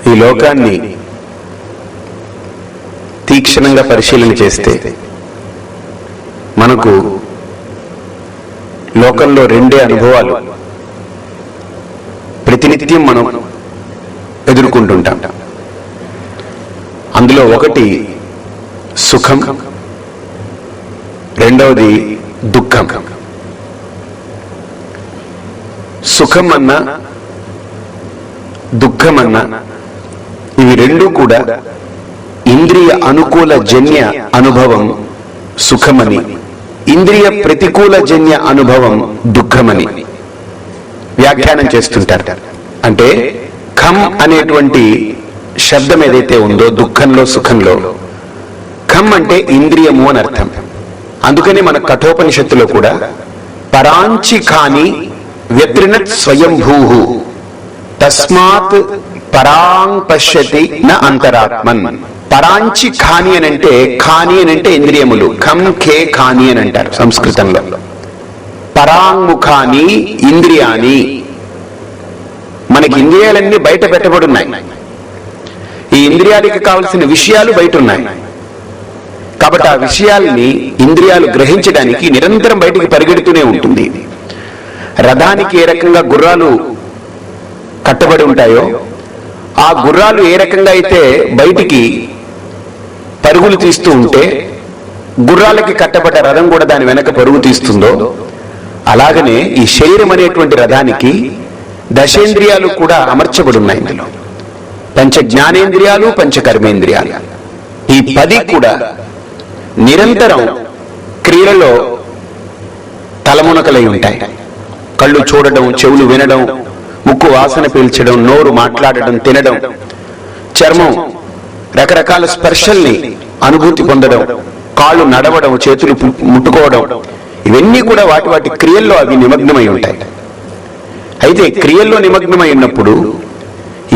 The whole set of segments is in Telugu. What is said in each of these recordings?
ఈ లోకాన్ని తీక్షణంగా పరిశీలన చేస్తే మనకు లోకంలో రెండే అనుభవాలు ప్రతినిత్యం మనం ఎదుర్కొంటుంటాం. అందులో ఒకటి సుఖం, రెండవది దుఃఖం. సుఖం అన్నా దుఃఖం అన్నా ఇవి రెండూ కూడా ఇంద్రియ అనుకూల జన్య అనుభవం సుఖమని, ఇంద్రియ ప్రతికూల జన్య అనుభవం దుఃఖమని వ్యాఖ్యానం చేస్తుంటారు. అంటే ఖం అనేటువంటి శబ్దం ఏదైతే ఉందో దుఃఖంలో సుఖంలో, ఖం అంటే ఇంద్రియము అని అర్థం. అందుకని మన కఠోపనిషత్తులో కూడా పరాంచి ఖాని వ్యత్రినత్ స్వయంభూ తస్మాత్ పరాంగ్ పశ్యతి న అంతరాత్మన్. పరాంచి ఖాని అని అంటే ఇంద్రియములు, ఖం ఖే ఖాని అని అంటారు సంస్కృతంలో. పరాంగుఖాని ఇంద్రియాని, మనకి ఇంద్రియాలన్నీ బయట పెట్టబడున్నాయి. ఈ ఇంద్రియాలకి కావలసిన విషయాలు బయట ఉన్నాయి. కాబట్టి ఆ విషయాల్ని ఇంద్రియాలు గ్రహించడానికి నిరంతరం బయటికి పరిగెడుతూనే ఉంటుంది. రథానికి ఏ రకంగా గుర్రాలు కట్టబడి ఉంటాయో, ఆ గుర్రాలు ఏ రకంగా అయితే బయటికి పరుగులు తీస్తూ ఉంటే గుర్రాలకి కట్టబడ్డ రథం కూడా దాని వెనక పరుగు తీస్తుందో, అలాగనే ఈ శరీరం అనేటువంటి రథానికి దశేంద్రియాలు కూడా అమర్చబడి ఉన్నాయి. ఇందులో పంచ జ్ఞానేంద్రియాలు, పంచ కర్మేంద్రియాలు, ఈ 10 కూడా నిరంతరం క్రియలలో తలమునకలై ఉంటాయి. కళ్ళు చూడడం, చెవులు వినడం, ముక్కు వాసన పీల్చడం, నోరు మాట్లాడడం, తినడం, చర్మం రకరకాల స్పర్శల్ని అనుభూతి పొందడం, కాళ్ళు నడవడం, చేతులు ముట్టుకోవడం, ఇవన్నీ కూడా వాటి వాటి క్రియల్లో అవి నిమగ్నమై ఉంటాయి. అయితే క్రియల్లో నిమగ్నమై ఉన్నప్పుడు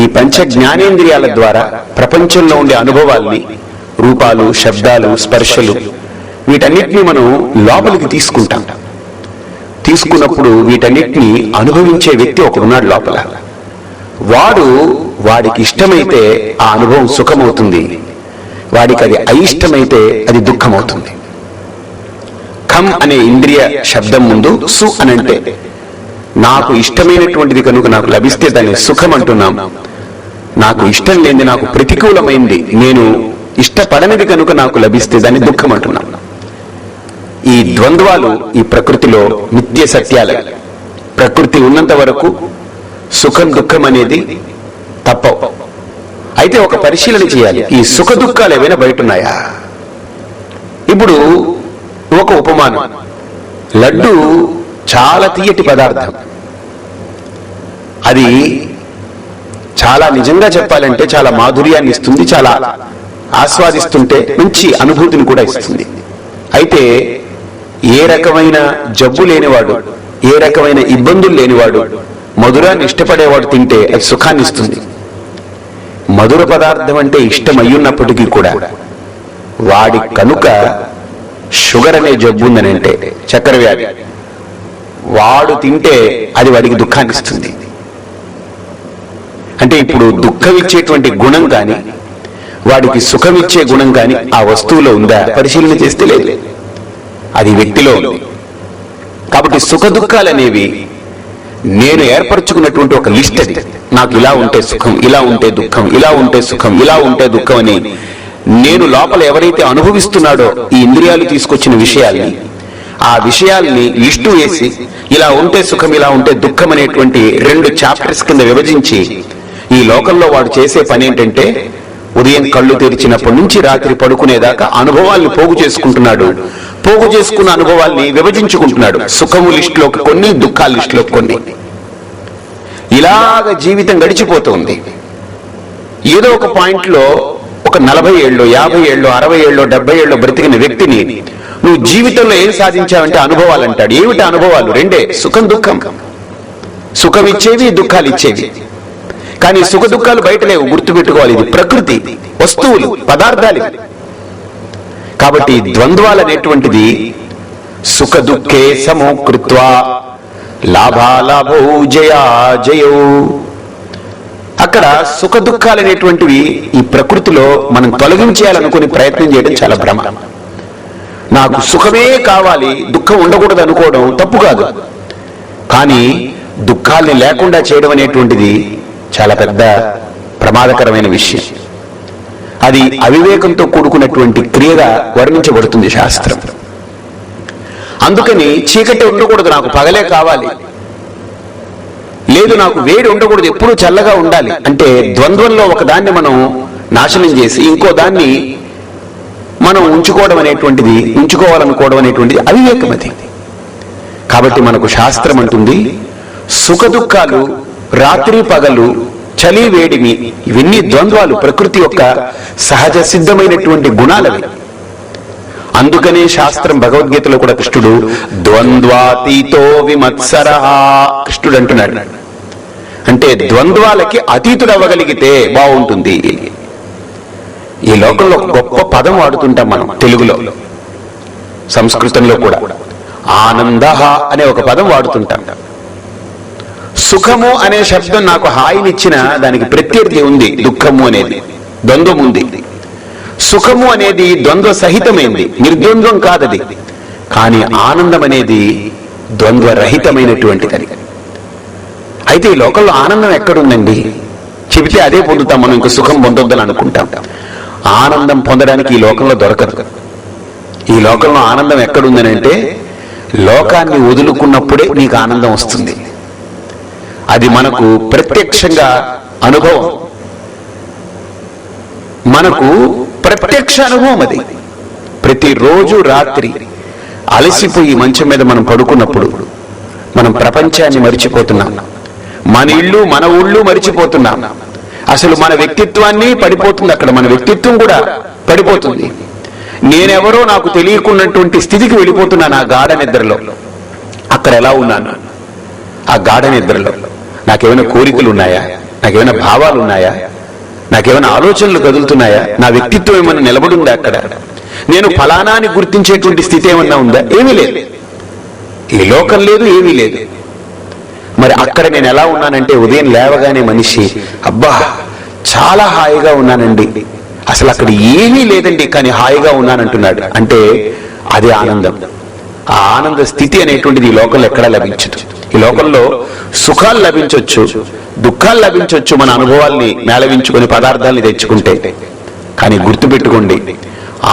ఈ పంచ జ్ఞానేంద్రియాల ద్వారా ప్రపంచంలో ఉండే అనుభవాల్ని, రూపాలు, శబ్దాలు, స్పర్శలు, వీటన్నిటినీ మనం లోపలికి తీసుకుంటాం. తీసుకున్నప్పుడు వీటన్నిటినీ అనుభవించే వ్యక్తి ఒకడున్నాడు లోపల. వాడికి ఇష్టమైతే ఆ అనుభవం సుఖమవుతుంది, వాడికి అది అయిష్టమైతే అది దుఃఖమవుతుంది. ఖం అనే ఇంద్రియ శబ్దం ముందు సు అనంటే నాకు ఇష్టమైనటువంటిది కనుక నాకు లభిస్తే దాన్ని సుఖం అంటున్నాం. నాకు ఇష్టం లేనిది, నాకు ప్రతికూలమైంది, నేను ఇష్టపడనిది కనుక నాకు లభిస్తే దాన్ని దుఃఖం అంటున్నాం. ఈ ద్వంద్వాలు ఈ ప్రకృతిలో నిత్య సత్యాలు. ప్రకృతి ఉన్నంత వరకు సుఖం దుఃఖం అనేది తప్పవు. అయితే ఒక పరిశీలన చేయాలి, ఈ సుఖ దుఃఖాలు ఏమైనా బయట ఉన్నాయా? ఇప్పుడు ఒక ఉపమానం, లడ్డు చాలా తీయటి పదార్థం. అది చాలా నిజంగా చెప్పాలంటే చాలా మాధుర్యాన్ని ఇస్తుంది, చాలా ఆస్వాదిస్తుంటే మంచి అనుభూతిని కూడా ఇస్తుంది. అయితే ఏ రకమైన జబ్బు లేనివాడు, ఏ రకమైన ఇబ్బందులు లేనివాడు మధురాన్ని ఇష్టపడేవాడు తింటే అది సుఖాన్ని ఇస్తుంది. మధుర పదార్థం అంటే ఇష్టం అయ్యున్నప్పటికీ కూడా వాడి కనుక షుగర్ అనే జబ్బు ఉందని అంటే, చక్కెర వ్యాధి, వాడు తింటే అది వాడికి దుఃఖాన్ని ఇస్తుంది. అంటే ఇప్పుడు దుఃఖం ఇచ్చేటువంటి గుణం కానీ వాడికి సుఖం ఇచ్చే గుణం కానీ ఆ వస్తువులో ఉందా? పరిశీలన చేస్తే లేదు, అది వ్యక్తిలో ఉంది. కాబట్టి సుఖ దుఃఖాలు అనేవి నేను ఏర్పరచుకున్నటువంటి ఒక లిస్ట్. అది నాకు ఇలా ఉంటే సుఖం, ఇలా ఉంటే దుఃఖం, ఇలా ఉంటే సుఖం, ఇలా ఉంటే దుఃఖం అని నేను లోపల ఎవరైతే అనుభవిస్తున్నాడో ఈ ఇంద్రియాలు తీసుకొచ్చిన విషయాల్ని, ఆ విషయాల్ని లిస్టు వేసి ఇలా ఉంటే సుఖం, ఇలా ఉంటే దుఃఖం అనేటువంటి 2 చాప్టర్స్ కింద విభజించి ఈ లోకంలో వాడు చేసే పని ఏంటంటే ఉదయం కళ్ళు తెరిచినప్పటి నుంచి రాత్రి పడుకునేదాకా అనుభవాల్ని పోగు చేసుకుంటున్నాడు. పోగు చేసుకున్న అనుభవాల్ని విభజించుకుంటున్నాడు. సుఖము లిస్టులోకి కొన్ని, దుఃఖాల లిస్టులోకి కొన్ని. ఇలాగ జీవితం గడిచిపోతుంది. ఏదో ఒక పాయింట్లో ఒక 40 ఏళ్ళు, 50 ఏళ్ళు, 60 ఏళ్ళు, 70 ఏళ్ళు బ్రతికిన వ్యక్తిని నువ్వు జీవితంలో ఏం సాధించావంటే అనుభవాలు అంటాడు. ఏమిటి అనుభవాలు? 2, సుఖం దుఃఖం. సుఖం ఇచ్చేవి, దుఃఖాలు ఇచ్చేవి. కానీ సుఖ దుఃఖాలు బయట లేవు, గుర్తుపెట్టుకోవాలి. ఇది ప్రకృతి, వస్తువులు, పదార్థాలు. కాబట్టి ద్వంద్వాలు అనేటువంటిది సుఖ దుఃఖే సమోకృత్వా లాభాలాభో జయా జయో. అక్కడ సుఖ దుఃఖాలు అనేటువంటివి ఈ ప్రకృతిలో మనం తొలగించేయాలనుకుని ప్రయత్నం చేయడం చాలా భ్రమ. నాకు సుఖమే కావాలి, దుఃఖం ఉండకూడదు అనుకోవడం తప్పు కాదు. కానీ దుఃఖాల్ని లేకుండా చేయడం అనేటువంటిది చాలా పెద్ద ప్రమాదకరమైన విషయం. అది అవివేకంతో కూడుకున్నటువంటి క్రియగా వర్ణించబడుతుంది శాస్త్రం. అందుకని చీకటి ఉండకూడదు, నాకు పగలే కావాలి, లేదు నాకు వేడి ఉండకూడదు, ఎప్పుడూ చల్లగా ఉండాలి అంటే ద్వంద్వంలో ఒకదాన్ని మనం నాశనం చేసి ఇంకో దాన్ని మనం ఉంచుకోవాలనుకోవడం అనేటువంటిది అవివేకం. అది కాబట్టి మనకు శాస్త్రం అంటుంది సుఖ దుఃఖాలు, రాత్రి పగలు, చలి వేడిమి, ఇవన్నీ ద్వంద్వాలు, ప్రకృతి యొక్క సహజ సిద్ధమైనటువంటి గుణాలవి. అందుకనే శాస్త్రం భగవద్గీతలో కూడా కృష్ణుడు ద్వంద్వాతీతో విమత్సరః కృష్ణుడు అంటున్నాడు. అంటే ద్వంద్వాలకి అతీతుడు అవ్వగలిగితే బాగుంటుంది. ఈ లోకంలో గొప్ప పదం వాడుతుంటాం మనం తెలుగులో, సంస్కృతంలో కూడా ఆనందః అనే ఒక పదం వాడుతుంటాం. సుఖము అనే శబ్దం నాకు హాయినిచ్చిన దానికి ప్రత్యర్థి ఉంది, దుఃఖము అనేది ద్వంద్వం ఉంది. సుఖము అనేది ద్వంద్వ సహితమైంది, నిర్ద్వంద్వం కాదది. కానీ ఆనందం అనేది ద్వంద్వరహితమైనటువంటిది. అయితే ఈ లోకంలో ఆనందం ఎక్కడుందండి? చెబితే అదే పొందుతాం మనం, ఇంక సుఖం పొందొద్దని అనుకుంటాం. ఆనందం పొందడానికి ఈ లోకంలో దొరకదు. ఈ లోకంలో ఆనందం ఎక్కడుందని అంటే లోకాన్ని వదులుకున్నప్పుడే నీకు ఆనందం వస్తుంది. అది మనకు ప్రత్యక్షంగా అనుభవం, మనకు ప్రత్యక్ష అనుభవం. అది ప్రతిరోజు రాత్రి అలసిపోయి మంచం మీద మనం పడుకున్నప్పుడు మనం ప్రపంచాన్ని మరిచిపోతున్నాం, మన ఇల్లు మన ఊళ్ళు మరిచిపోతున్నాం. అసలు మన వ్యక్తిత్వాన్ని పడిపోతుంది, అక్కడ మన వ్యక్తిత్వం కూడా పడిపోతుంది. నేనెవరో నాకు తెలియకున్నటువంటి స్థితికి వెళ్ళిపోతున్నాను ఆ గాఢ నిద్రలో. అక్కడ ఎలా ఉన్నాను? ఆ గాఢ నిద్రలో నాకేమైనా కోరికలు ఉన్నాయా? నాకేమైనా భావాలు ఉన్నాయా? నాకేమైనా ఆలోచనలు కదులుతున్నాయా? నా వ్యక్తిత్వం ఏమైనా నిలబడుందా అక్కడ? నేను ఫలానా అని గుర్తించేటువంటి స్థితి ఏమన్నా ఉందా? ఏమీ లేదు. ఈ లోకం లేదు, ఏమీ లేదు. మరి అక్కడ నేను ఎలా ఉన్నానంటే ఉదయం లేవగానే మనిషి అబ్బా చాలా హాయిగా ఉన్నానండి, అసలు అక్కడ ఏమీ లేదండి కానీ హాయిగా ఉన్నానంటున్నాడు. అంటే అదే ఆనందం. ఆ ఆనంద స్థితి అనేటువంటిది ఈ లోకంలో ఎక్కడా లభించదు. ఈ లోకంలో సుఖాలు లభించవచ్చు, దుఃఖాలు లభించవచ్చు, మన అనుభవాల్ని మేళవించుకొని పదార్థాలని తెచ్చుకుంటే. కానీ గుర్తుపెట్టుకోండి,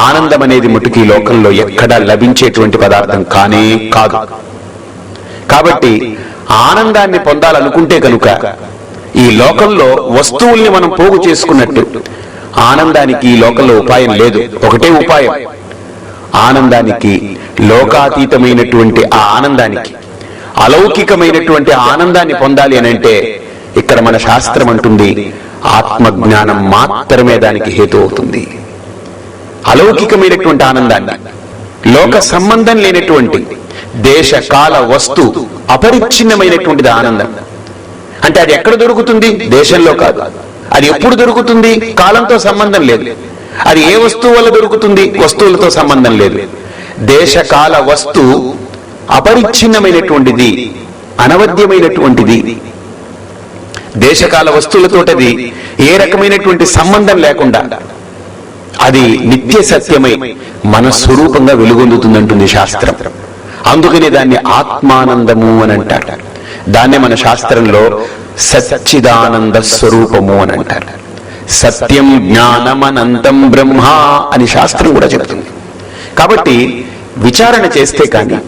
ఆనందం అనేది మటుకు ఈ లోకంలో ఎక్కడా లభించేటువంటి పదార్థం కానే కాదు. కాబట్టి ఆనందాన్ని పొందాలనుకుంటే కనుక ఈ లోకంలో వస్తువుల్ని మనం పోగు చేసుకున్నట్టు ఆనందానికి ఈ లోకంలో ఉపాయం లేదు. ఒకటే ఉపాయం, ఆనందానికి, లోకాతీతమైనటువంటి ఆ ఆనందానికి, అలౌకికమైనటువంటి ఆనందాన్ని పొందాలి అని అంటే ఇక్కడ మన శాస్త్రం అంటుంది ఆత్మజ్ఞానం మాత్రమే దానికి హేతు అవుతుంది. అలౌకికమైనటువంటి ఆనందాన్ని, లోక సంబంధం లేనటువంటి దేశ కాల వస్తు అపరిచ్ఛిన్నమైనటువంటిది ఆనందం. అంటే అది ఎక్కడ దొరుకుతుంది? దేశంలో కాదు. అది ఎప్పుడు దొరుకుతుంది? కాలంతో సంబంధం లేదు. అది ఏ వస్తువు వల్ల దొరుకుతుంది? వస్తువులతో సంబంధం లేదు. దేశకాల వస్తు అపరిచ్ఛిన్నమైనటువంటిది, అనవద్యమైనటువంటిది. దేశకాల వస్తువులతోటది ఏ రకమైనటువంటి సంబంధం లేకుండా అది నిత్య సత్యమై మన స్వరూపంగా వెలుగొందుతుందంటుంది శాస్త్రం. అందుకనే దాన్ని ఆత్మానందము అని అంటారు. దాన్నే మన శాస్త్రంలో సచ్చిదానంద స్వరూపము అని అంటారు. సత్యం జ్ఞానమనంతం బ్రహ్మ అని శాస్త్రం కూడా చెబుతుంది. కాబట్టి విచారణ చేస్తే కానీ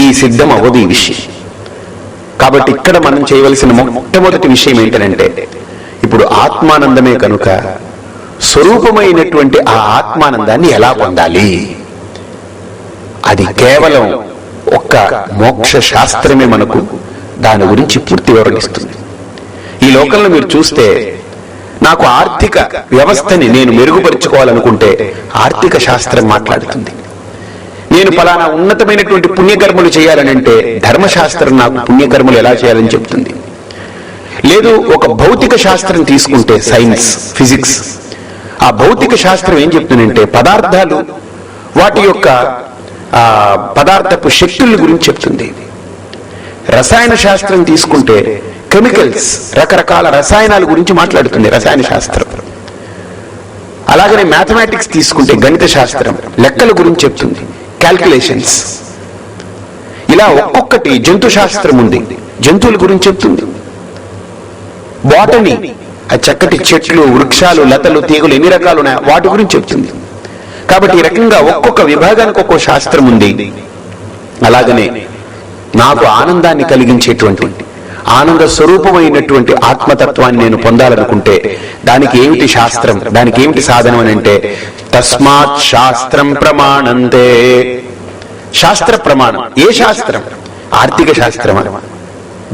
ఈ సిద్ధం అవ్వదు ఈ విషయం. కాబట్టి ఇక్కడ మనం చేయవలసిన మొట్టమొదటి విషయం ఏంటంటే, ఇప్పుడు ఆత్మానందమే కనుక స్వరూపమైనటువంటి ఆ ఆత్మానందాన్ని ఎలా పొందాలి? అది కేవలం ఒక్క మోక్ష శాస్త్రమే మనకు దాని గురించి పూర్తి వివరణిస్తుంది. ఈ లోకంలో మీరు చూస్తే, నాకు ఆర్థిక వ్యవస్థని నేను మెరుగుపరుచుకోవాలనుకుంటే ఆర్థిక శాస్త్రం మాట్లాడుతుంది. నేను ఫలానా ఉన్నతమైనటువంటి పుణ్యకర్మలు చేయాలనంటే ధర్మశాస్త్రం నాకు పుణ్యకర్మలు ఎలా చేయాలని చెప్తుంది. లేదు, ఒక భౌతిక శాస్త్రం తీసుకుంటే సైన్స్, ఫిజిక్స్, ఆ భౌతిక శాస్త్రం ఏం చెప్తుందంటే పదార్థాలు, వాటి యొక్క పదార్థపు శక్తుల గురించి చెప్తుంది. రసాయన శాస్త్రం తీసుకుంటే కెమికల్స్, రకరకాల రసాయనాల గురించి మాట్లాడుతుంది రసాయన శాస్త్రం. అలాగనే మ్యాథమెటిక్స్ తీసుకుంటే గణిత శాస్త్రం లెక్కల గురించి చెప్తుంది, క్యాల్కులేషన్స్. ఇలా ఒక్కొక్కటి, జంతు శాస్త్రం ఉంది, జంతువుల గురించి చెప్తుంది. బాటనీ, ఆ చక్కటి చెట్లు, వృక్షాలు, లతలు, తీగలు ఎన్ని రకాలు ఉన్నాయి వాటి గురించి చెప్తుంది. కాబట్టి ఈ రకంగా ఒక్కొక్క విభాగానికి ఒక్కో శాస్త్రం ఉంది. అలాగనే నాకు ఆనందాన్ని కలిగించేటువంటి, ఆనంద స్వరూపమైనటువంటి ఆత్మతత్వాన్ని నేను పొందాలనుకుంటే దానికి ఏమిటి శాస్త్రం, దానికి ఏమిటి సాధనం అని అంటే తస్మాత్ శాస్త్రం ప్రమాణంతే. శాస్త్ర ప్రమాణం. ఏ శాస్త్రం? ఆర్థిక శాస్త్రమా,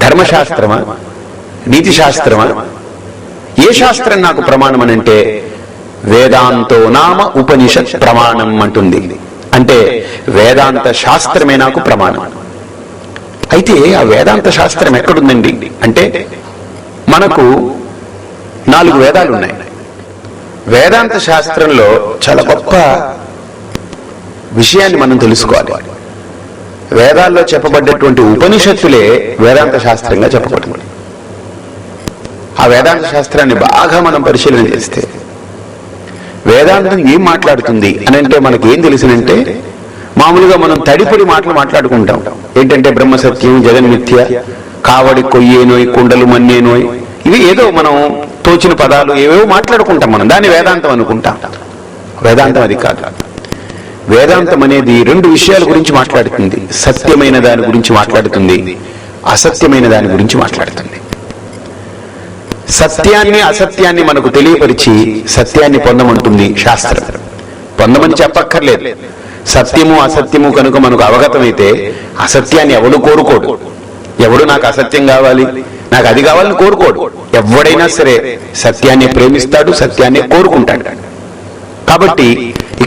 ధర్మశాస్త్రమా, నీతి శాస్త్రమా? ఏ శాస్త్రం నాకు ప్రమాణం అని అంటే వేదాంతో నామ ఉపనిషత్ ప్రమాణం అంటుంది. అంటే వేదాంత శాస్త్రమే నాకు ప్రమాణం. అయితే ఆ వేదాంత శాస్త్రం ఎక్కడుందండి అంటే మనకు 4 వేదాలు ఉన్నాయి. వేదాంత శాస్త్రంలో చాలా గొప్ప విషయాన్ని మనం తెలుసుకోవాలి. వేదాల్లో చెప్పబడ్డటువంటి ఉపనిషత్తులే వేదాంత శాస్త్రంగా చెప్పబడింది. ఆ వేదాంత శాస్త్రాన్ని బాగా మనం పరిశీలన చేస్తే వేదాంతం ఏం మాట్లాడుతుంది అని అంటే మనకి ఏం తెలిసినంటే, మామూలుగా మనం తడిపడి మాటలు మాట్లాడుకుంటాం. ఏంటంటే బ్రహ్మసత్యం, జగన్మిథ్య, కావడి కొయ్యేనోయ్, కుండలు మన్నేనోయ్, ఇవి ఏదో మనం తోచిన పదాలు ఏవేవో మాట్లాడుకుంటాం. మనం దాన్ని వేదాంతం అనుకుంటాం. వేదాంతం అది కాదు. వేదాంతం అనేది 2 విషయాల గురించి మాట్లాడుతుంది. సత్యమైన దాని గురించి మాట్లాడుతుంది, అసత్యమైన దాని గురించి మాట్లాడుతుంది. సత్యాన్ని అసత్యాన్ని మనకు తెలియపరిచి సత్యాన్ని పొందమంటుంది శాస్త్రం. పొందమని చెప్పక్కర్లేదు. సత్యము అసత్యము కనుక మనకు అవగతమైతే అసత్యాన్ని ఎవడు కోరుకోడు. ఎవడు నాకు అసత్యం కావాలి, నాకు అది కావాలని కోరుకోడు. ఎవడైనా సరే సత్యాన్ని ప్రేమిస్తాడు, సత్యాన్ని కోరుకుంటాడు. కాబట్టి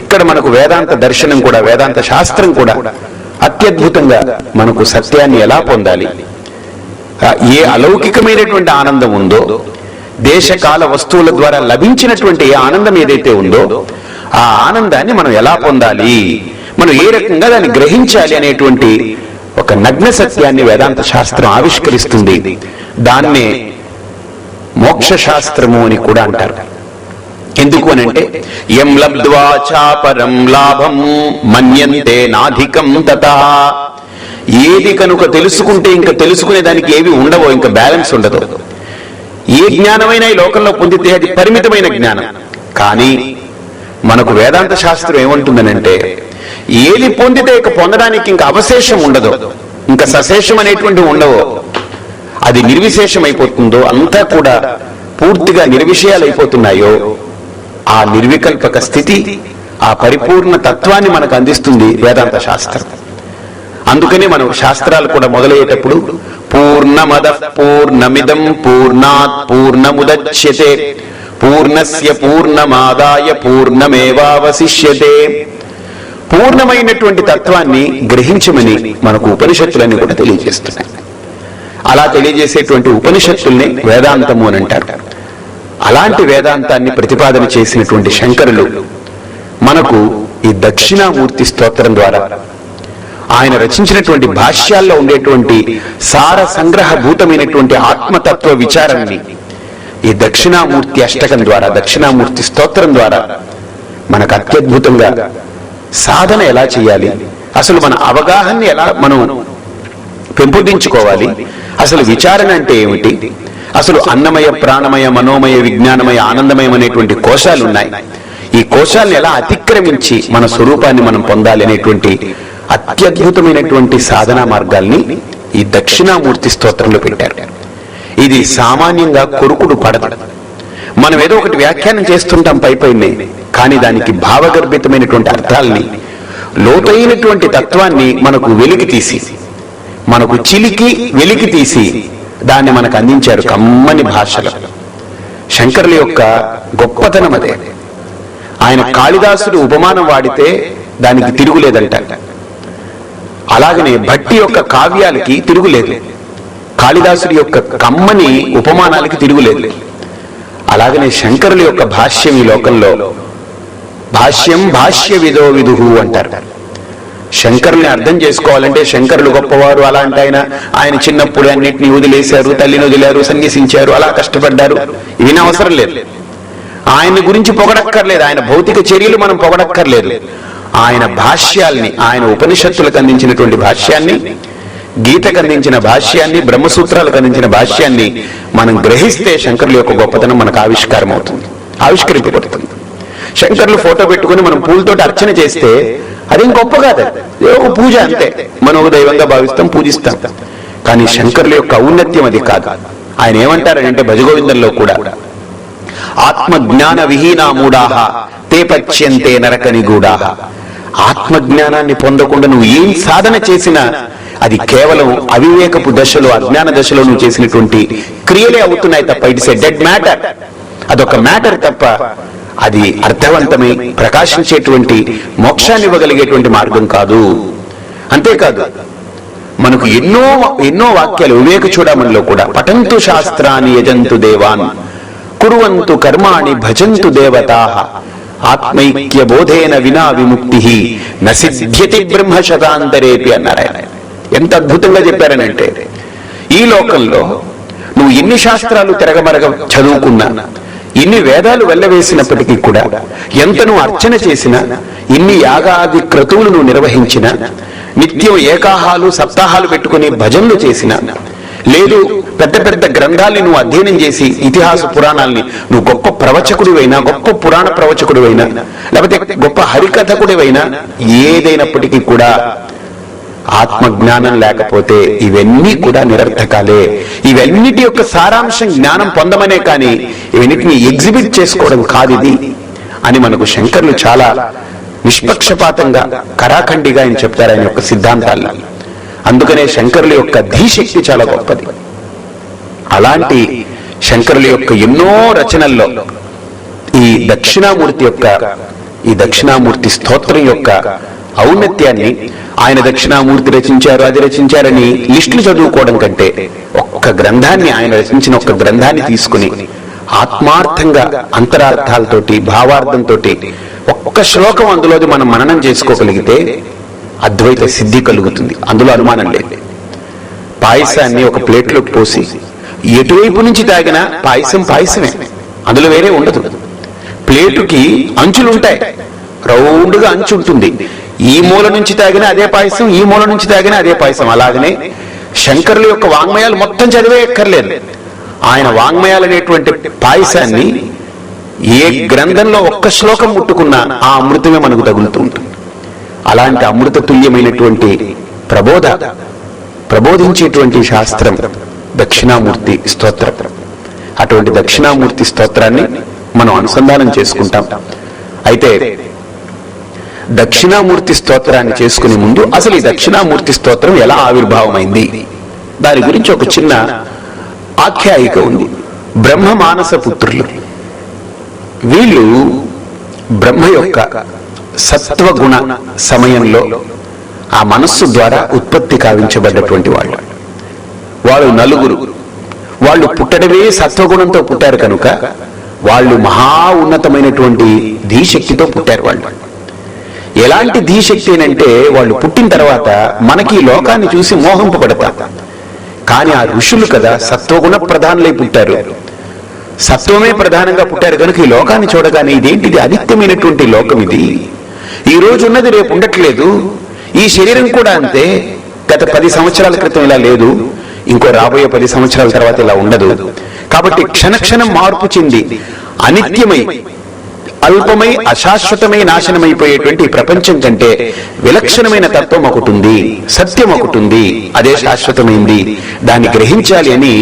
ఇక్కడ మనకు వేదాంత దర్శనం కూడా, వేదాంత శాస్త్రం కూడా అత్యద్భుతంగా మనకు సత్యాన్ని ఎలా పొందాలి, ఏ అలౌకికమైనటువంటి ఆనందం ఉందో, దేశకాల వస్తువుల ద్వారా లభించినటువంటి ఏ ఆనందం ఏదైతే ఉందో ఆ ఆనందాన్ని మనం ఎలా పొందాలి, మనం ఏ రకంగా దాన్ని గ్రహించాలి అనేటువంటి ఒక నగ్న సత్యాన్ని వేదాంత శాస్త్రం ఆవిష్కరిస్తుంది. దాన్నే మోక్ష శాస్త్రము అని కూడా అంటారు. ఎందుకు అనంటే యం లబ్ధ్వా చాపరం లాభం మన్యంతే నాధికం తథా. ఏది కనుక తెలుసుకుంటే ఇంకా తెలుసుకునే దానికి ఏవి ఉండవో, ఇంకా బ్యాలెన్స్ ఉండదు. ఏ జ్ఞానమైనా ఈ లోకంలో పొందితే అది పరిమితమైన జ్ఞానం. కానీ మనకు వేదాంత శాస్త్రం ఏమంటుందనంటే ఏది పొందితే ఇక పొందడానికి ఇంకా అవశేషం ఉండదు, ఇంకా సశేషం అనేటువంటి ఉండవో, అది నిర్విశేషం అయిపోతుందో, అంతా కూడా పూర్తిగా నిర్విషయాలు అయిపోతున్నాయో, ఆ నిర్వికల్పక స్థితి, ఆ పరిపూర్ణ తత్వాన్ని మనకు అందిస్తుంది వేదాంత శాస్త్రం. అందుకనే మనం శాస్త్రాలు కూడా మొదలయ్యేటప్పుడు పూర్ణమదః పూర్ణమిదం పూర్ణాత్ పూర్ణముదచ్యతే పూర్ణస్య పూర్ణమాదాయ పూర్ణమేవావశిష్యతే. పూర్ణమైనటువంటి తత్వాన్ని గ్రహించమని మనకు ఉపనిషత్తులన్నీ కూడా తెలియజేస్తున్నాయి. అలా తెలియజేసేటువంటి ఉపనిషత్తుల్ని వేదాంతము అని అంటారు. అలాంటి వేదాంతాన్ని ప్రతిపాదన చేసినటువంటి శంకరులు మనకు ఈ దక్షిణామూర్తి స్తోత్రం ద్వారా, ఆయన రచించినటువంటి భాష్యాల్లో ఉండేటువంటి సార సంగ్రహభూతమైనటువంటి ఆత్మతత్వ విచారాన్ని ఈ దక్షిణామూర్తి అష్టకం ద్వారా, దక్షిణామూర్తి స్తోత్రం ద్వారా మనకు అత్యద్భుతంగా సాధన ఎలా చేయాలి, అసలు మన అవగాహనని ఎలా మనం పెంపొందించుకోవాలి, అసలు విచారణ అంటే ఏమిటి, అసలు అన్నమయ ప్రాణమయ మనోమయ విజ్ఞానమయ ఆనందమయం అనేటువంటి కోశాలు ఉన్నాయి. ఈ కోశాలను ఎలా అతిక్రమించి మన స్వరూపాన్ని మనం పొందాలి అనేటువంటి అత్యద్భుతమైనటువంటి సాధనా మార్గాల్ని ఈ దక్షిణామూర్తి స్తోత్రంలో పెట్టారు. ఇది సామాన్యంగా కొరుకుడు పడదు. మనం ఏదో ఒకటి వ్యాఖ్యానం చేస్తుంటాం పైపైనే, కానీ దానికి భావగర్భితమైనటువంటి అర్థాలని, లోతైనటువంటి తత్వాన్ని మనకు వెలికి తీసి, మనకు చిలికి వెలికి తీసి దాన్ని మనకు అందించారు కమ్మని భాషలో. శంకరుల యొక్క గొప్పతనం అదే. ఆయన కాళిదాసుడు ఉపమానం వాడితే దానికి తిరుగులేదంటారు. అలాగనే భట్టి యొక్క కావ్యాలకి తిరుగులేదు, కాళిదాసుడి యొక్క కమ్మని ఉపమానాలకి తిరుగులేదు. అలాగనే శంకరుల యొక్క భాష్యం ఈ లోకంలో భాష్యం భాష్య విదో విదుహు అంటారు. శంకరుల్ని అర్థం చేసుకోవాలంటే శంకరులు గొప్పవారు, అలాంటి ఆయన చిన్నప్పుడు అన్నింటినీ వదిలేశారు, తల్లిని వదిలారు, సన్యసించారు, అలా కష్టపడ్డారు, ఇవి అవసరం లేదు. ఆయన గురించి పొగడక్కర్లేదు, ఆయన భౌతిక చర్యలు మనం పొగడక్కర్లేదు. ఆయన భాష్యాల్ని, ఆయన ఉపనిషత్తులకు అందించినటువంటి భాష్యాన్ని, గీతకు అందించిన భాష్యాన్ని, బ్రహ్మసూత్రాలకు అందించిన భాష్యాన్ని మనం గ్రహిస్తే శంకరుల యొక్క గొప్పతనం మనకు ఆవిష్కరింపబడుతుంది. శంకరులు ఫోటో పెట్టుకుని మనం పూలతోటి అర్చన చేస్తే అదేం గొప్ప కాదు, ఏదో పూజ అంతే, మనం ఒక దైవంగా భావిస్తాం, పూజిస్తాం. కానీ శంకరుల యొక్క ఔన్నత్యం అది కాదు. ఆయన ఏమంటారంటే భజగోవిందంలో కూడా, ఆత్మజ్ఞాన విహీనా మూఢాః తే పచ్యంతే నరక నిగూఢాః. ఆత్మజ్ఞానాన్ని పొందకుండా నువ్వు ఏం సాధన చేసినా అది కేవలం అవివేకపు దశలో, అజ్ఞాన దశలో నువ్వు చేసినటువంటి క్రియలే అవుతున్నాయి తప్ప, ఇట్స్ ఎ డెడ్ మ్యాటర్, అదొక మ్యాటర్ తప్ప అది అర్థవంతమై ప్రకాశించేటువంటి మోక్షాన్ని ఇవ్వగలిగేటువంటి మార్గం కాదు. అంతేకాదు, మనకు ఎన్నో వాక్యాలు వివేక చూడమనిలో కూడా, పఠంతు శాస్త్రాన్ని యజంతు దేవాన్ కుర్వంతు కర్మాణి భజంతు దేవతాః ఆత్మైక్య బోధేన వినా విముక్తి నసిద్ధ్యతి బ్రహ్మ శతాంతరేపి అన్నారు. ఎంత అద్భుతంగా చెప్పారనంటే, ఈ లోకంలో నువ్వు ఎన్ని శాస్త్రాలు తిరగమరగ చదువుకున్నా, ఇన్ని వేదాలు వెళ్ళవేసినప్పటికీ కూడా, ఎంత నువ్వు అర్చన చేసినా, ఇన్ని యాగాది క్రతువులు నువ్వు నిర్వహించినా, నిత్యం ఏకాహాలు సప్తాహాలు పెట్టుకుని భజనలు చేసినా, లేదు పెద్ద పెద్ద గ్రంథాలని నువ్వు అధ్యయనం చేసి, ఇతిహాస పురాణాలని, నువ్వు గొప్ప ప్రవచకుడివైనా, గొప్ప పురాణ ప్రవచకుడివైనా, లేకపోతే గొప్ప హరికథకుడివైనా, ఏదైనప్పటికీ కూడా ఆత్మజ్ఞానం లేకపోతే ఇవన్నీ కూడా నిరర్థకాలే. ఇవన్నిటి యొక్క సారాంశం జ్ఞానం పొందమనే కానీ ఇవన్నిటిని ఎగ్జిబిట్ చేసుకోవడం కాదు ఇది అని మనకు శంకర్లు చాలా నిష్పక్షపాతంగా, కరాఖండిగా ఆయన చెప్తారు ఆయన యొక్క సిద్ధాంతాల్లో. అందుకనే శంకరుల యొక్క ధీశక్తి చాలా గొప్పది. అలాంటి శంకరుల యొక్క ఎన్నో రచనల్లో ఈ దక్షిణామూర్తి స్తోత్రం యొక్క ఔన్నత్యాన్ని, ఆయన దక్షిణామూర్తి రచించారు, అది రచించారని లిస్టులు చదువుకోవడం కంటే, ఒక్క గ్రంథాన్ని, ఆయన రచించిన ఒక్క గ్రంథాన్ని తీసుకుని ఆత్మార్థంగా అంతరార్థాలతోటి, భావార్థంతో ఒక్క శ్లోకం అందులోది మనం మననం చేసుకోగలిగితే అద్వైత సిద్ధి కలుగుతుంది. అందులో అనుమానం లేదు. పాయసాన్ని ఒక ప్లేట్లోకి పోసి ఎటువైపు నుంచి తాగినా పాయసమే, అందులో వేరే ఉండదు. ప్లేటుకి అంచులుంటాయి, రౌండ్గా అంచు ఉంటుంది. ఈ మూల నుంచి తాగినా అదే పాయసం, ఈ మూల నుంచి తాగినా అదే పాయసం. అలాగనే శంకరుల యొక్క వాంగ్మయాలు మొత్తం చదివే ఎక్కర్లేదు. ఆయన వాంగ్మయాలు అనేటువంటి పాయసాన్ని ఏ గ్రంథంలో ఒక్క శ్లోకం ముట్టుకున్నా ఆ అమృతమే మనకు తగులుతూ ఉంటుంది. అలాంటి అమృత తుల్యమైనటువంటి ప్రబోధించేటువంటి శాస్త్రం దక్షిణామూర్తి స్తోత్రం. అటువంటి దక్షిణామూర్తి స్తోత్రాన్ని మనం అనుసంధానం చేసుకుంటాం. అయితే దక్షిణామూర్తి స్తోత్రాన్ని చేసుకునే ముందు అసలు ఈ దక్షిణామూర్తి స్తోత్రం ఎలా ఆవిర్భావమైంది, దాని గురించి ఒక చిన్న ఆఖ్యాయిక ఉంది. బ్రహ్మ మానస పుత్రులు, వీళ్ళు బ్రహ్మ యొక్క సత్వగుణ సమయంలో ఆ మనస్సు ద్వారా ఉత్పత్తి కావించబడ్డటువంటి వాళ్ళు నలుగురు. వాళ్ళు పుట్టడమే సత్వగుణంతో పుట్టారు కనుక వాళ్ళు మహా ఉన్నతమైనటువంటి ధీశక్తితో పుట్టారు. వాళ్ళు ఎలాంటి ధీశక్తి అంటే, వాళ్ళు పుట్టిన తర్వాత మనకి ఈ లోకాన్ని చూసి మోహింపబడతారు. కానీ ఆ ఋషులు కదా సత్వగుణ ప్రధానులై పుట్టారు, సత్వమే ప్రధానంగా పుట్టారు కనుక ఈ లోకాన్ని చూడగానే ఇదేంటిది, అనిత్యమైనటువంటి లోకం ఇది, ఈ రోజు ఉన్నది రేపు ఉండట్లేదు, ఈ శరీరం కూడా అంతే, గత 10 సంవత్సరాల క్రితం ఇలా లేదు, ఇంకో రాబోయే 10 సంవత్సరాల తర్వాత ఇలా ఉండదు. కాబట్టి క్షణక్షణం మార్పు చెంది అనిత్యమై, అల్పమై, అశాశ్వతమై నాశనమైపోయేటువంటి ప్రపంచం కంటే విలక్షణమైన తత్వం ఒకటి ఉంది, సత్యం ఒకటి ఉంది, అదే శాశ్వతమైంది, దాన్ని గ్రహించాలి అని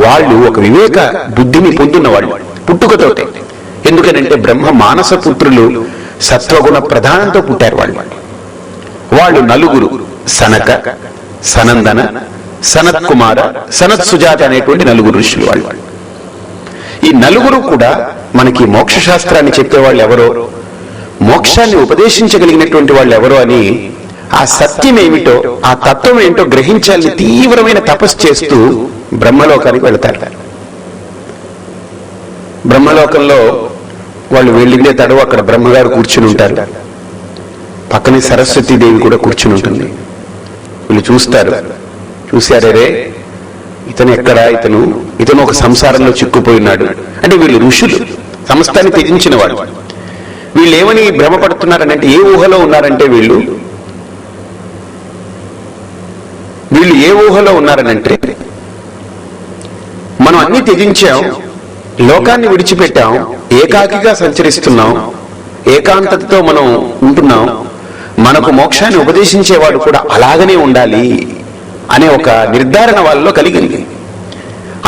వాళ్ళు ఒక వివేక బుద్ధిని పొందున్నవాళ్ళు పుట్టుకతోటే. ఎందుకనంటే బ్రహ్మ మానస పుత్రులు సత్వగుణ ప్రధానంతో పుట్టారు. వాళ్ళు నలుగురు, సనక, సనందన, సనత్ కుమార, సనత్ సుజాత అనేటువంటి నలుగురు ఋషులు. వాళ్ళు ఈ నలుగురు కూడా మనకి మోక్ష శాస్త్రాన్ని చెప్పేవాళ్ళు ఎవరో, మోక్షాన్ని ఉపదేశించగలిగినటువంటి వాళ్ళు ఎవరో అని, ఆ సత్యం ఏమిటో, ఆ తత్వం ఏంటో గ్రహించాలని తీవ్రమైన తపస్సు చేస్తూ బ్రహ్మలోకానికి వెళతారు. బ్రహ్మలోకంలో వాళ్ళు వెళ్ళిందే తడవు అక్కడ బ్రహ్మగారు కూర్చుని ఉంటారు. పక్కనే సరస్వతీదేవి కూడా కూర్చుని ఉంటుంది. వీళ్ళు చూస్తారు, చూశారే ఇతను ఎక్కడ, ఇతను ఒక సంసారంలో చిక్కుపోయినాడు. అంటే వీళ్ళు ఋషులు, సమస్తాన్ని త్యజించిన వాడు. వీళ్ళు ఏమని భ్రమపడుతున్నారనంటే, ఏ ఊహలో ఉన్నారంటే వీళ్ళు ఏ ఊహలో ఉన్నారనంటే, మనం అన్ని త్యజించాం, లోకాన్ని విడిచిపెట్టాం, ఏకాకిగా సంచరిస్తున్నాం, ఏకాంతతతో మనం ఉంటున్నాం, మనకు మోక్షాన్ని ఉపదేశించేవాడు కూడా అలాగనే ఉండాలి అనే ఒక నిర్ధారణ వాళ్ళలో కలిగింది.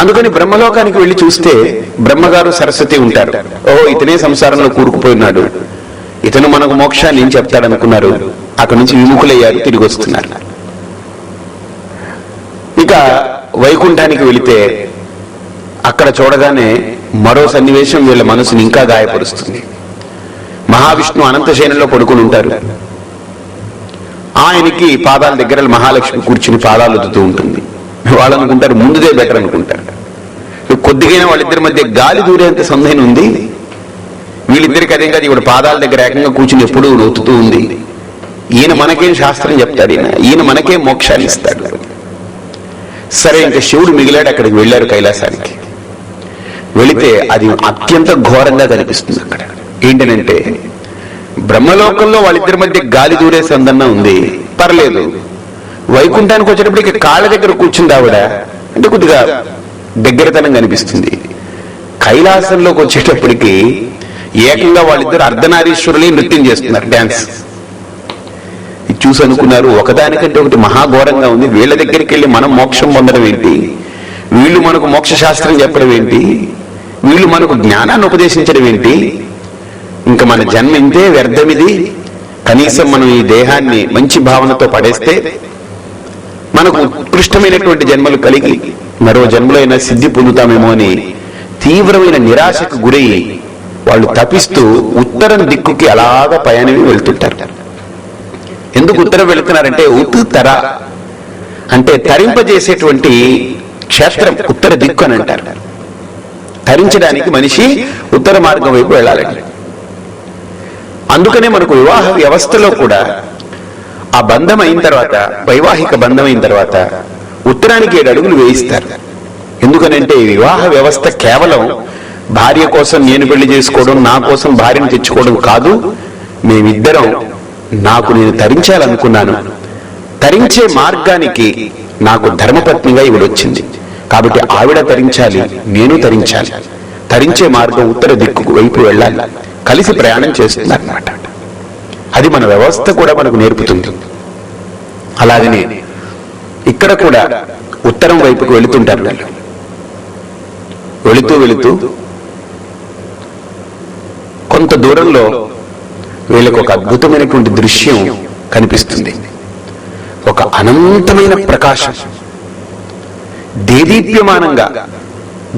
అందుకని బ్రహ్మలోకానికి వెళ్లి చూస్తే బ్రహ్మగారు సరస్వతి ఉంటారు. ఇతనే సంసారంలో కూరుకుపోయినాడు, ఇతను మనకు మోక్షాన్ని ఏం చెప్తాడనుకున్నారు. అక్కడి నుంచి విముఖులయ్యారు, తిరిగి వస్తున్నారు. ఇక వైకుంఠానికి వెళితే అక్కడ చూడగానే మరో సన్నివేశం వీళ్ళ మనసుని ఇంకా గాయపరుస్తుంది. మహావిష్ణు అనంతశయనంలో పడుకుని ఉంటారు. ఆయనకి పాదాల దగ్గర మహాలక్ష్మి కూర్చుని పాదాలు వదుతూ ఉంటుంది. వాళ్ళు అనుకుంటారు ముందుదే బెటర్ అనుకుంటారు. కొద్దిగైనా వాళ్ళిద్దరి మధ్య గాలి దూరేంత సందేహం ఉంది. వీళ్ళిద్దరికి అదేం కాదు, ఇప్పుడు పాదాల దగ్గర ఏకంగా కూర్చుని ఎప్పుడూ నొత్తుతూ ఉంది. ఈయన మనకేం శాస్త్రం చెప్తాడు, ఈయన మనకేం మోక్షాన్ని ఇస్తాడు. సరే, ఇంకా శివుడు మిగిలాడు. అక్కడికి వెళ్ళారు కైలాసానికి. వెళితే అది అత్యంత ఘోరంగా కనిపిస్తుంది. అక్కడ ఏంటనంటే, బ్రహ్మలోకంలో వాళ్ళిద్దరి మధ్య గాలి దూరే సందన్న ఉంది, పర్లేదు. వైకుంఠానికి వచ్చేటప్పటికి కాళ్ళ దగ్గర కూర్చుంది ఆవిడ, అంటే కొద్దిగా దగ్గరతనం కనిపిస్తుంది. కైలాసంలోకి వచ్చేటప్పటికి ఏకంగా వాళ్ళిద్దరు అర్ధనారీశ్వరులే నృత్యం చేస్తున్నారు, డాన్స్. ఇది చూసి అనుకున్నారు, ఒకదానికంటే ఒకటి మహాఘోరంగా ఉంది. వీళ్ళ దగ్గరికి వెళ్ళి మనం మోక్షం పొందడం ఏంటి, వీళ్ళు మనకు మోక్ష శాస్త్రం చెప్పడం ఏంటి, వీళ్ళు మనకు జ్ఞానాన్ని ఉపదేశించడం ఏంటి, ఇంకా మన జన్మ ఇంతే వ్యర్థమిది. కనీసం మనం ఈ దేహాన్ని మంచి భావనతో పడేస్తే మనకు ఉత్కృష్టమైనటువంటి జన్మలు కలిగి మరో జన్మలో అయినా సిద్ధి పొందుతామేమో అని తీవ్రమైన నిరాశకు గురై వాళ్ళు తపిస్తూ ఉత్తరం దిక్కుకి అలాగా పయనమే వెళ్తుంటారు. ఎందుకు ఉత్తరం వెళుతున్నారంటే, ఉత్తర అంటే తరింపజేసేటువంటి క్షేత్రం ఉత్తర దిక్కు అని అంటారు. తరించడానికి మనిషి ఉత్తర మార్గం వైపు వెళ్ళాలండి. అందుకనే మనకు వివాహ వ్యవస్థలో కూడా ఆ బంధం అయిన తర్వాత, వైవాహిక బంధం అయిన తర్వాత ఉత్తరానికి 7 అడుగులు వేయిస్తారు. ఎందుకనంటే ఈ వివాహ వ్యవస్థ కేవలం భార్య కోసం నేను పెళ్లి చేసుకోవడం, నా కోసం భార్యను తెచ్చుకోవడం కాదు. మేమిద్దరం, నాకు నేను తరించాలనుకున్నాను, తరించే మార్గానికి నాకు ధర్మపత్నిగా ఇవిడ వచ్చింది కాబట్టి ఆవిడ తరించాలి, నేను తరించాలి. తరించే మార్గం ఉత్తర దిక్కు వైపు వెళ్ళాలి, కలిసి ప్రయాణం చేస్తుందన్నమాట. అది మన వ్యవస్థ కూడా మనకు నేర్పుతుంది. అలాగనే ఇక్కడ కూడా ఉత్తరం వైపుకు వెళుతుంటారు. వెళుతూ వెళుతూ కొంత దూరంలో వీళ్ళకు ఒక అద్భుతమైనటువంటి దృశ్యం కనిపిస్తుంది. ఒక అనంతమైన ప్రకాశం దేదీప్యమానంగా,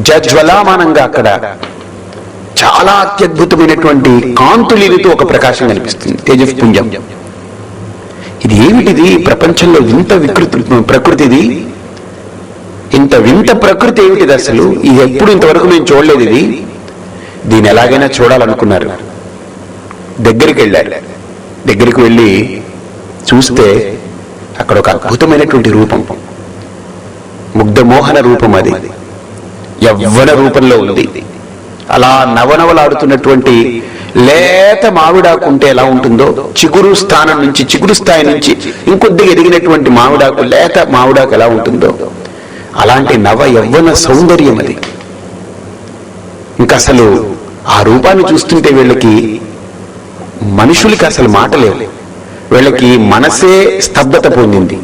జజ్వలామానంగా అక్కడ చాలా అత్యద్భుతమైనటువంటి కాంతులీలతో ఒక ప్రకాశం కనిపిస్తుంది, తేజపుంజం. ఇది ఏమిటిది? ప్రపంచంలో వింత ప్రకృతిది, ఇంత వింత ప్రకృతి ఏమిటిది అసలు? ఇది ఎప్పుడు ఇంతవరకు నేను చూడలేదు. ఇది దీన్ని ఎలాగైనా చూడాలనుకున్నారు. దగ్గరికి వెళ్ళారు. దగ్గరికి వెళ్ళి చూస్తే అక్కడ ఒక అద్భుతమైనటువంటి రూపం, ముగ్ధమోహన రూపం. అది యవ్వన రూపంలో ఉంది. అలా నవనవలాడుతున్నటువంటి లేత మామిడాకు ఉంటే ఎలా ఉంటుందో, చిగురు స్థాయి నుంచి ఇంకొద్దిగా ఎదిగినటువంటి మామిడాకు, లేత మామిడాకు ఎలా ఉంటుందో అలాంటి నవ యవ్వన సౌందర్యం అది. ఇంకా అసలు ఆ రూపాన్ని చూస్తుంటే వీళ్ళకి, మనుషులకి అసలు మాటలేవు. వీళ్ళకి మనసే స్తబ్దత పొందింది,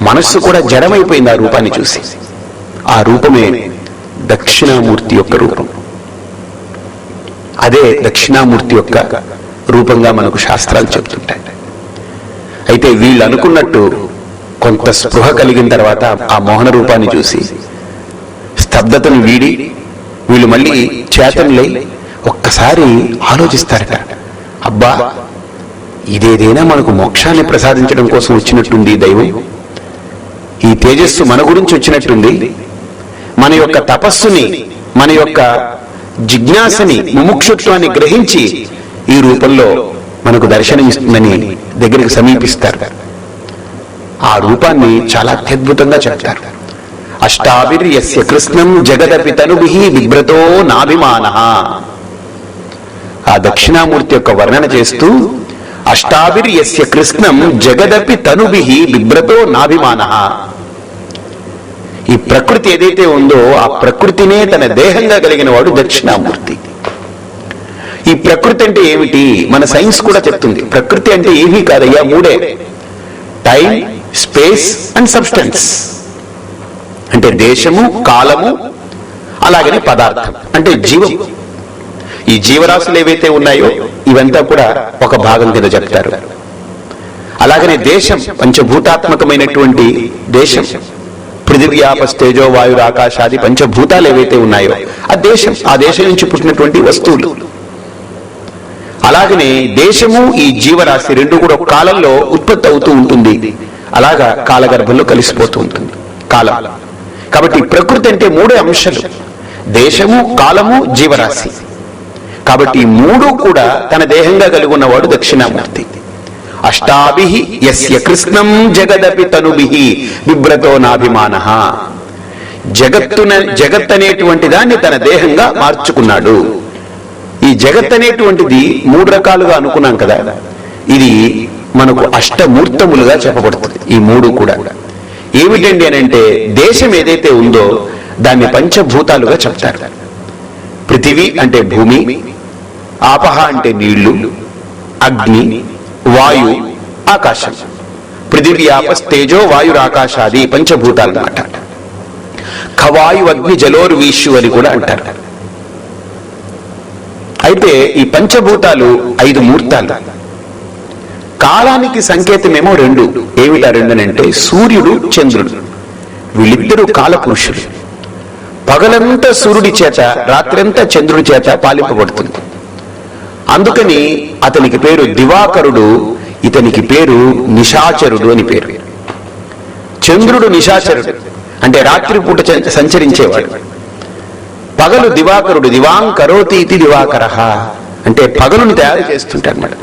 మనస్సు కూడా జడమైపోయింది ఆ రూపాన్ని చూసి. ఆ రూపమే దక్షిణామూర్తి యొక్క రూపం. అదే దక్షిణామూర్తి యొక్క రూపంగా మనకు శాస్త్రాలు చెప్తుంటాయి. అయితే వీళ్ళు అనుకున్నట్టు కొంత స్పృహ కలిగిన తర్వాత ఆ మోహన రూపాన్ని చూసి స్తబ్దతను వీడి వీళ్ళు మళ్ళీ చేతనులై ఒక్కసారి ఆలోచిస్తారట, అబ్బా ఇదేదైనా మనకు మోక్షాన్ని ప్రసాదించడం కోసం వచ్చినట్టుంది దైవం, ఈ తేజస్సు మన గురించి వచ్చినట్టుంది, మన యొక్క తపస్సుని, మన యొక్క జిజ్ఞాసని, ముముక్షుత్వాన్ని గ్రహించి ఈ రూపంలో మనకు దర్శనం ఇస్తుందని దగ్గరికి సమీపిస్తారు. ఆ రూపాన్ని చాలా అత్యద్భుతంగా చెప్తారు. అష్టాభిర్యస్య కృష్ణం జగదపి తనుభిః బిభ్రతో నాభిమానః. ఆ దక్షిణామూర్తి యొక్క వర్ణన చేస్తూ అష్టాభిర్యస్య కృష్ణం జగదపి తనుభిః బిభ్రతో నాభిమానః. ఈ ప్రకృతి ఏదైతే ఉందో ఆ ప్రకృతినే తన దేహంగా కలిగిన వాడు దక్షిణామూర్తి. ఈ ప్రకృతి అంటే ఏమిటి? మన సైన్స్ కూడా చెప్తుంది. ప్రకృతి అంటే ఏమీ కాదయ్యా, మూడే: టైం, స్పేస్ అండ్ సబ్స్టెన్స్. అంటే దేశము, కాలము, అలాగనే పదార్థం అంటే జీవం. ఈ జీవరాశులు ఏవైతే ఉన్నాయో ఇవంతా కూడా ఒక భాగం కింద చెప్తారు. అలాగనే దేశం, పంచభూతాత్మకమైనటువంటి దేశం, పృథివ్యాపస్తేజో వాయుర్ ఆకాశాది పంచభూతాలు ఏవైతే ఉన్నాయో ఆ దేశం, ఆ దేశం నుంచి పుట్టినటువంటి వస్తువులు. అలాగనే దేశము, ఈ జీవరాశి రెండు కూడా ఒక కాలంలో ఉత్పత్తి అవుతూ ఉంటుంది. అలాగా కాలగర్భంలో కలిసిపోతూ ఉంటుంది కాలం. కాబట్టి ప్రకృతి అంటే మూడే అంశాలు: దేశము, కాలము, జీవరాశి. కాబట్టి ఈ మూడు కూడా తన దేహంగా కలిగి ఉన్నవాడు దక్షిణామూర్తి. అష్టాభిః యస్య కృష్ణం జగదపి తనుభిః బిభ్రతో నాభిమానః. జగత్ అనేటువంటి దాన్ని తన దేహంగా మార్చుకున్నాడు. ఈ జగత్ అనేటువంటిది మూడు రకాలుగా అనుకున్నాం కదా. ఇది మనకు అష్టమూర్తములుగా చెప్పబడుతుంది. ఈ మూడు కూడా ఏమిటండి అని అంటే, దేశం ఏదైతే ఉందో దాన్ని పంచభూతాలుగా చెప్తారు. పృథివీ అంటే భూమి, ఆపహ అంటే నీళ్లు, అగ్ని, వాయు, ఆకాశం. పృథివీ ఆపస్తేజో వాయుర్ ఆకాశాది పంచభూతాలు అన్నమాట. ఖవాయు అగ్ని జలోర్వీషు అని కూడా అంటారు. అయితే ఈ పంచభూతాలు 5 మూర్తాలు. కాలానికి సంకేతమేమో 2. ఏమిటా 2 అంటే, సూర్యుడు, చంద్రుడు. వీళ్ళిద్దరూ కాలపురుషులు. పగలంతా సూర్యుడి చేత, రాత్రంతా చంద్రుడి చేత పాలింపబడుతుంది. అందుకని అతనికి పేరు దివాకరుడు, ఇతనికి పేరు నిశాచరుడు అని పేరు. చంద్రుడు నిశాచరుడు అంటే రాత్రిపూట సంచరించేవాడు. పగలు దివాకరుడు, దివాంకరోతి ఇది దివాకరః అంటే పగలుని తయారు చేస్తుంటాడు అన్నమాట.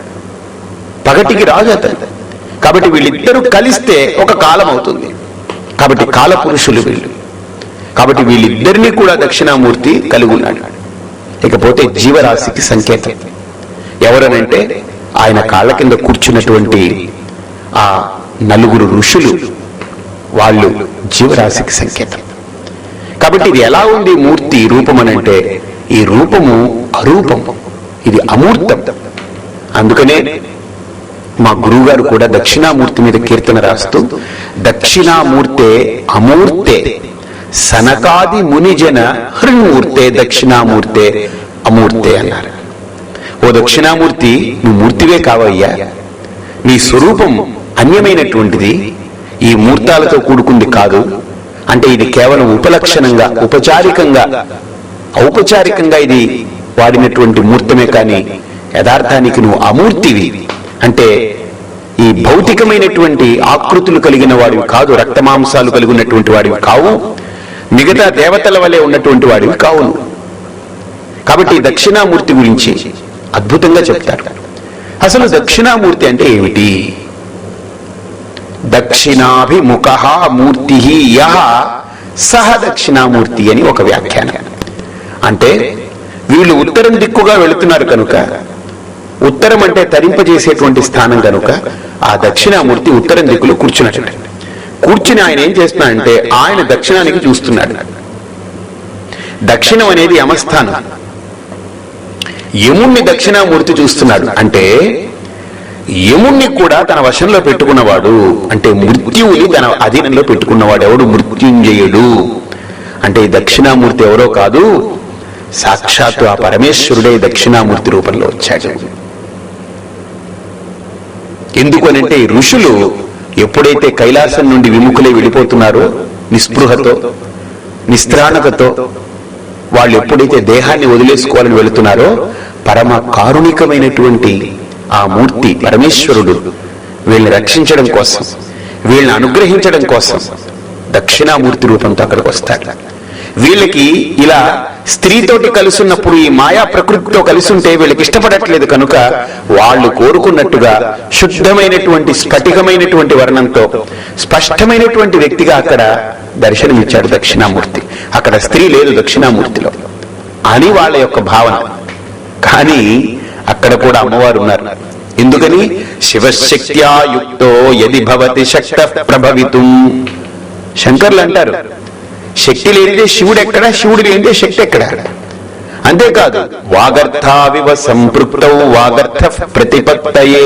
పగటికి రాజు అతను. కాబట్టి వీళ్ళిద్దరూ కలిస్తే ఒక కాలం అవుతుంది. కాబట్టి కాలపురుషులు వీళ్ళు. కాబట్టి వీళ్ళిద్దరినీ కూడా దక్షిణామూర్తి కలిగి ఉన్నాడు. ఇకపోతే జీవరాశికి సంకేతం ఎవరనంటే, ఆయన కాళ్ళ కింద కూర్చున్నటువంటి ఆ 4 ఋషులు, వాళ్ళు జీవరాశికి సంకేతం. కాబట్టి ఇది ఎలా ఉంది మూర్తి రూపం అనంటే, ఈ రూపము అరూపం, ఇది అమూర్తం. అందుకనే మా గురువు గారు కూడా దక్షిణామూర్తి మీద కీర్తన రాస్తూ, దక్షిణామూర్తే అమూర్తే సనకాది మునిజన హృన్మూర్తే దక్షిణామూర్తే అమూర్తే అన్నారు. ఓ దక్షిణామూర్తి, నువ్వు మూర్తివే కావయ్యా, నీ స్వరూపం అన్యమైనటువంటిది, ఈ మూర్తాలతో కూడుకుంది కాదు. అంటే ఇది కేవలం ఉపలక్షణంగా, ఔపచారికంగా ఇది వాడినటువంటి మూర్తమే కానీ యథార్థానికి నువ్వు అమూర్తివి. అంటే ఈ భౌతికమైనటువంటి ఆకృతులు కలిగిన వాడివి కాదు, రక్తమాంసాలు కలిగినటువంటి వాడివి కావు, మిగతా దేవతల వలె ఉన్నటువంటి వాడివి కావును. కాబట్టి దక్షిణామూర్తి గురించి అద్భుతంగా చెప్తారు. అసలు దక్షిణామూర్తి అంటే ఏమిటి? దక్షిణాభిముఖః మూర్తి యః సహ దక్షిణామూర్తి అని ఒక వ్యాఖ్యానం. అంటే వీళ్ళు ఉత్తరం దిక్కుగా వెళుతున్నారు కనుక, ఉత్తరం అంటే తరింపజేసేటువంటి స్థానం కనుక ఆ దక్షిణామూర్తి ఉత్తరం దిక్కులో కూర్చున్నట్టు. కూర్చుని ఆయన ఏం చేస్తున్నాడంటే, ఆయన దక్షిణానికి చూస్తున్నాడు. దక్షిణం అనేది యమస్థానం. యముణ్ణి దక్షిణామూర్తి చూస్తున్నాడు. అంటే యముణ్ణి కూడా తన వశంలో పెట్టుకున్నవాడు, అంటే మృత్యువుని తన అధీనంలో పెట్టుకున్నవాడు ఎవడు? మృత్యుంజయుడు. అంటే ఈ దక్షిణామూర్తి ఎవరో కాదు, సాక్షాత్తు ఆ పరమేశ్వరుడే దక్షిణామూర్తి రూపంలో వచ్చాడు. ఎందుకనంటే ఈ ఋషులు ఎప్పుడైతే కైలాసం నుండి విముఖులై వెళ్ళిపోతున్నారో, నిస్పృహతో, నిస్త్రాణకతో వాళ్ళు ఎప్పుడైతే దేహాన్ని వదిలేసుకోవాలని వెళుతున్నారో, పరమ కారుణికమైనటువంటి ఆ మూర్తి పరమేశ్వరుడు వీళ్ళని రక్షించడం కోసం, వీళ్ళని అనుగ్రహించడం కోసం దక్షిణామూర్తి రూపంతో అక్కడికి వస్తాడు. వీళ్ళకి ఇలా స్త్రీతోటి కలుసున్నప్పుడు ఈ మాయా ప్రకృతితో కలిసి ఉంటే వీళ్ళకి ఇష్టపడట్లేదు కనుక వాళ్ళు కోరుకున్నట్టుగా శుద్ధమైనటువంటి స్ఫటికమైనటువంటి వర్ణంతో స్పష్టమైనటువంటి వ్యక్తిగా అక్కడ దర్శనమిచ్చాడు దక్షిణామూర్తి. అక్కడ స్త్రీ లేదు దక్షిణామూర్తిలో అని వాళ్ళ యొక్క భావన. కానీ అక్కడ కూడా అమ్మవారు ఉన్నారు. ఎందుకని? శివశక్త్యా యుక్తో యది భవతి శక్త ప్రభవితుం. శంకర్లు అంటారు, శక్తి లేనిదే శివుడు ఎక్కడ, శివుడు లేనిదే శక్తి ఎక్కడ. అంతేకాదు, వాగర్థావివ సంపృక్తౌ వాగర్థ ప్రతిపత్తయే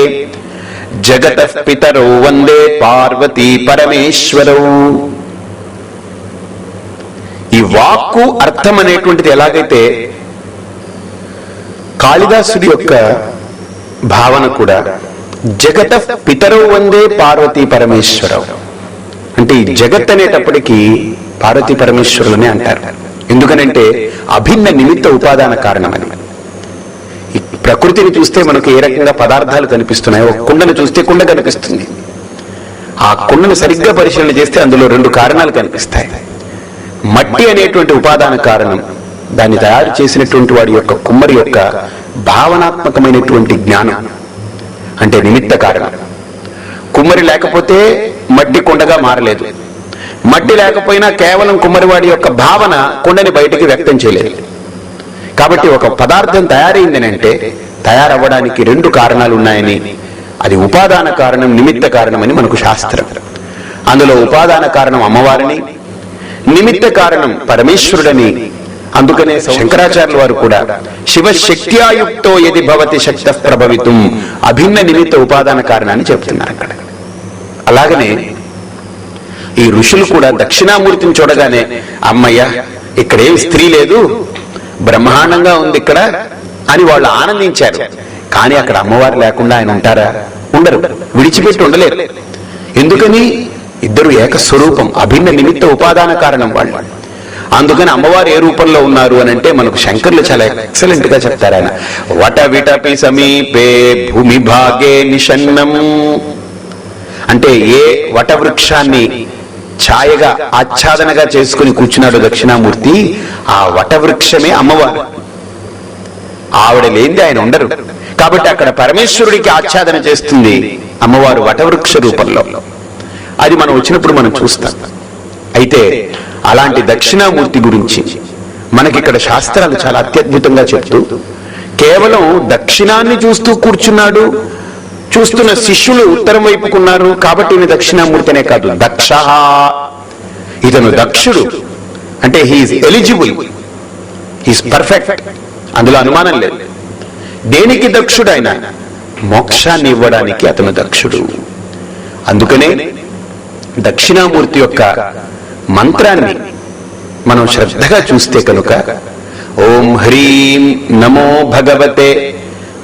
జగత పితరౌ వందే పార్వతీ పరమేశ్వరౌ. ఈ వాక్కు అర్థం అనేటువంటిది ఎలాగైతే కాళిదాసుడి యొక్క భావన కూడా జగత పితరౌ వందే పార్వతీ పరమేశ్వరౌ అంటే ఈ జగత్ అనేటప్పటికీ పార్వతీ పరమేశ్వరులనే అంటారు. ఎందుకనంటే అభిన్న నిమిత్త ఉపాదాన కారణమని. ఈ ప్రకృతిని చూస్తే మనకు ఏ రకంగా పదార్థాలు కనిపిస్తున్నాయో, ఒక కుండను చూస్తే కుండ కనిపిస్తుంది. ఆ కుండను సరిగ్గా పరిశీలన చేస్తే అందులో రెండు కారణాలు కనిపిస్తాయి. మట్టి అనేటువంటి ఉపాదాన కారణం, దాన్ని తయారు చేసినటువంటి వాడి యొక్క కుమ్మరి యొక్క భావనాత్మకమైనటువంటి జ్ఞానం అంటే నిమిత్త కారణం. కుమ్మరి లేకపోతే మట్టి కుండగా మారలేదు. మట్టి లేకపోయినా కేవలం కుమ్మరివాడి యొక్క భావన కుండని బయటికి వ్యక్తం చేయలేదు. కాబట్టి ఒక పదార్థం తయారైందని అంటే తయారవ్వడానికి రెండు కారణాలు ఉన్నాయని, అది ఉపాదాన కారణం నిమిత్త కారణం అని మనకు శాస్త్రం. అందులో ఉపాదాన కారణం అమ్మవారిని, నిమిత్త కారణం పరమేశ్వరుడని. అందుకనే శంకరాచార్యుల వారు కూడా శివశక్త్యాయుక్తో యది భవతి శక్త ప్రభవితుం అభిన్న నిమిత్త ఉపాదాన కారణాన్ని చెప్తున్నారు అక్కడ. అలాగనే ఈ ఋషులు కూడా దక్షిణామూర్తిని చూడగానే అమ్మయ్య ఇక్కడేం స్త్రీ లేదు, బ్రహ్మాండంగా ఉంది ఇక్కడ అని వాళ్ళు ఆనందించారు. కానీ అక్కడ అమ్మవారు లేకుండా ఆయన ఉంటారా? ఉండరు, విడిచిపెట్టి ఉండలేరు. ఎందుకని? ఇద్దరు ఏకస్వరూపం, అభిన్న నిమిత్త ఉపాదాన కారణం వాళ్ళు. అందుకని అమ్మవారు ఏ రూపంలో ఉన్నారు అని అంటే మనకు శంకర్లు చాలా ఎక్సలెంట్ గా చెప్తారు. ఆయన వట విటపి సమీపే భూమి భాగే నిషన్నం అంటే ఏ వటవృక్షాన్ని ఛాయగా ఆచ్ఛాదనగా చేసుకుని కూర్చున్నాడు దక్షిణామూర్తి, ఆ వటవృక్షమే అమ్మవారు. ఆవిడ లేనిది ఆయన ఉండరు. కాబట్టి అక్కడ పరమేశ్వరుడికి ఆచ్ఛాదన చేస్తుంది అమ్మవారు వటవృక్ష రూపంలో. అది మనం వచ్చినప్పుడు మనం చూస్తాం. అయితే అలాంటి దక్షిణామూర్తి గురించి మనకిక్కడ శాస్త్రాలు చాలా అత్యద్భుతంగా చెప్తూ, కేవలం దక్షిణాన్ని చూస్తూ కూర్చున్నాడు, చూస్తున్న శిష్యులు ఉత్తరం వైపుకున్నారు కాబట్టి ఈయన దక్షిణామూర్తి అనే కాదు, దక్ష, ఇతను దక్షుడు అంటే హీఈస్ ఎలిజిబుల్, హీఈస్ పర్ఫెక్ట్, అందులో అనుమానం లేదు. దేనికి దక్షుడు? ఆయన మోక్షాన్ని ఇవ్వడానికి అతను దక్షుడు. అందుకనే దక్షిణామూర్తి యొక్క మంత్రాన్ని మనం శ్రద్ధగా చూస్తే కనుక ఓం హ్రీం నమో భగవతే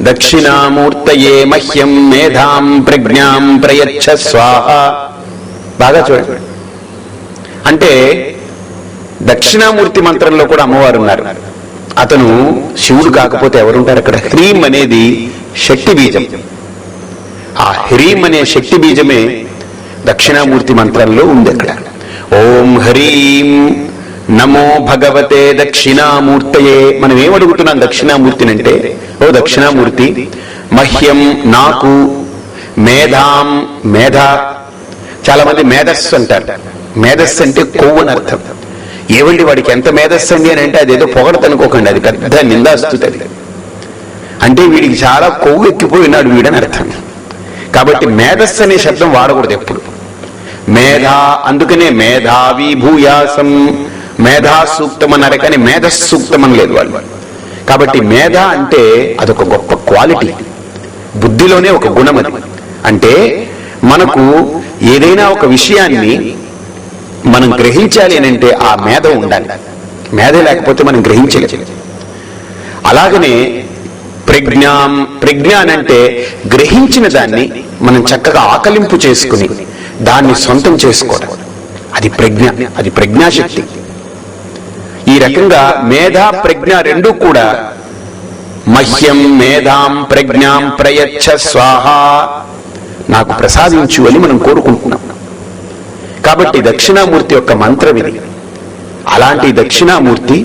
దక్షిణామూర్తయే మహ్యం మేధాం ప్రజ్ఞాం ప్రయచ్చ స్వాహ. బాగా చూడండి. అంటే దక్షిణామూర్తి మంత్రంలో కూడా అమ్మవారు ఉన్నారు. అతను శివుడు కాకపోతే ఎవరుంటారు అక్కడ? హ్రీం అనేది శక్తి బీజం. ఆ హ్రీం అనే శక్తి బీజమే దక్షిణామూర్తి మంత్రంలో ఉంది అక్కడ. ఓం హ్రీం నమో భగవతే దక్షిణామూర్తయే. మనం ఏమడుగుతున్నాం దక్షిణామూర్తిని అంటే, ఓ దక్షిణామూర్తి మహ్యం నాకు, మేధాం మేధ, చాలా మంది మేధస్సు అంటారు. మేధస్సు అంటే కొవ్వు అని అర్థం. ఏవండి వాడికి ఎంత మేధస్సు అండి అని అంటే అదేదో పొగడతనుకోకండి, అది పెద్ద నిందాస్తుంది. అంటే వీడికి చాలా కొవ్వు ఎక్కిపోయినాడు వీడని అర్థం. కాబట్టి మేధస్సు అనే శబ్దం వాడకూడదు ఎప్పుడు. మేధా, అందుకనే మేధావి భూయాసం, మేధా సూక్తం అన్నారు కానీ మేధస్సూక్తం అని లేదు వాళ్ళు. కాబట్టి మేధ అంటే అదొక గొప్ప క్వాలిటీ, బుద్ధిలోనే ఒక గుణం. అది అంటే మనకు ఏదైనా ఒక విషయాన్ని మనం గ్రహించాలి అని అంటే ఆ మేధ ఉండాలి. మేధ లేకపోతే మనం గ్రహించలేము. అలాగనే ప్రజ్ఞ అంటే గ్రహించిన దాన్ని మనం చక్కగా ఆకలింపు చేసుకుని దాన్ని సొంతం చేసుకోవడం, అది ప్రజ్ఞ, అది ప్రజ్ఞాశక్తి. ఈ రకంగా మేధా ప్రజ్ఞ రెండూ కూడా మహ్యం మేధాం ప్రజ్ఞాం ప్రయచ్చ స్వాహ, నాకు ప్రసాదించు అని మనం కోరుకుంటున్నాం. కాబట్టి దక్షిణామూర్తి యొక్క మంత్రం ఇది. అలాంటి దక్షిణామూర్తి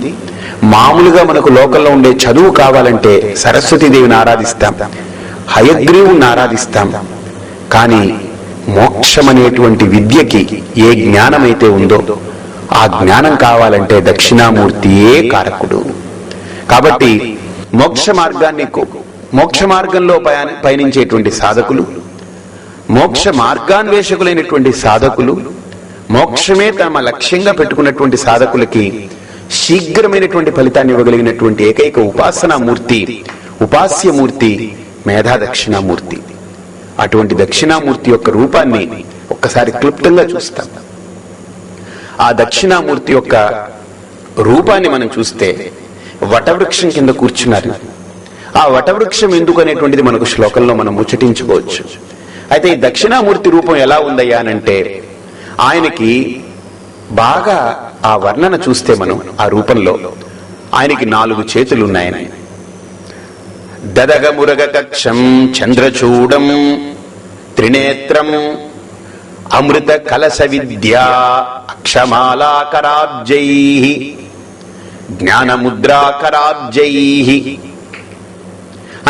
మామూలుగా మనకు లోకల్లో ఉండే చదువు కావాలంటే సరస్వతీదేవిని ఆరాధిస్తాం, హయగ్రీవుని ఆరాధిస్తాం. కానీ మోక్షం అనేటువంటి విద్యకి ఏ జ్ఞానమైతే ఉందో ఆ జ్ఞానం కావాలంటే దక్షిణామూర్తియే కారకుడు. కాబట్టి మోక్ష మార్గంలో పయనించేటువంటి సాధకులు, మోక్ష మార్గాన్వేషకులైనటువంటి సాధకులు, మోక్షమే తమ లక్ష్యంగా పెట్టుకున్నటువంటి సాధకులకి శీఘ్రమైనటువంటి ఫలితాన్ని ఇవ్వగలిగినటువంటి ఏకైక ఉపాసనామూర్తి, ఉపాస్యమూర్తి మేధా దక్షిణామూర్తి. అటువంటి దక్షిణామూర్తి యొక్క రూపాన్ని ఒక్కసారి క్లుప్తంగా చూస్తాం. ఆ దక్షిణామూర్తి యొక్క రూపాన్ని మనం చూస్తే వటవృక్షం కింద కూర్చున్నారు. ఆ వటవృక్షం ఎందుకు అనేటువంటిది మనకు శ్లోకంలో మనం ముచ్చటించుకోవచ్చు. అయితే ఈ దక్షిణామూర్తి రూపం ఎలా ఉందయ్యా అనంటే, ఆయనకి బాగా ఆ వర్ణన చూస్తే మనం ఆ రూపంలో ఆయనకి 4 చేతులు ఉన్నాయని. దదగమురగ కక్షం చంద్రచూడం త్రినేత్రం అమృత కలశ విద్యా అక్షమాలాకరాబ్జై జ్ఞానముద్రాకరాబ్జై.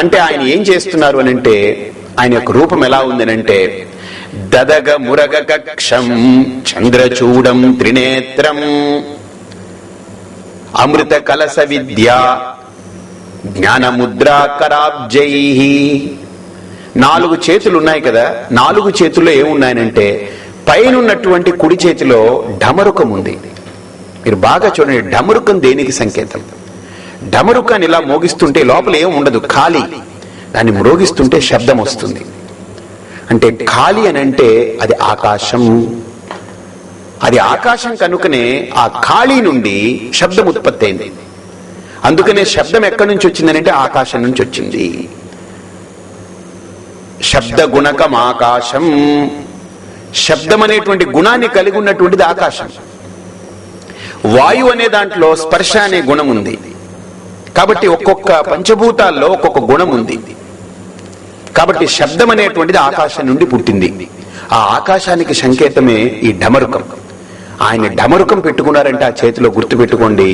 అంటే ఆయన ఏం చేస్తున్నారు అనంటే, ఆయన యొక్క రూపం ఎలా ఉందనంటే, దదగ మురగ కక్షం చంద్రచూడం త్రినేత్రం అమృత కలశ విద్యా జ్ఞానముద్రాకరాబ్జై. 4 చేతులు ఉన్నాయి కదా, 4 చేతుల్లో ఏమున్నాయనంటే, పైన ఉన్నటువంటి కుడి చేతిలో ఢమరుకం ఉంది. మీరు బాగా చూడండి, ఢమరుకం దేనికి సంకేతం? ఢమరుకాన్ని ఇలా మోగిస్తుంటే లోపల ఏం ఉండదు, ఖాళీ. దాన్ని మ్రోగిస్తుంటే శబ్దం వస్తుంది. అంటే ఖాళీ అని అంటే అది ఆకాశం. అది ఆకాశం కనుకనే ఆ ఖాళీ నుండి శబ్దం ఉత్పత్తి అయింది. అందుకనే శబ్దం ఎక్కడి నుంచి వచ్చిందనంటే ఆకాశం నుంచి వచ్చింది. శబ్ద గుణకం ఆకాశం. శబ్దం అనేటువంటి గుణాన్ని కలిగి ఉన్నటువంటిది ఆకాశం. వాయు అనే దాంట్లో స్పర్శ అనే గుణం ఉంది. కాబట్టి ఒక్కొక్క పంచభూతాల్లో ఒక్కొక్క గుణం ఉంది. కాబట్టి శబ్దం అనేటువంటిది ఆకాశం నుండి పుట్టింది. ఆ ఆకాశానికి సంకేతమే ఈ ఢమరుకం. ఆయన ఢమరుకం పెట్టుకున్నారంటే ఆ చేతిలో గుర్తుపెట్టుకోండి,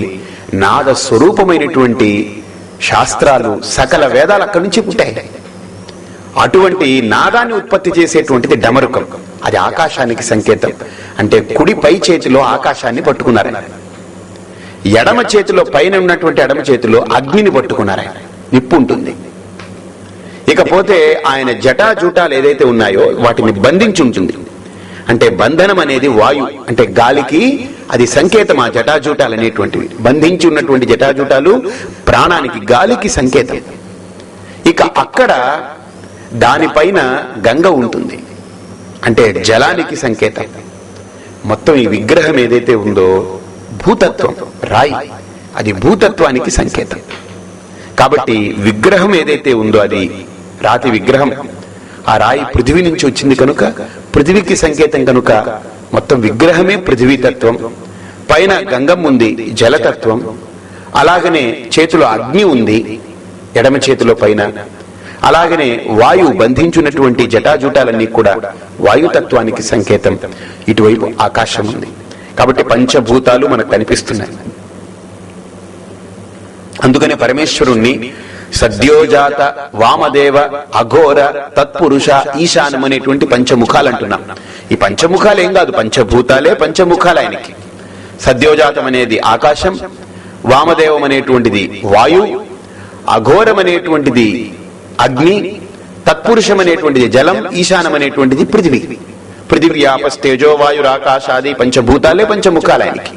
నాద స్వరూపమైనటువంటి శాస్త్రాలు, సకల వేదాలు అక్కడి నుంచి పుట్టాయి. అటువంటి నాదాన్ని ఉత్పత్తి చేసేటువంటిది ఢమరుకం. అది ఆకాశానికి సంకేతం. అంటే కుడి పై చేతిలో ఆకాశాన్ని పట్టుకున్నారు. ఎడమ చేతిలో, పైన ఉన్నటువంటి ఎడమ చేతిలో అగ్నిని పట్టుకున్నారు. నిప్పు ఉంటుంది. ఇకపోతే ఆయన జటాజూటాలు ఏదైతే ఉన్నాయో వాటిని బంధించి ఉంటుంది. అంటే బంధనం అనేది వాయు, అంటే గాలికి అది సంకేతం. ఆ జటాజూటాలు అనేటువంటివి, బంధించి ఉన్నటువంటి జటాజూటాలు ప్రాణానికి, గాలికి సంకేతం. ఇక అక్కడ దానిపైన గంగ ఉంటుంది, అంటే జలానికి సంకేతం. మొత్తం ఈ విగ్రహం ఏదైతే ఉందో భూతత్వం, రాయి, అది భూతత్వానికి సంకేతం. కాబట్టి విగ్రహం ఏదైతే ఉందో అది రాతి విగ్రహం. ఆ రాయి పృథివీ నుంచి వచ్చింది కనుక పృథివీకి సంకేతం కనుక మొత్తం విగ్రహమే పృథివీతత్వం. పైన గంగం ఉంది, జలతత్వం. అలాగనే చేతిలో అగ్ని ఉంది, ఎడమ చేతిలో పైన. అలాగనే వాయువు బంధించున్నటువంటి జటాజూటాలన్నీ కూడా వాయుతత్వానికి సంకేతం. ఇటువైపు ఆకాశం ఉంది. కాబట్టి పంచభూతాలు మనకు కనిపిస్తున్నాయి. అందుకనే పరమేశ్వరుణ్ణి సద్యోజాత, వామదేవ, అఘోర, తత్పురుష, ఈశానం అనేటువంటి పంచముఖాలు అంటున్నాం. ఈ పంచముఖాలు ఏం కాదు, పంచభూతాలే పంచముఖాలు ఆయనకి. సద్యోజాతం అనేది ఆకాశం, వామదేవం అనేటువంటిది వాయు, అఘోరం అనేటువంటిది అగ్ని, తత్పురుషం అనేటువంటిది జలం, ఈశానం అనేటువంటిది పృథివీ. పృథివ్యాపస్తేజోవాయురాకాశాది పంచభూతాలే పంచముఖాలు ఆయనకి.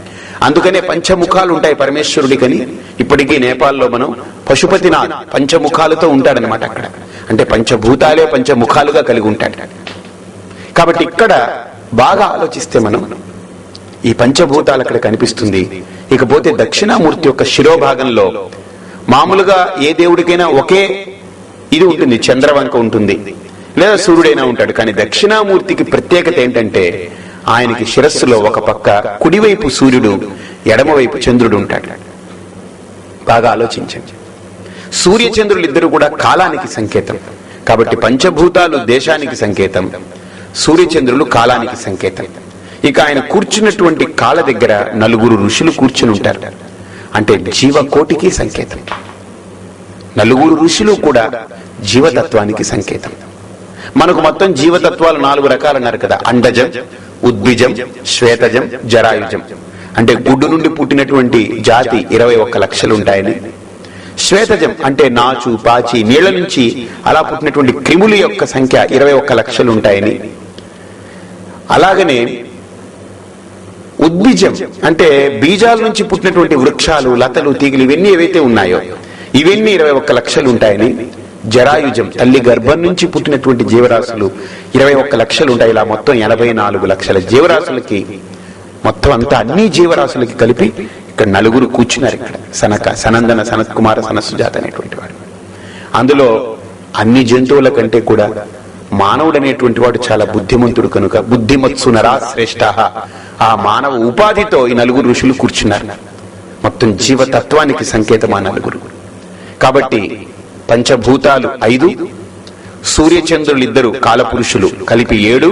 అందుకనే పంచముఖాలు ఉంటాయి పరమేశ్వరుడికని. ఇప్పటికీ నేపాల్లో మనం పశుపతినాథ్ పంచముఖాలతో ఉంటాడనమాట అక్కడ. అంటే పంచభూతాలే పంచముఖాలుగా కలిగి ఉంటాడు. కాబట్టి ఇక్కడ బాగా ఆలోచిస్తే మనం ఈ పంచభూతాలు అక్కడ కనిపిస్తుంది. ఇకపోతే దక్షిణామూర్తి యొక్క శిరోభాగంలో మామూలుగా ఏ దేవుడికైనా ఒకే ఇది ఉంటుంది, చంద్రవంక ఉంటుంది, లేదా సూర్యుడైనా ఉంటాడు. కానీ దక్షిణామూర్తికి ప్రత్యేకత ఏంటంటే ఆయనకి శిరస్సులో ఒక పక్క కుడివైపు సూర్యుడు, ఎడమవైపు చంద్రుడు ఉంటాడు. బాగా ఆలోచించండి. సూర్యచంద్రులు ఇద్దరు కూడా కాలానికి సంకేతం. కాబట్టి పంచభూతాలు దేశానికి సంకేతం, సూర్యచంద్రులు కాలానికి సంకేతం. ఇక ఆయన కూర్చున్నటువంటి కాళ్ళ దగ్గర 4 ఋషులు కూర్చుని ఉంటారు. అంటే జీవకోటికి సంకేతం. నలుగురు ఋషులు కూడా జీవతత్వానికి సంకేతం. మనకు మొత్తం జీవతత్వాలు 4 రకాలు అన్నారు కదా. అండజం, ఉద్భిజం, శ్వేతజం, జరాయుజం. అంటే గుడ్డు నుండి పుట్టినటువంటి జాతి 21 లక్షలు ఉంటాయని. శ్వేతజం అంటే నాచు, పాచి, నీళ్ల నుంచి అలా పుట్టినటువంటి క్రిముల యొక్క సంఖ్య 21 లక్షలు ఉంటాయని. అలాగనే ఉద్భిజం అంటే బీజాల నుంచి పుట్టినటువంటి వృక్షాలు, లతలు, తీగలు ఇవన్నీ ఏవైతే ఉన్నాయో ఇవన్నీ 21 లక్షలు ఉంటాయని. జరాయుజం తల్లి గర్భం నుంచి పుట్టినటువంటి జీవరాశులు 21 లక్షలు ఉంటాయి. ఇలా మొత్తం 84 లక్షల జీవరాశులకి, మొత్తం అంతా అన్ని జీవరాశులకి కలిపి ఇక్కడ 4 కూర్చున్నారు. ఇక్కడ సనందన, సనత్ కుమార, సనత్సుజాత అనేటువంటి వాడు. అందులో అన్ని జంతువుల కంటే కూడా మానవుడు అనేటువంటి వాడు చాలా బుద్ధిమంతుడు కనుక బుద్ధిమత్సు నరా శ్రేష్ఠ, ఆ మానవ ఉపాధితో ఈ 4 ఋషులు కూర్చున్నారు. మొత్తం జీవతత్వానికి సంకేతం ఆ 4. కాబట్టి పంచభూతాలు 5, సూర్యచంద్రులిద్దరు కాలపురుషులు కలిపి 7,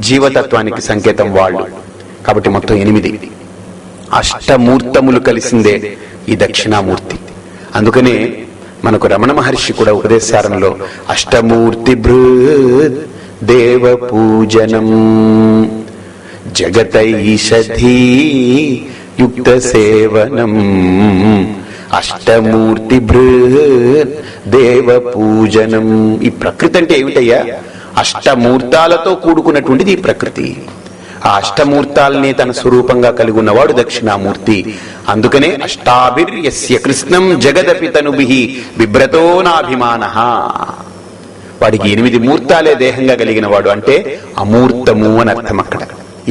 జీవతత్వానికి సంకేతం వాళ్ళు. కాబట్టి మొత్తం 8. అష్టమూర్తములు కలిసిందే ఈ దక్షిణామూర్తి. అందుకనే మనకు రమణ మహర్షి కూడా ఉపదేశారంలో అష్టమూర్తి బృహద్ దేవ పూజనం జగతైషధీ యుక్త సేవనం. అష్టమూర్తి బృహద్ దేవ పూజనం. ఈ ప్రకృతి అంటే ఏమిటయ్యా? అష్టమూర్తాలతో కూడుకున్నటువంటిది ఈ ప్రకృతి. ఆ అష్టమూర్తాలని తన స్వరూపంగా కలిగి ఉన్నవాడు దక్షిణామూర్తి. అందుకనే అష్టాభిర్యస్య కృష్ణం జగదపి తనుభిః బిభ్రతో నాభిమానః. వాడికి 8 మూర్తాలే దేహంగా కలిగిన వాడు. అంటే అమూర్తము అని అర్థం. అక్కడ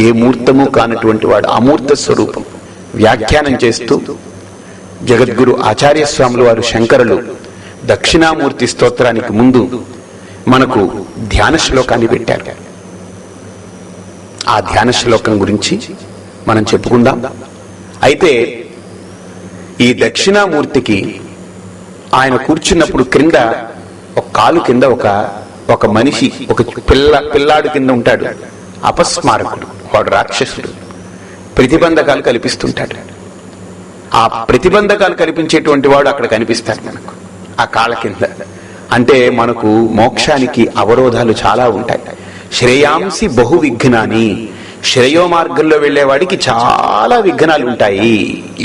ఏ మూర్తము కానటువంటి వాడు అమూర్త స్వరూపం. వ్యాఖ్యానం చేస్తూ జగద్గురు ఆచార్య స్వాములు వారు శంకరులు దక్షిణామూర్తి స్తోత్రానికి ముందు మనకు ధ్యాన శ్లోకాన్ని పెట్టారు. ఆ ధ్యాన శ్లోకం గురించి మనం చెప్పుకుందాం. అయితే ఈ దక్షిణామూర్తికి ఆయన కూర్చున్నప్పుడు క్రింద ఒక కాలు కింద ఒక మనిషి, ఒక పిల్లాడు కింద ఉంటాడు. అపస్మారకుడు, వాడు రాక్షసుడు. ప్రతిబంధకాలు కల్పిస్తుంటాడు. ఆ ప్రతిబంధకాలు కల్పించేటువంటి వాడు అక్కడ కనిపిస్తాడు మనకు ఆ కాళ్ళ కింద. అంటే మనకు మోక్షానికి అవరోధాలు చాలా ఉంటాయి. శ్రేయాంసి బహు విఘ్నాని. శ్రేయో మార్గంలో వెళ్లేవాడికి చాలా విఘ్నాలు ఉంటాయి,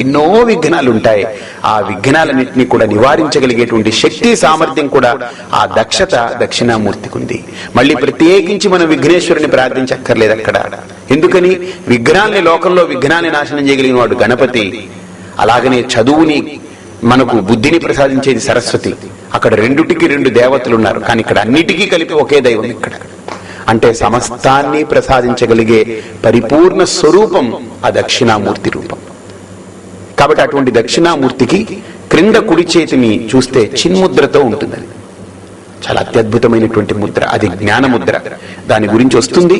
ఎన్నో విఘ్నాలు ఉంటాయి. ఆ విఘ్నాలన్నింటినీ కూడా నివారించగలిగేటువంటి శక్తి, సామర్థ్యం కూడా ఆ దక్షత దక్షిణామూర్తికి ఉంది. మళ్ళీ ప్రత్యేకించి మనం విఘ్నేశ్వరుని ప్రార్థించక్కర్లేదు అక్కడ. ఎందుకని? విఘ్నాల్ని, లోకంలో విఘ్నాన్ని నాశనం చేయగలిగిన వాడు గణపతి. అలాగనే చదువుని, మనకు బుద్ధిని ప్రసాదించేది సరస్వతి. అక్కడ 2టికి 2 దేవతలు ఉన్నారు, కానీ ఇక్కడ అన్నిటికీ కలిపి ఒకే దైవం. ఇక్కడ అంటే సమస్తాన్ని ప్రసాదించగలిగే పరిపూర్ణ స్వరూపం ఆ దక్షిణామూర్తి రూపం. కాబట్టి అటువంటి దక్షిణామూర్తికి క్రింద కుడి చేతిని చూస్తే చిన్ముద్రతో ఉంటుంది. చాలా అత్యద్భుతమైనటువంటి ముద్ర, అది జ్ఞానముద్ర. దాని గురించి వస్తుంది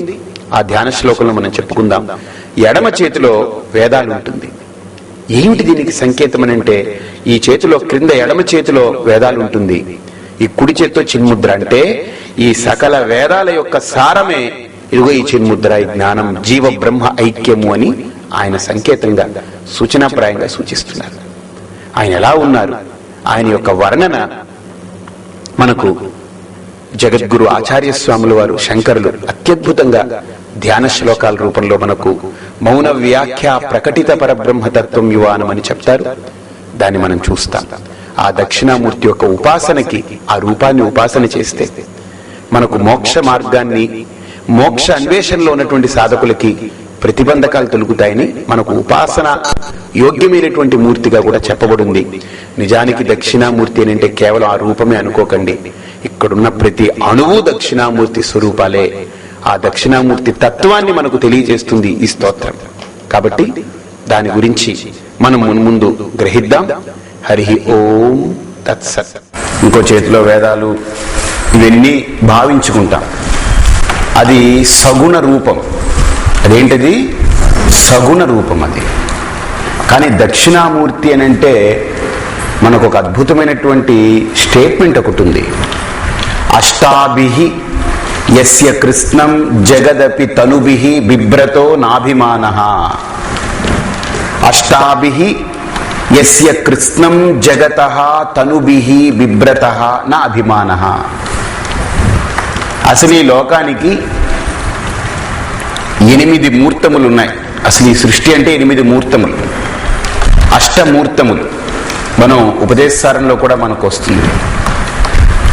ఆ ధ్యాన శ్లోకంలో మనం చెప్పుకుందాం. ఎడమ చేతిలో వేదాలు ఉంటుంది. ఏమిటి దీనికి సంకేతం అని అంటే, ఈ చేతిలో క్రింద ఎడమ చేతిలో వేదాలు ఉంటుంది, ఈ కుడి చేతితో చిన్ముద్ర. అంటే ఈ సకల వేదాల యొక్క సారమే ఇదిగో ఈ చిన్ముద్ర, ఈ జ్ఞానం, జీవ బ్రహ్మ ఐక్యము అని ఆయన సంకేతంగా సూచనాప్రాయంగా సూచిస్తున్నారు. ఆయన ఎలా ఉన్నారు, ఆయన యొక్క వర్ణన మనకు జగద్గురు ఆచార్య స్వాముల వారు శంకరులు అత్యద్భుతంగా ధ్యాన శ్లోకాల రూపంలో మనకు మౌన వ్యాఖ్య ప్రకటిత పరబ్రహ్మతత్వం యువానం అని చెప్తారు. దాన్ని మనం చూస్తాం. ఆ దక్షిణామూర్తి యొక్క ఉపాసనకి, ఆ రూపాన్ని ఉపాసన చేస్తే మనకు మోక్ష మార్గాన్ని, మోక్ష అన్వేషణలో ఉన్నటువంటి సాధకులకి ప్రతిబంధకాలు తొలుగుతాయని మనకు ఉపాసన యోగ్యమైనటువంటి మూర్తిగా కూడా చెప్పబడింది. నిజానికి దక్షిణామూర్తి అని అంటే కేవలం ఆ రూపమే అనుకోకండి. ఇక్కడున్న ప్రతి అణువు దక్షిణామూర్తి స్వరూపాలే. ఆ దక్షిణామూర్తి తత్వాన్ని మనకు తెలియజేస్తుంది ఈ స్తోత్రం. కాబట్టి దాని గురించి మనం మున్ముందు గ్రహిద్దాం. హరి ఓం తత్సత్. ఇంకో చేతిలో వేదాలు ఇవన్నీ భావించుకుంటాం. అది సగుణ రూపం. అదేంటిది? సగుణ రూపం అది. కానీ దక్షిణామూర్తి అని అంటే మనకు ఒక అద్భుతమైనటువంటి స్టేట్మెంట్ ఒకటి ఉంది. అష్టాభిః యస్య కృష్ణం జగదపి తనుభిః బిభ్రతో నాభిమానః. అష్టాభిః యస్య కృత్స్నం జగతః తనుభిః బిభ్రతః న అభిమానః. అసలు ఈ లోకానికి 8 మూర్తములు ఉన్నాయి. అసలు ఈ సృష్టి అంటే 8 మూర్తములు, అష్టమూర్తములు. మనం ఉపదేశసారంలో కూడా మనకు వస్తుంది.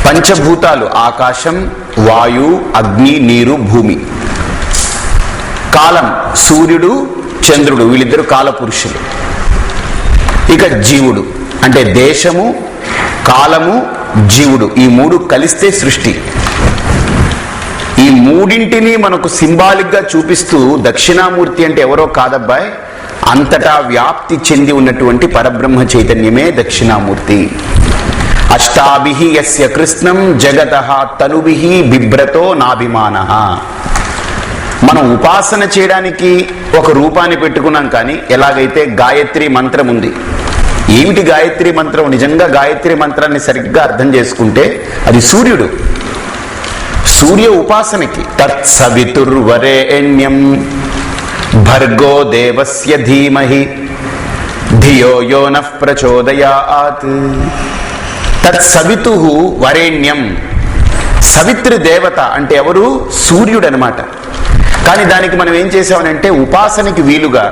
పంచభూతాలు ఆకాశం, వాయు, అగ్ని, నీరు, భూమి. కాలం సూర్యుడు, చంద్రుడు, వీళ్ళిద్దరు కాలపురుషులు. ఇక జీవుడు అంటే దేశము, కాలము, జీవుడు, ఈ 3 కలిస్తే సృష్టి. ఈ 3ంటిని మనకు సింబాలిక్ గా చూపిస్తూ దక్షిణామూర్తి అంటే ఎవరో కాదబ్బాయ్, అంతటా వ్యాప్తి చెంది ఉన్నటువంటి పరబ్రహ్మ చైతన్యమే దక్షిణామూర్తి. అష్టాభిః యస్య కృత్స్నం జగతః తనుభిః బిభ్రతో నాభిమానః. మనం ఉపాసన చేయడానికి ఒక రూపాన్ని పెట్టుకున్నాం. కానీ ఎలాగైతే గాయత్రి మంత్రం ఉంది, ఏమిటి గాయత్రి మంత్రం? నిజంగా గాయత్రి మంత్రాన్ని సరిగ్గా అర్థం చేసుకుంటే అది సూర్యుడు. సూర్య ఉపాసనకి తత్సవితుర్వరేణ్యం భర్గో దేవస్య ధీమహి ధియో యో నః ప్రచోదయాత్. తత్సవితుః వరేణ్యం. సవిత్రి దేవత అంటే ఎవరు? సూర్యుడు అనమాట. కానీ దానికి మనం ఏం చేసామనంటే ఉపాసనకి వీలుగా,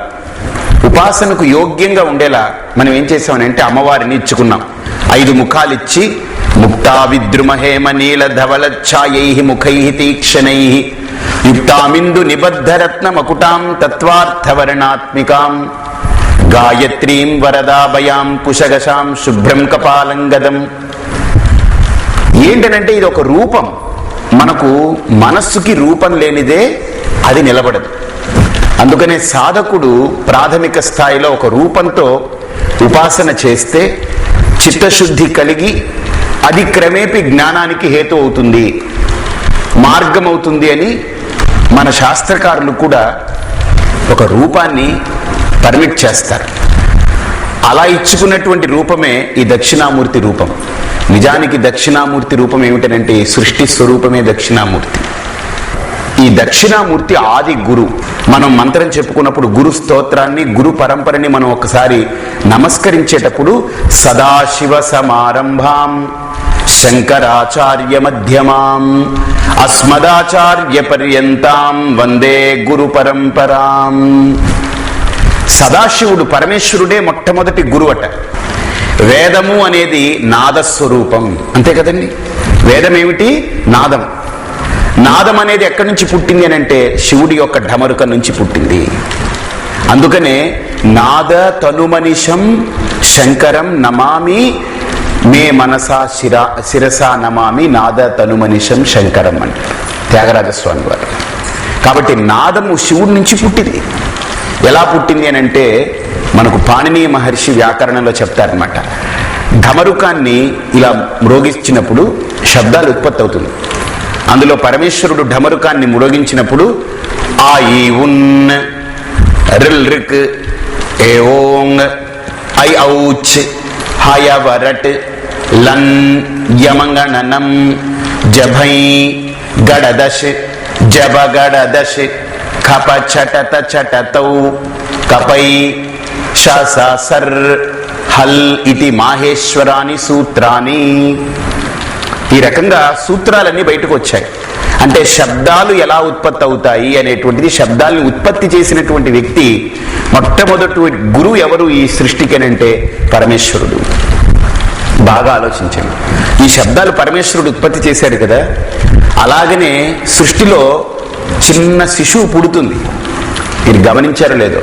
ఉపాసనకు యోగ్యంగా ఉండేలా మనం ఏం చేసామనంటే అమ్మవారిని ఇచ్చుకున్నాం. 5 ముఖాలు ఇచ్చి ముక్తా విద్రుమహేమ నీల ధవల ఛాయై ముఖై తీక్షణై యుక్తామిందు నిబద్ధరత్న మకుటాం తత్వార్థవర్ణాత్మికాం గాయత్రీం వరదాభయాం కుశగశాం శుభ్రం కపాలంగదం. ఏంటనంటే ఇది ఒక రూపం. మనకు మనస్సుకి రూపం లేనిదే అది నిలబడదు. అందుకనే సాధకుడు ప్రాథమిక స్థాయిలో ఒక రూపంతో ఉపాసన చేస్తే చిత్తశుద్ధి కలిగి అది క్రమేపీ జ్ఞానానికి హేతు అవుతుంది, మార్గం అవుతుంది అని మన శాస్త్రకారులు కూడా ఒక రూపాన్ని పర్మిట్ చేస్తారు. అలా ఇచ్చుకున్నటువంటి రూపమే ఈ దక్షిణామూర్తి రూపం. నిజానికి దక్షిణామూర్తి రూపం ఏమిటనంటే సృష్టి స్వరూపమే దక్షిణామూర్తి. ఈ దక్షిణామూర్తి ఆది గురు. మనం మంత్రం చెప్పుకున్నప్పుడు గురు స్తోత్రాన్ని, గురు పరంపరని మనం ఒకసారి నమస్కరించేటప్పుడు సదాశివ సమారంభాం శంకరాచార్య మధ్యమాం అస్మదాచార్య పర్యంతాం వందే గురు పరంపరాం. సదాశివుడు పరమేశ్వరుడే మొట్టమొదటి గురువు అట. వేదము అనేది నాదస్వరూపం, అంతే కదండి. వేదం ఏమిటి? నాదం. నాదం అనేది ఎక్కడి నుంచి పుట్టింది అని అంటే శివుడి యొక్క ఢమరుక నుంచి పుట్టింది. అందుకనే నాద తనుమనిషం శంకరం నమామి మే మనసా శిరసా నమామి నాద తనుమనిషం శంకరం అంటే త్యాగరాజస్వామి వారు. కాబట్టి నాదము శివుడి నుంచి పుట్టింది. ఎలా పుట్టింది అని అంటే మనకు పాణినీయ మహర్షి వ్యాకరణంలో చెప్తారనమాట. ఢమరుకాన్ని ఇలా మ్రోగించినప్పుడు శబ్దాలు ఉత్పత్తి అవుతుంది. అందులో పరమేశ్వరుడు ఢమరుకాన్ని మ్రోగించినప్పుడు ఆ ఈ ఉన్ రిల్ రిక్ ఏ ఓంగ్ ఐ ఔచ్ హయవరట్ లన్ యమంగణనం జభై గడదశ్ జబగడదశ్ ఖప చటత చటతౌ కపై సర్ హల్ ఇతి మాహేశ్వరాని సూత్రాని. ఈ రకంగా సూత్రాలన్నీ బయటకు వచ్చాయి. అంటే శబ్దాలు ఎలా ఉత్పత్తి అవుతాయి అనేటువంటిది, శబ్దాలను ఉత్పత్తి చేసినటువంటి వ్యక్తి మొట్టమొదటి గురువు ఎవరు ఈ సృష్టికేనంటే పరమేశ్వరుడు. బాగా ఆలోచించండి. ఈ శబ్దాలు పరమేశ్వరుడు ఉత్పత్తి చేశాడు కదా. అలాగనే సృష్టిలో చిన్న శిశువు పుడుతుంది. మీరు గమనించారో లేదో,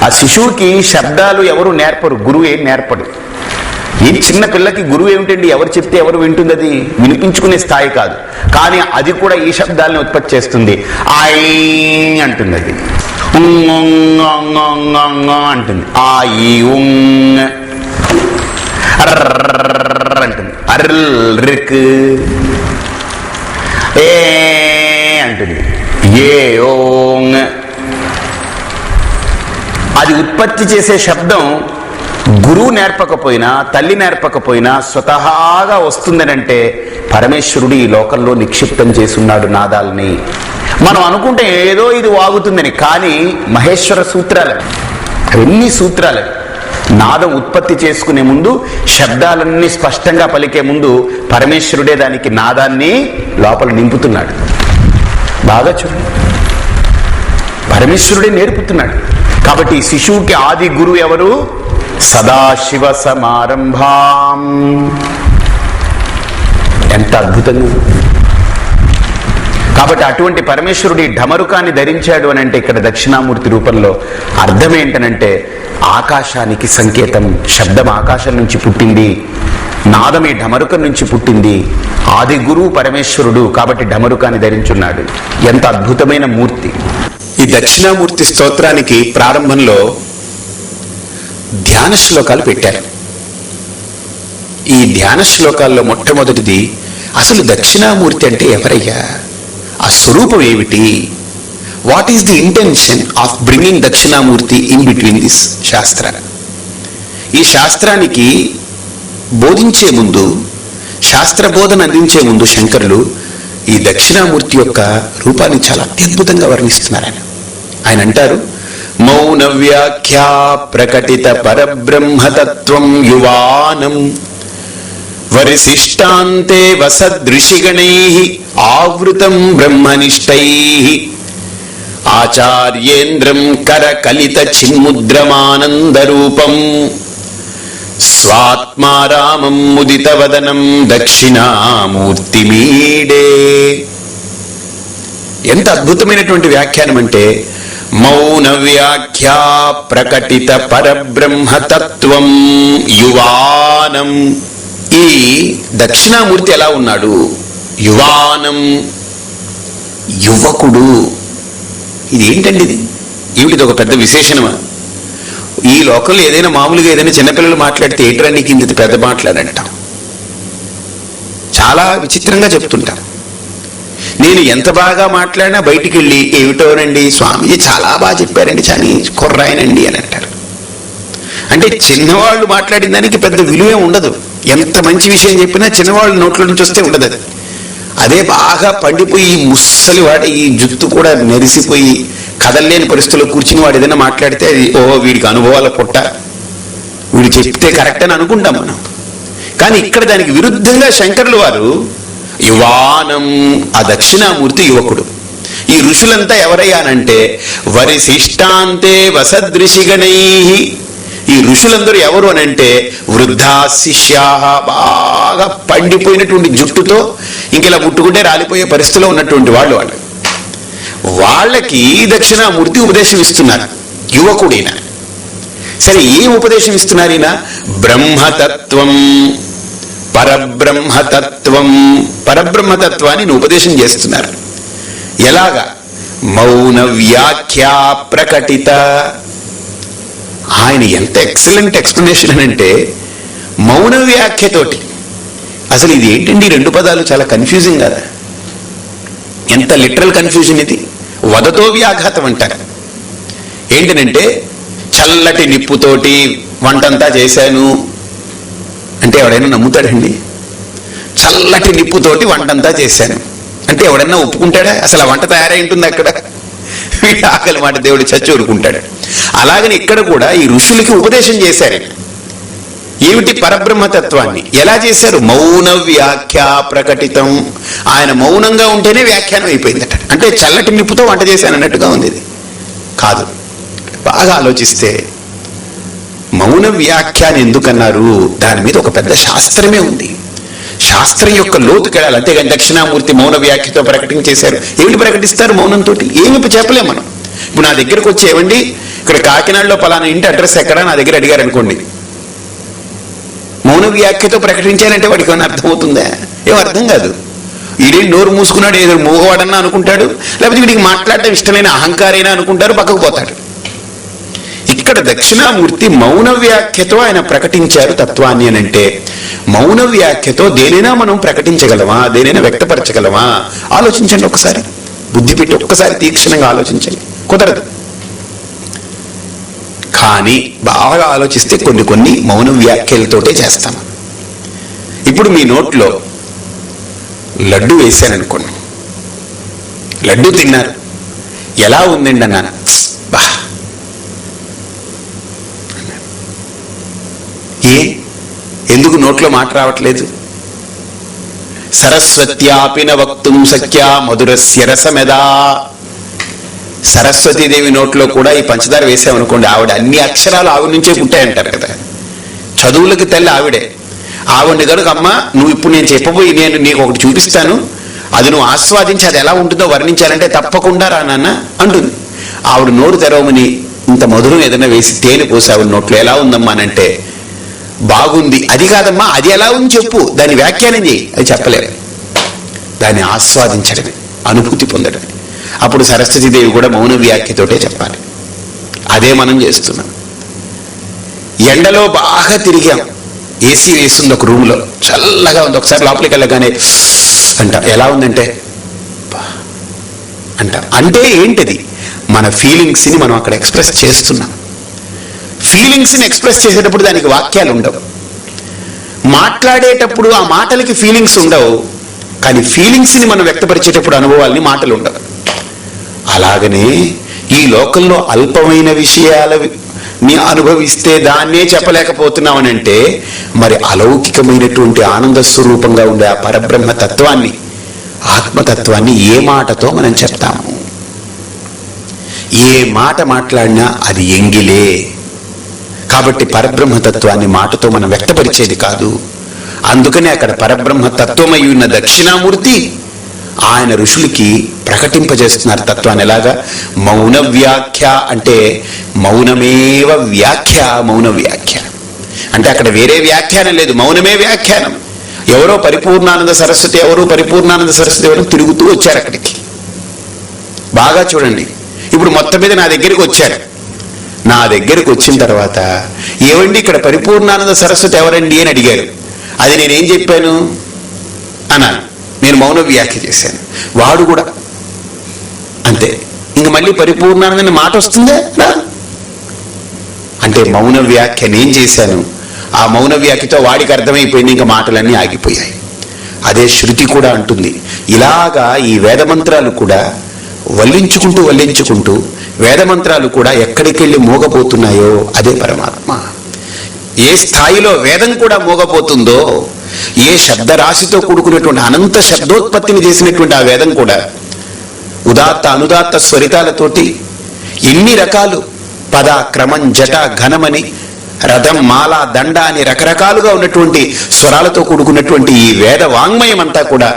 ఆ శిశువుకి శబ్దాలు ఎవరు నేర్పరు, గురువు ఏం నేర్పడు. ఈ చిన్న పిల్లకి గురువు ఏమిటండి, ఎవరు చెప్తే ఎవరు వింటుంది? అది వినిపించుకునే స్థాయి కాదు. కానీ అది కూడా ఈ శబ్దాలను ఉత్పత్తి చేస్తుంది. ఐ అంటుంది, అది అంటుంది, ఆ ఈ అంటుంది, అర్ల్ రిక్ ఏ అంటుంది, ఏ ఓంగ్. అది ఉత్పత్తి చేసే శబ్దం గురువు నేర్పకపోయినా, తల్లి నేర్పకపోయినా స్వతహాగా వస్తుందనంటే పరమేశ్వరుడు ఈ లోకంలో నిక్షిప్తం చేసున్నాడు నాదాలని. మనం అనుకుంటే ఏదో ఇది వాగుతుందని, కానీ మహేశ్వర సూత్రాలు, అవన్నీ సూత్రాలు. నాదం ఉత్పత్తి చేసుకునే ముందు, శబ్దాలన్నీ స్పష్టంగా పలికే ముందు పరమేశ్వరుడే దానికి నాదాన్ని లోపల నింపుతున్నాడు. బాగా చూడండి, పరమేశ్వరుడే నేర్పుతున్నాడు. కాబట్టి శిశువుకి ఆది గురువు ఎవరు? సదాశివ సమారంభాం. ఎంత అద్భుతంగా! కాబట్టి అటువంటి పరమేశ్వరుడి ఢమరుకాన్ని ధరించాడు అని అంటే ఇక్కడ దక్షిణామూర్తి రూపంలో అర్థం ఏంటనంటే ఆకాశానికి సంకేతం. శబ్దం ఆకాశం నుంచి పుట్టింది, నాదం ఈ ఢమరుకం నుంచి పుట్టింది. ఆది గురువు పరమేశ్వరుడు కాబట్టి ఢమరుకాన్ని ధరించున్నాడు. ఎంత అద్భుతమైన మూర్తి! ఈ దక్షిణామూర్తి స్తోత్రానికి ప్రారంభంలో ధ్యాన శ్లోకాలు పెట్టారు. ఈ ధ్యాన శ్లోకాల్లో మొట్టమొదటిది అసలు దక్షిణామూర్తి అంటే ఎవరయ్యా, ఆ స్వరూపం ఏమిటి, what is the intention of bringing Dakshinamurthy in between this శాస్త్ర. ఈ శాస్త్రానికి బోధించే ముందు, శాస్త్ర బోధన అందించే ముందు శంకరులు ఈ దక్షిణామూర్తి యొక్క రూపాన్ని చాలా అత్యద్భుతంగా వర్ణిస్తున్నారు. ఆయన అంటారు, మౌన వ్యాఖ్యా ప్రకటిత పరబ్రహ్మతత్వం యువానం వరిశిష్టాంతే వసదృషిగణైః ఆవృతం బ్రహ్మనిష్టైః ఆచార్యేంద్రం కరకలిత చిన్ముద్రమానందరూపం స్వాత్మారామం ముదితవదనం దక్షిణామూర్తిమీడే. ఎంత అద్భుతమైనటువంటి వ్యాఖ్యానం అంటే మౌన వ్యాఖ్యా ప్రకటిత పరబ్రహ్మతత్వం యువానం. ఈ దక్షిణామూర్తి ఎలా ఉన్నాడు? యువానం, యువకుడు. ఇది ఏంటండి? ఇది ఏమిటిది? ఒక పెద్ద విశేషణమా? ఈ లోకంలో ఏదైనా మామూలుగా ఏదైనా చిన్నపిల్లలు మాట్లాడితే ఏంట్రా నీకు ఇంత పెద్ద మాట్లాడంటాం. చాలా విచిత్రంగా చెప్తుంటారు. నేను ఎంత బాగా మాట్లాడినా బయటికి వెళ్ళి ఏమిటోనండి స్వామీజీ చాలా బాగా చెప్పారండి, చాలా కుర్రాయనండి అని అంటారు. అంటే చిన్నవాళ్ళు మాట్లాడిన దానికి పెద్ద విలువే ఉండదు. ఎంత మంచి విషయం చెప్పినా చిన్నవాళ్ళు నోట్ల నుంచి వస్తే ఉండదు. అదే బాగా పండిపోయి ముస్సలి వాడి ఈ జుత్తు కూడా నెరిసిపోయి కదల్లేని పరిస్థితుల్లో కూర్చుని వాడు ఏదైనా మాట్లాడితే అది ఓహో వీడికి అనుభవాల పుట్ట, వీడు చెప్తే కరెక్ట్ అని అనుకుంటాం మనం. కానీ ఇక్కడ దానికి విరుద్ధంగా శంకరులు వారు యువానం, ఆ దక్షిణామూర్తి యువకుడు. ఈ ఋషులంతా ఎవరయ్యానంటే వరిశిష్టాంతే వసదృషిగణైః. ఈ ఋషులందరూ ఎవరు అనంటే వృద్ధా శిష్యా, బాగా పండిపోయినటువంటి జుట్టుతో ఇంకెలా ముట్టుకుంటే రాలిపోయే పరిస్థితిలో ఉన్నటువంటి వాళ్ళు. వాళ్ళకి దక్షిణామూర్తి ఉపదేశం ఇస్తున్నారు, యువకుడైన. సరే, ఏం ఉపదేశం ఇస్తున్నారు ఈయన? బ్రహ్మతత్వం, పరబ్రహ్మతత్వం, పరబ్రహ్మతత్వాన్ని ఉపదేశం చేస్తున్నారు. ఎలాగా? మౌన వ్యాఖ్యా ప్రకటిత. ఆయన ఎంత ఎక్సలెంట్ ఎక్స్ప్లెనేషన్ అని అంటే మౌన వ్యాఖ్యతోటి. అసలు ఇది ఏంటండి? రెండు పదాలు చాలా కన్ఫ్యూజింగ్ కదా. ఎంత లిటరల్ కన్ఫ్యూజన్ ఇది. వదతో వ్యాఘాతం అంటారు. ఏంటనంటే చల్లటి నిప్పుతోటి వంటంతా చేశాను అంటే ఎవడైనా నమ్ముతాడండి? చల్లటి నిప్పుతోటి వంటంతా చేశాను అంటే ఎవడైనా ఒప్పుకుంటాడా? అసలు ఆ వంట తయారై ఉంటుంది అక్కడ. వీడి ఆకలి మాట దేవుడు చచ్చి ఊరుకుంటాడు. అలాగని ఇక్కడ కూడా ఈ ఋషులకి ఉపదేశం చేశారు. ఏమిటి? పరబ్రహ్మతత్వాన్ని. ఎలా చేశారు? మౌన వ్యాఖ్యా ప్రకటితం. ఆయన మౌనంగా ఉంటేనే వ్యాఖ్యానం అయిపోయిందట. అంటే చల్లటి నిప్పుతో వంట చేశాను అన్నట్టుగా ఉంది. ఇది కాదు. బాగా ఆలోచిస్తే మౌన వ్యాఖ్యాన్ని ఎందుకన్నారు? దాని మీద ఒక పెద్ద శాస్త్రమే ఉంది. శాస్త్రం యొక్క లోతుకెళ్ళాలి. అంతేగాని దక్షిణామూర్తి మౌన వ్యాఖ్యతో ప్రకటించేశారు. ఏమిటి ప్రకటిస్తారు మౌనంతో? ఏమి చెప్పలేం మనం. ఇప్పుడు నా దగ్గరకు వచ్చి ఏమండి ఇక్కడ కాకినాడలో పలానా ఇంటి అడ్రస్ ఎక్కడా నా దగ్గర అడిగారు అనుకోండి, మౌన వ్యాఖ్యతో ప్రకటించారంటే వాడికి ఏమైనా అర్థమవుతుందా? ఏం అర్థం కాదు. ఈడేం నోరు మూసుకున్నాడు, ఏదో మూగవాడన్నా అనుకుంటాడు, లేకపోతే వీడికి మాట్లాడటం ఇష్టమైన అహంకారైనా అనుకుంటారు, పక్కకు పోతాడు. ఇక్కడ దక్షిణామూర్తి మౌన వ్యాఖ్యతో ఆయన ప్రకటించారు తత్వాన్ని అని అంటే, మౌన వ్యాఖ్యతో దేనైనా మనం ప్రకటించగలమా? దేనైనా వ్యక్తపరచగలమా? ఆలోచించండి ఒకసారి. బుద్ధి పెట్టి ఒక్కసారి తీక్షణంగా ఆలోచించండి. కుదరదు. కానీ బాగా ఆలోచిస్తే కొన్ని మౌన వ్యాఖ్యలతోటే చేస్తాం. ఇప్పుడు మీ నోట్లో లడ్డు వేశాననుకోండి, లడ్డు తిన్నారు, ఎలా ఉందండి అన్నాను, బా ఎందుకు నోట్లో మాట రావట్లేదు? సరస్వత్యాపిన వక్తుం సఖ్యా మధురస్య రసమెదా. సరస్వతీదేవి నోట్లో కూడా ఈ పంచదార వేసామనుకోండి, ఆవిడ అన్ని అక్షరాలు ఆవిడ నుంచే పుట్టాయంటారు కదా. చదువులకి తల్లి ఆవిడే. ఆవిడ కనుక అమ్మ నువ్వు ఇప్పుడు నేను చెప్పబోయి నేను నీకు ఒకటి చూపిస్తాను, అది నువ్వు ఆస్వాదించి అది ఎలా ఉంటుందో వర్ణించాలంటే తప్పకుండా రా నాన్న అంటుంది. ఆవిడ నోరు తెరవమని ఇంత మధురం ఏదైనా వేసి తేనె పోసి ఆవిడ నోట్లో ఎలా ఉందమ్మా అంటే బాగుంది, అది కాదమ్మా అది ఎలా ఉంది చెప్పు, దాన్ని వ్యాఖ్యానం చేయి, అది చెప్పలేరు. దాన్ని ఆస్వాదించడమే, అనుభూతి పొందడమే. అప్పుడు సరస్వతీదేవి కూడా మౌన వ్యాఖ్యతోటే చెప్పాలి. అదే మనం చేస్తున్నాం. ఎండలో బాగా తిరిగాం, ఏసీ వేస్తుంది ఒక రూమ్లో, చల్లగా ఉంది. ఒకసారి లోపలికి వెళ్ళగానే అంట ఎలా ఉందంటే అంట. అంటే ఏంటది? మన ఫీలింగ్స్ని మనం అక్కడ ఎక్స్ప్రెస్ చేస్తున్నాం. ఫీలింగ్స్ని ఎక్స్ప్రెస్ చేసేటప్పుడు దానికి వాక్యాలు ఉండవు. మాట్లాడేటప్పుడు ఆ మాటలకి ఫీలింగ్స్ ఉండవు, కానీ ఫీలింగ్స్ని మనం వ్యక్తపరిచేటప్పుడు అనుభవాల్ని మాటలు ఉండవు. అలాగనే ఈ లోకంలో అల్పమైన విషయాలని అనుభవిస్తే దాన్నే చెప్పలేకపోతున్నామనంటే మరి అలౌకికమైనటువంటి ఆనంద స్వరూపంగా ఉండే ఆ పరబ్రహ్మ తత్వాన్ని, ఆత్మతత్వాన్ని ఏ మాటతో మనం చెప్తాము? ఏ మాట మాట్లాడినా అది ఎంగిలే. కాబట్టి పరబ్రహ్మతత్వాన్ని మాటతో మనం వ్యక్తపరిచేది కాదు. అందుకనే అక్కడ పరబ్రహ్మతత్వమై ఉన్న దక్షిణామూర్తి ఆయన ఋషులకి ప్రకటింపజేస్తున్నారు తత్వాన్ని. ఎలాగా? మౌన వ్యాఖ్య అంటే మౌనమేవ వ్యాఖ్య. మౌన వ్యాఖ్య అంటే అక్కడ వేరే వ్యాఖ్యానం లేదు, మౌనమే వ్యాఖ్యానం. ఎవరో పరిపూర్ణానంద సరస్వతి ఎవరు తిరుగుతూ వచ్చారు అక్కడికి. బాగా చూడండి. ఇప్పుడు మొత్తం మీద నా దగ్గరికి వచ్చారు. నా దగ్గరికి వచ్చిన తర్వాత ఏమండి ఇక్కడ పరిపూర్ణానంద సరస్వతి ఎవరండి అని అడిగారు. అది నేనేం చెప్పాను అన్నాను, నేను మౌన వ్యాఖ్య చేశాను. వాడు కూడా అంతే. ఇంక మళ్ళీ పరిపూర్ణానందని మాట వస్తుందే అంటే మౌన వ్యాఖ్య నేను చేశాను. ఆ మౌన వ్యాఖ్యతో వాడికి అర్థమైపోయింది, ఇంకా మాటలన్నీ ఆగిపోయాయి. అదే శృతి కూడా అంటుంది. ఇలాగా ఈ వేదమంత్రాలు కూడా వల్లించుకుంటూ వేదమంత్రాలు కూడా ఎక్కడికెళ్ళి మోగపోతున్నాయో అదే పరమాత్మ. ఏ స్థాయిలో వేదం కూడా మోగపోతుందో, ఏ శబ్దరాశితో కూడుకున్నటువంటి అనంత శబ్దోత్పత్తిని చేసినటువంటి ఆ వేదం కూడా ఉదాత్త అనుదాత్త స్వరితాలతోటి ఎన్ని రకాలు పద క్రమం జట ఘనమని రథం మాల దండ అని రకరకాలుగా ఉన్నటువంటి స్వరాలతో కూడుకున్నటువంటి ఈ వేద వాంగ్మయం అంతా కూడా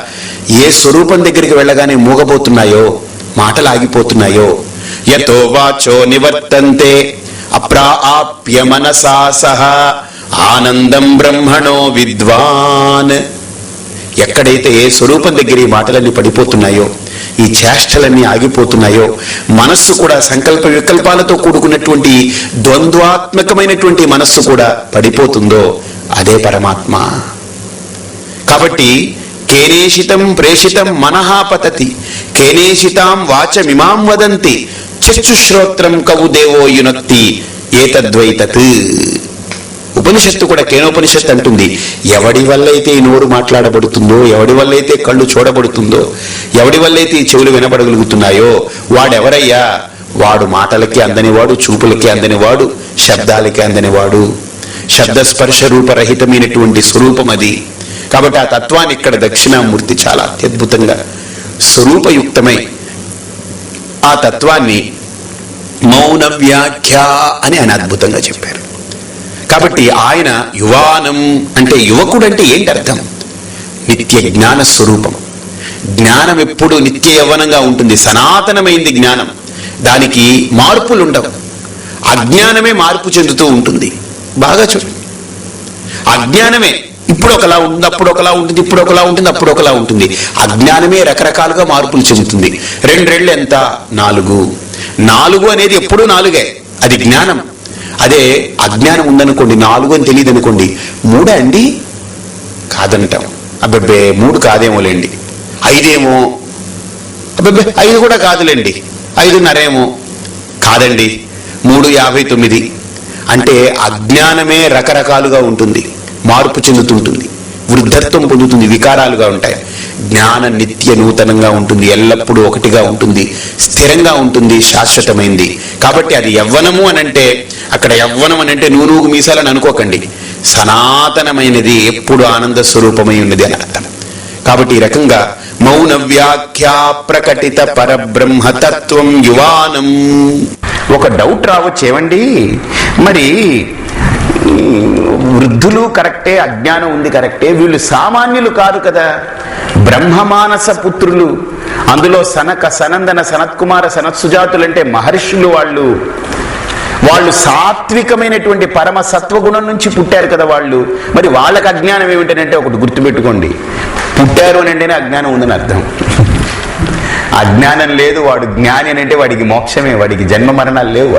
ఏ స్వరూపం దగ్గరికి వెళ్ళగానే మూగబోతున్నాయో, మాటలు ఆగిపోతున్నాయో. యతో వాచో నివర్తంతే అప్రాప్య మనసా సహ ఆనందం బ్రహ్మణో విద్వాన్. ఎక్కడైతే ఏ స్వరూపం దగ్గర ఈ మాటలన్నీ పడిపోతున్నాయో, ఈ చేష్టలన్నీ ఆగిపోతున్నాయో, మనస్సు కూడా సంకల్ప వికల్పాలతో కూడుకున్నటువంటి ద్వంద్వాత్మకమైనటువంటి మనస్సు కూడా పడిపోతుందో అదే పరమాత్మ. కాబట్టి కేనేషితం ప్రేషితం మనః పతతి కేనేషితాం వాచమిమాం వదంతి చక్షుశ్రోత్రం కవు దేవో యునక్తి ఏతద్వైతత్. ఉపనిషత్తు కూడా కేనోపనిషత్తు అంటుంది, ఎవడి వల్లైతే ఈ నోరు మాట్లాడబడుతుందో, ఎవడి వల్లైతే కళ్ళు చూడబడుతుందో, ఎవడి వల్లైతే ఈ చెవులు వినబడగలుగుతున్నాయో వాడెవరయ్యా? వాడు మాటలకి అందనివాడు, చూపులకి అందనివాడు, శబ్దాలకి అందనివాడు. శబ్దస్పర్శ రూపరహితమైనటువంటి స్వరూపం అది. కాబట్టి ఆ తత్వాన్ని ఇక్కడ దక్షిణామూర్తి చాలా అత్యద్భుతంగా స్వరూపయుక్తమై ఆ తత్వాన్ని మౌన వ్యాఖ్య అని ఆయన అద్భుతంగా చెప్పారు. కాబట్టి ఆయన యువానం అంటే యువకుడు అంటే ఏంటి అర్థం? నిత్య జ్ఞాన స్వరూపం. జ్ఞానం ఎప్పుడు నిత్య యవ్వనంగా ఉంటుంది, సనాతనమైంది జ్ఞానం. దానికి మార్పులు ఉండవు. అజ్ఞానమే మార్పు చెందుతూ ఉంటుంది. బాగా చూడండి, అజ్ఞానమే ఇప్పుడు ఒకలా ఉంటుంది, అప్పుడు ఒకలా ఉంటుంది, ఇప్పుడు ఒకలా ఉంటుంది, అప్పుడు ఒకలా ఉంటుంది. అజ్ఞానమే రకరకాలుగా మార్పులు చెందుతుంది. రెండేళ్ళు ఎంత? 4. 4 అనేది ఎప్పుడూ 4గే, అది జ్ఞానం. అదే అజ్ఞానం ఉందనుకోండి, 4 అని తెలియదు అనుకోండి, 3 అండి కాదంటాం. అబ్బబ్బే 3 కాదేమోలేండి, 5 ఏమో, అబ్బబ్బే 5 కూడా కాదులేండి, 5.5 కాదండి, 3.59. అంటే అజ్ఞానమే రకరకాలుగా ఉంటుంది, మార్పు చెందుతుంటుంది, వృద్ధత్వం పొందుతుంది, వికారాలుగా ఉంటాయి. జ్ఞానం నిత్య నూతనంగా ఉంటుంది, ఎల్లప్పుడూ ఒకటిగా ఉంటుంది, స్థిరంగా ఉంటుంది, శాశ్వతమైంది. కాబట్టి అది యవ్వనము అనంటే, అక్కడ యవ్వనం అనంటే నూనూగు మీసాలని అనుకోకండి. సనాతనమైనది, ఎప్పుడు ఆనంద స్వరూపమై ఉన్నది అని అర్థం. కాబట్టి ఈ రకంగా మౌన వ్యాఖ్యా ప్రకటిత పరబ్రహ్మతత్వం యువానం. ఒక డౌట్ రావచ్చు, ఏమండి మరి వృద్ధులు కరెక్టే, అజ్ఞానం ఉంది కరెక్టే, వీళ్ళు సామాన్యులు కాదు కదా, బ్రహ్మమానస పుత్రులు, అందులో సనక సనందన సనత్కుమార సనత్సుజాతులంటే మహర్షులు, వాళ్ళు సాత్వికమైనటువంటి పరమ సత్వగుణం నుంచి పుట్టారు కదా వాళ్ళు. మరి వాళ్ళకి అజ్ఞానం ఏమిటంటే ఒకటి గుర్తుపెట్టుకోండి, పుట్టారు అని అంటేనే అజ్ఞానం ఉందని అర్థం. అజ్ఞానం లేదు, వాడు జ్ఞాని అని అంటే వాడికి మోక్షమే, వాడికి జన్మ మరణాలు లేవు.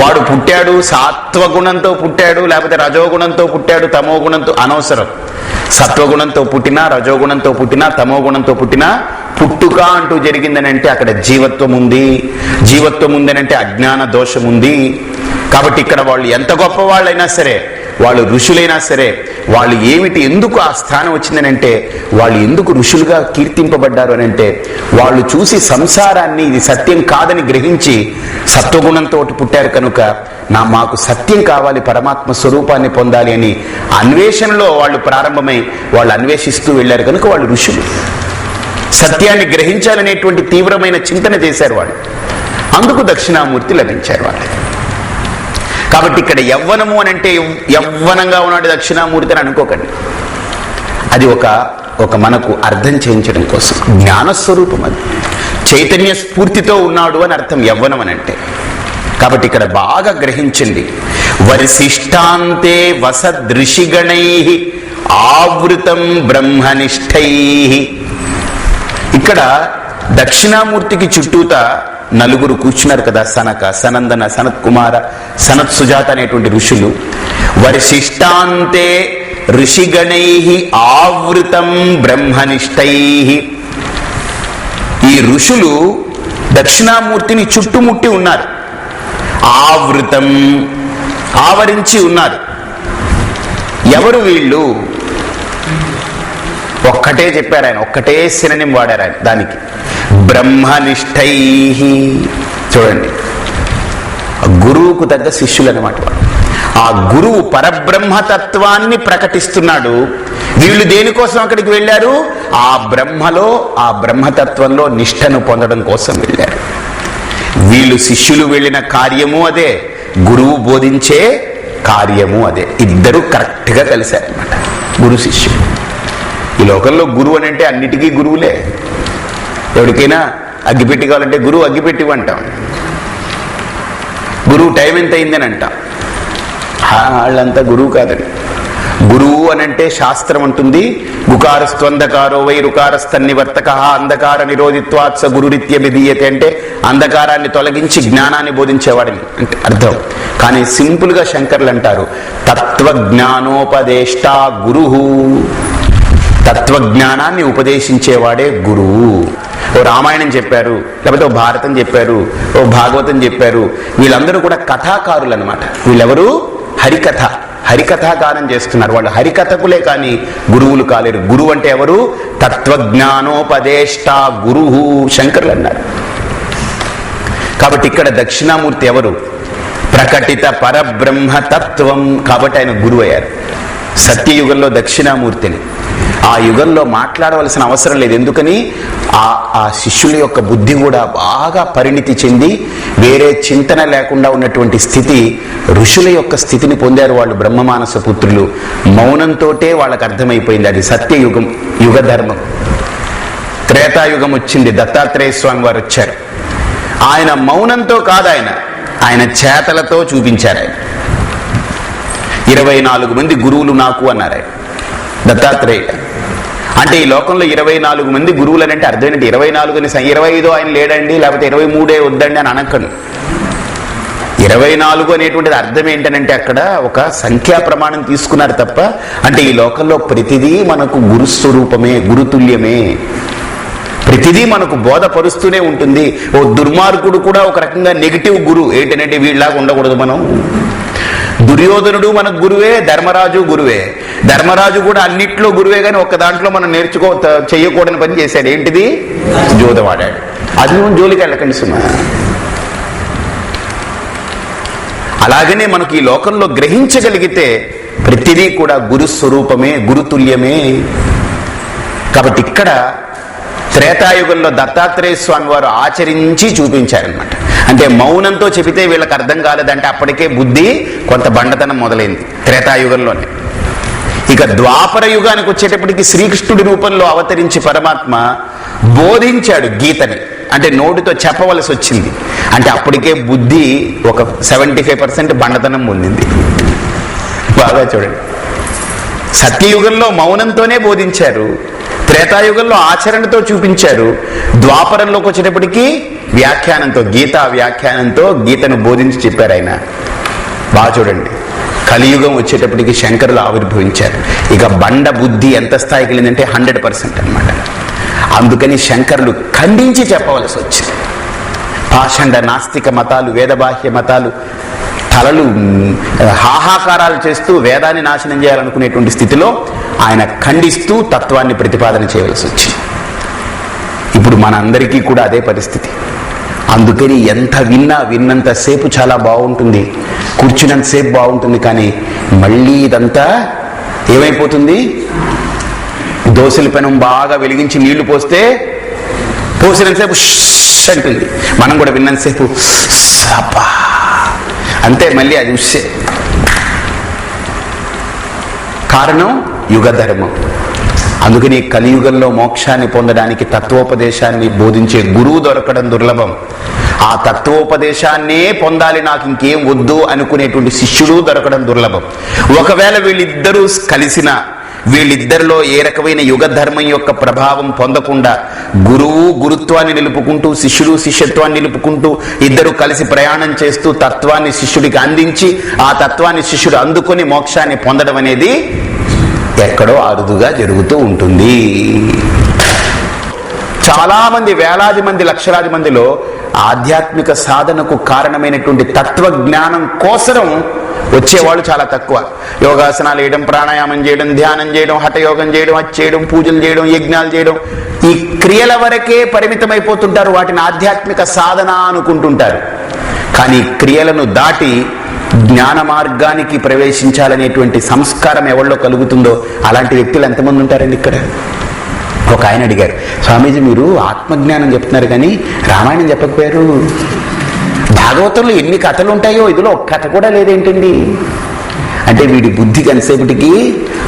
వాడు పుట్టాడు సత్వగుణంతో పుట్టాడు, లేకపోతే రజోగుణంతో పుట్టాడు, తమో గుణంతో, అనవసరం. సత్వగుణంతో పుట్టినా, రజోగుణంతో పుట్టినా, తమో గుణంతో పుట్టినా పుట్టుక అంటూ జరిగిందని అంటే అక్కడ జీవత్వం ఉంది. జీవత్వం ఉందనంటే అజ్ఞాన దోషం ఉంది. కాబట్టి ఇక్కడ వాళ్ళు ఎంత గొప్ప వాళ్ళైనా సరే, వాళ్ళు ఋషులైనా సరే, వాళ్ళు ఏమిటి, ఎందుకు ఆ స్థానం వచ్చిందని అంటే, వాళ్ళు ఎందుకు ఋషులుగా కీర్తింపబడ్డారు అని అంటే, వాళ్ళు చూసి సంసారాన్ని ఇది సత్యం కాదని గ్రహించి సత్వగుణంతో పుట్టారు కనుక మాకు సత్యం కావాలి, పరమాత్మ స్వరూపాన్ని పొందాలి అని అన్వేషణలో వాళ్ళు ప్రారంభమై వాళ్ళు అన్వేషిస్తూ వెళ్ళారు కనుక వాళ్ళు ఋషులు. సత్యాన్ని గ్రహించాలనేటువంటి తీవ్రమైన చింతన చేశారు వాళ్ళు. అందుకు దక్షిణామూర్తి లభించారు వాళ్ళు. కాబట్టి ఇక్కడ యవ్వనము అని అంటే యవ్వనంగా ఉన్నాడు దక్షిణామూర్తి అని అనుకోకండి. అది ఒక మనకు అర్థం చేయించడం కోసం, జ్ఞానస్వరూపం, అది చైతన్య స్ఫూర్తితో ఉన్నాడు అని అర్థం యవ్వనం అని అంటే. కాబట్టి ఇక్కడ బాగా గ్రహించండి. వరిశిష్టాంతే వసదృషిగణై ఆవృతం బ్రహ్మనిష్టై. ఇక్కడ దక్షిణామూర్తికి చుట్టూత నలుగురు కూర్చున్నారు కదా, సనక సనందన సనత్కుమార సనత్సుజాత అనేటువంటి ఋషులు. వరిశిష్టాంతే ఋషిగణై ఆవృతం బ్రహ్మనిష్టై. ఈ ఋషులు దక్షిణామూర్తిని చుట్టుముట్టి ఉన్నారు, ఆవృతం, ఆవరించి ఉన్నారు. ఎవరు వీళ్ళు? ఒక్కటే చెప్పారు ఆయన, ఒక్కటే సినోనిమ్ వాడారు ఆయన దానికి, బ్రహ్మనిష్టై. చూడండి, గురువుకు తగ్గ శిష్యులు అన్నమాట. ఆ గురువు పరబ్రహ్మతత్వాన్ని ప్రకటిస్తున్నాడు. వీళ్ళు దేనికోసం అక్కడికి వెళ్ళారు? ఆ బ్రహ్మలో, ఆ బ్రహ్మతత్వంలో నిష్టను పొందడం కోసం వెళ్ళారు. వీళ్ళు శిష్యులు వెళ్ళిన కార్యము అదే, గురువు బోధించే కార్యము అదే. ఇద్దరు కరెక్ట్గా కలిశారనమాట, గురు శిష్యులు. ఈ లోకంలో గురువు అని అంటే అన్నిటికీ గురువులే. ఎవరికైనా అగ్గిపెట్టి కావాలంటే గురువు అగ్గిపెట్టి అంటాం, గురువు టైం ఎంత అయిందని అంటాం. వాళ్ళంతా గురువు కాదండి. గురువు అనంటే శాస్త్రం అంటుంది, గుకారస్త్వంధకారో వై రుకారస్తన్నివర్తక అంధకార నిరోధిత్వాత్స గురురిత్య విధీయతే. అంటే అంధకారాన్ని తొలగించి జ్ఞానాన్ని బోధించేవాడిని అంటే అర్థం. కానీ సింపుల్ గా శంకర్లు అంటారు, తత్వజ్ఞానోపదేష్ట గురువు. తత్వజ్ఞానాన్ని ఉపదేశించేవాడే గురువు. ఓ రామాయణం చెప్పారు, లేకపోతే ఓ భారతం చెప్పారు, ఓ భాగవతం చెప్పారు, వీళ్ళందరూ కూడా కథాకారులు అనమాట. వీళ్ళెవరు? హరికథాగానం చేస్తున్నారు. వాళ్ళు హరికథకులే కానీ గురువులు కాలేరు. గురువు అంటే ఎవరు? తత్వజ్ఞానోపదేష్ట గురువు, శంకర్లు అన్నారు. కాబట్టి ఇక్కడ దక్షిణామూర్తి ఎవరు? ప్రకటిత పరబ్రహ్మతత్వం. కాబట్టి ఆయన గురువు అయ్యారు. సత్యయుగంలో దక్షిణామూర్తిని ఆ యుగంలో మాట్లాడవలసిన అవసరం లేదు. ఎందుకని? ఆ శిష్యుల యొక్క బుద్ధి కూడా బాగా పరిణితి చెంది వేరే చింతన లేకుండా ఉన్నటువంటి స్థితి, ఋషుల యొక్క స్థితిని పొందారు వాళ్ళు. బ్రహ్మమానస పుత్రులు మౌనంతోటే వాళ్ళకు అర్థమైపోయింది అది సత్యయుగం, యుగ ధర్మం. త్రేతాయుగం వచ్చింది, దత్తాత్రేయ స్వామి వారు వచ్చారు. ఆయన మౌనంతో కాదు, ఆయన చేతలతో చూపించారు. ఆయన 24 మంది గురువులు నాకు అన్నారు ఆయన దత్తాత్రేయ. అంటే ఈ లోకంలో 24 మంది గురువులు అంటే అర్థం ఏంటి? 24 25 ఆయన లేడండి, లేకపోతే 23 వద్దండి అని అనకండి. 24 అనేటువంటిది అర్థం ఏంటనంటే అక్కడ ఒక సంఖ్యా ప్రమాణం తీసుకున్నారు తప్ప, అంటే ఈ లోకంలో ప్రతిదీ మనకు గురుస్వరూపమే, గురుతుల్యమే. ప్రతిదీ మనకు బోధపరుస్తూనే ఉంటుంది. ఓ దుర్మార్గుడు కూడా ఒక రకంగా నెగిటివ్ గురువు. ఏంటంటే వీళ్ళలాగా ఉండకూడదు మనం. దుర్యోధనుడు మనకు గురువే, ధర్మరాజు గురువే. ధర్మరాజు కూడా అన్నిట్లో గురువే, కానీ ఒక్క దాంట్లో మనం చెయ్యకూడని పని చేశాడు. ఏంటిది? జోదవాడాడు. అది నువ్వు జోలికి వెళ్ళకండి సుమా. అలాగనే మనకు ఈ లోకంలో గ్రహించగలిగితే ప్రతిదీ కూడా గురుస్వరూపమే, గురుతుల్యమే. కాబట్టి ఇక్కడ త్రేతాయుగంలో దత్తాత్రేయ స్వామి వారు ఆచరించి చూపించారనమాట. అంటే మౌనంతో చెబితే వీళ్ళకి అర్థం కాలేదంటే అప్పటికే బుద్ధి కొంత బండతనం మొదలైంది త్రేతాయుగంలోనే. ఇక ద్వాపర యుగానికి వచ్చేటప్పటికి శ్రీకృష్ణుడి రూపంలో అవతరించి పరమాత్మ బోధించాడు గీతని. అంటే నోటితో చెప్పవలసి వచ్చింది. అంటే అప్పటికే బుద్ధి ఒక 75% బండతనం పొందింది. బాగా చూడండి, సత్యయుగంలో మౌనంతోనే బోధించారు, త్రేతాయుగంలో ఆచరణతో చూపించారు, ద్వాపరంలోకి వచ్చేటప్పటికి వ్యాఖ్యానంతో, గీతా వ్యాఖ్యానంతో గీతను బోధించి చెప్పారు ఆయన. బాగా చూడండి, కలియుగం వచ్చేటప్పటికి శంకరులు ఆవిర్భవించారు. ఇక బండ బుద్ధి ఎంత స్థాయికి వెళ్ళిందంటే 100% అన్నమాట. అందుకని శంకరులు ఖండించి చెప్పవలసి వచ్చింది. పాషండ నాస్తిక మతాలు, వేదబాహ్య మతాలు తలలు హాహాకారాలు చేస్తూ వేదాన్ని నాశనం చేయాలనుకునేటువంటి స్థితిలో ఆయన ఖండిస్తూ తత్వాన్ని ప్రతిపాదన చేయవలసి వచ్చింది. ఇప్పుడు మనందరికీ కూడా అదే పరిస్థితి. అందుకని ఎంత విన్నంతసేపు చాలా బాగుంటుంది, కూర్చున్నంతసేపు బాగుంటుంది, కానీ మళ్ళీ ఇదంతా ఏమైపోతుంది? దోశల పెనం బాగా వెలిగించి నీళ్లు పోస్తే పోసినంతసేపు అంటుంది, మనం కూడా విన్నంతసేపు అంతే, మళ్ళీ అది ఉష్సే. కారణం యుగ ధర్మం. అందుకని కలియుగంలో మోక్షాన్ని పొందడానికి తత్వోపదేశాన్ని బోధించే గురువు దొరకడం దుర్లభం. ఆ తత్వోపదేశాన్నే పొందాలి, నాకు ఇంకేం వద్దు అనుకునేటువంటి శిష్యుడు దొరకడం దుర్లభం. ఒకవేళ వీళ్ళిద్దరూ కలిసిన, వీళ్ళిద్దరిలో ఏ రకమైన యుగ ధర్మం యొక్క ప్రభావం పొందకుండా గురువు గురుత్వాన్ని నిలుపుకుంటూ, శిష్యుడు శిష్యత్వాన్ని నిలుపుకుంటూ, ఇద్దరు కలిసి ప్రయాణం చేస్తూ తత్వాన్ని శిష్యుడికి అందించి ఆ తత్వాన్ని శిష్యుడు అందుకొని మోక్షాన్ని పొందడం అనేది ఎక్కడో అరుదుగా జరుగుతూ ఉంటుంది. చాలా మంది, వేలాది మంది, లక్షలాది మందిలో ఆధ్యాత్మిక సాధనకు కారణమైనటువంటి తత్వజ్ఞానం కోసం వచ్చేవాళ్ళు చాలా తక్కువ. యోగాసనాలు వేయడం, ప్రాణాయామం చేయడం, ధ్యానం చేయడం, హఠయోగం చేయడం, అది చేయడం, పూజలు చేయడం, యజ్ఞాలు చేయడం, ఈ క్రియల వరకే పరిమితమైపోతుంటారు. వాటిని ఆధ్యాత్మిక సాధన అనుకుంటుంటారు. కానీ క్రియలను దాటి జ్ఞాన మార్గానికి ప్రవేశించాలనేటువంటి సంస్కారం ఎవరిలో కలుగుతుందో అలాంటి వ్యక్తులు ఎంతమంది ఉంటారండి ఇక్కడ? ఒక ఆయన అడిగారు, స్వామీజీ మీరు ఆత్మజ్ఞానం చెప్తున్నారు కానీ రామాయణం చెప్పకపోయారు, భాగవతంలో ఎన్ని కథలు ఉంటాయో ఇదిలో ఒక్క కథ కూడా లేదేంటండి అంటే, వీడి బుద్ధికి ఎంతసేపటికి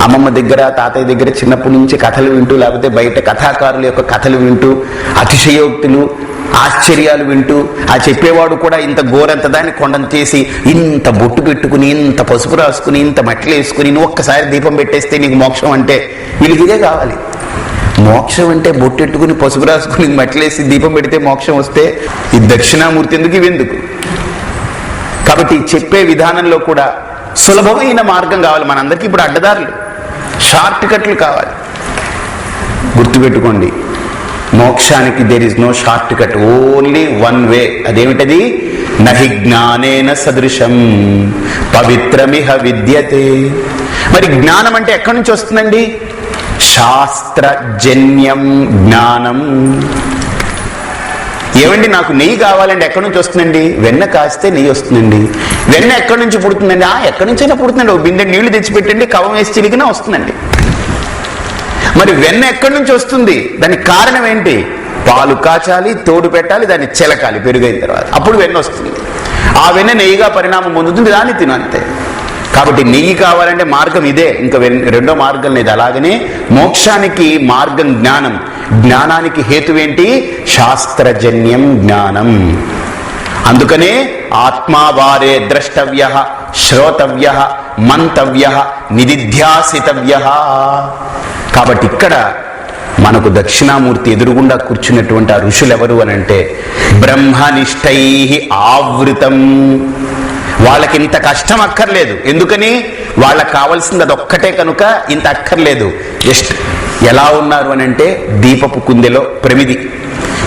అమ్మమ్మ దగ్గర, తాతయ్య దగ్గర చిన్నప్పటి నుంచి కథలు వింటూ, లేకపోతే బయట కథాకారుల యొక్క కథలు వింటూ, అతిశయోక్తులు, ఆశ్చర్యాలు వింటూ, ఆ చెప్పేవాడు కూడా ఇంత గోరంత దాన్ని కొండంత చేసి ఇంత బొట్టు పెట్టుకుని, ఇంత పసుపు రాసుకుని, ఇంత మట్టిలు వేసుకుని, నువ్వు ఒక్కసారి దీపం పెట్టేస్తే నీకు మోక్షం అంటే వీళ్ళకి ఇదే కావాలి. మోక్షం అంటే బొట్టెట్టుకుని, పసుపు రాసుకుని, మట్టిలేసి దీపం పెడితే మోక్షం వస్తే ఈ దక్షిణామూర్తి ఎందుకు, ఇవెందుకు? కాబట్టి చెప్పే విధానంలో కూడా సులభమైన మార్గం కావాలి. మనందరికీ ఇప్పుడు అడ్డదారులు, షార్ట్ కట్లు కావాలి. గుర్తుపెట్టుకోండి, మోక్షానికి there is no short cut, only one way. అదేమిటది? నహి జ్ఞానేన సదృశం పవిత్రమిహ విద్యతే. మరి జ్ఞానం అంటే ఎక్కడి నుంచి వస్తుందండి? శాస్త్రజన్యం జ్ఞానం. ఏమండి నాకు నెయ్యి కావాలండి, ఎక్కడి నుంచి వస్తుందండి? వెన్న కాస్తే నెయ్యి వస్తుందండి. వెన్న ఎక్కడి నుంచి పుడుతుందండి? ఎక్కడి నుంచైనా పుడుతుందండి. ఒక బిందె నీళ్లు తెచ్చిపెట్టండి, కవం వేసి చిలికినా వస్తుందండి. మరి వెన్న ఎక్కడి నుంచి వస్తుంది? దానికి కారణం ఏంటి? పాలు కాచాలి, తోడు పెట్టాలి, దాన్ని చిలకాలి పెరుగైన తర్వాత, అప్పుడు వెన్న వస్తుంది. ఆ వెన్న నెయ్యిగా పరిణామం పొందుతుంది, దాన్ని తినంతే. కాబట్టి నెయ్యి కావాలంటే మార్గం ఇదే, ఇంకా రెండో మార్గం లేదు. అలాగనే మోక్షానికి మార్గం జ్ఞానం, జ్ఞానానికి హేతువేంటి? శాస్త్రజన్యం జ్ఞానం. అందుకనే ఆత్మావారే ద్రష్టవ్య, శ్రోతవ్య, మంతవ్య, నిదిధ్యాసితవ్య. కాబట్టి ఇక్కడ మనకు దక్షిణామూర్తి ఎదురుగుండా కూర్చున్నటువంటి ఆ ఋషులు ఎవరు అని అంటే, బ్రహ్మనిష్టై ఆవృతం. వాళ్ళకి ఇంత కష్టం అక్కర్లేదు. ఎందుకని? వాళ్ళకి కావాల్సింది అదొక్కటే కనుక ఇంత అక్కర్లేదు. జస్ట్ ఎలా ఉన్నారు అని అంటే, దీపపు కుందెలో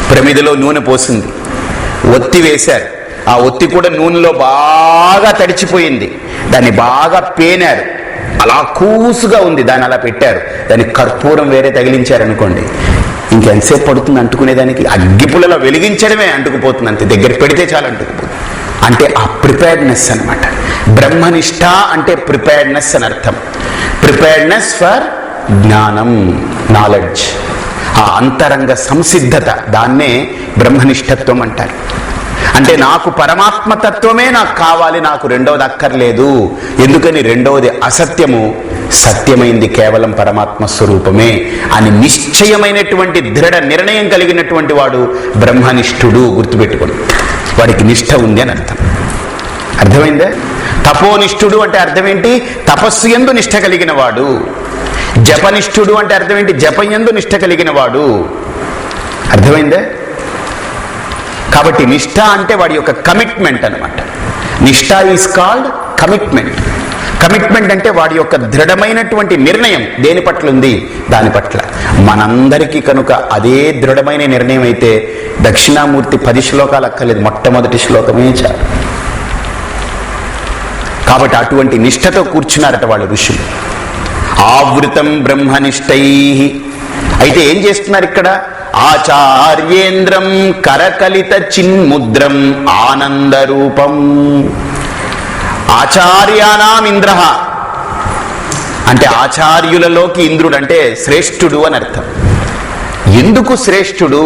ప్రమిదిలో నూనె పోసింది, ఒత్తి వేశారు. ఆ ఒత్తి కూడా నూనెలో బాగా తడిచిపోయింది, దాన్ని బాగా పేనారు, అలా కూసుగా ఉంది, దాన్ని అలా పెట్టారు. దానికి కర్పూరం వేరే తగిలించారనుకోండి, ఇంకెంతసేపు పడుతుంది అంటుకునేదానికి? అగ్గిపుల్లలో వెలిగించడమే అంటుకుపోతుంది అంతే, దగ్గర పెడితే చాలా అంటుకుపోతుంది. అంటే ఆ ప్రిపేర్డ్నెస్ అన్నమాట. బ్రహ్మనిష్ట అంటే ప్రిపేర్డ్నెస్ అని అర్థం. ప్రిపేర్డ్నెస్ ఫర్ జ్ఞానం, నాలెడ్జ్. ఆ అంతరంగ సంసిద్ధత, దాన్నే బ్రహ్మనిష్టత్వం అంటారు. అంటే నాకు పరమాత్మతత్వమే నాకు కావాలి, నాకు రెండవది అక్కర్లేదు. ఎందుకని? రెండవది అసత్యము, సత్యమైంది కేవలం పరమాత్మ స్వరూపమే అని నిశ్చయమైనటువంటి దృఢ నిర్ణయం కలిగినటువంటి వాడు బ్రహ్మనిష్ఠుడు. గుర్తుపెట్టుకోండి, వాడికి నిష్ఠ ఉంది అని అర్థం. అర్థమైందే? తపోనిష్ఠుడు అంటే అర్థం ఏంటి? తపస్సు యందు నిష్ఠ కలిగిన వాడు. జపనిష్ఠుడు అంటే అర్థం ఏంటి? జపం యందు నిష్ఠ కలిగిన వాడు. అర్థమైందే? కాబట్టి నిష్ఠ అంటే వాడి యొక్క కమిట్మెంట్ అన్నమాట. నిష్ఠ ఈజ్ కాల్డ్ కమిట్మెంట్. కమిట్మెంట్ అంటే వాడి యొక్క దృఢమైనటువంటి నిర్ణయం దేని పట్ల ఉంది, దాని పట్ల. మనందరికీ కనుక అదే దృఢమైన నిర్ణయం అయితే దక్షిణామూర్తి 10 శ్లోకాలు అక్కర్లేదు, మొట్టమొదటి శ్లోకమే చాలు. కాబట్టి అటువంటి నిష్ఠతో కూర్చున్నారట వాళ్ళు ఋషులు. ఆవృతం బ్రహ్మనిష్టై. అయితే ఏం చేస్తున్నారు ఇక్కడ? ఆచార్యేంద్రం కరకలిత చిన్ముద్రం ఆనందరూపం. ఆచార్యానాం ఇంద్ర అంటే ఆచార్యులలోకి ఇంద్రుడు అంటే శ్రేష్ఠుడు అని అర్థం. ఎందుకు శ్రేష్ఠుడు?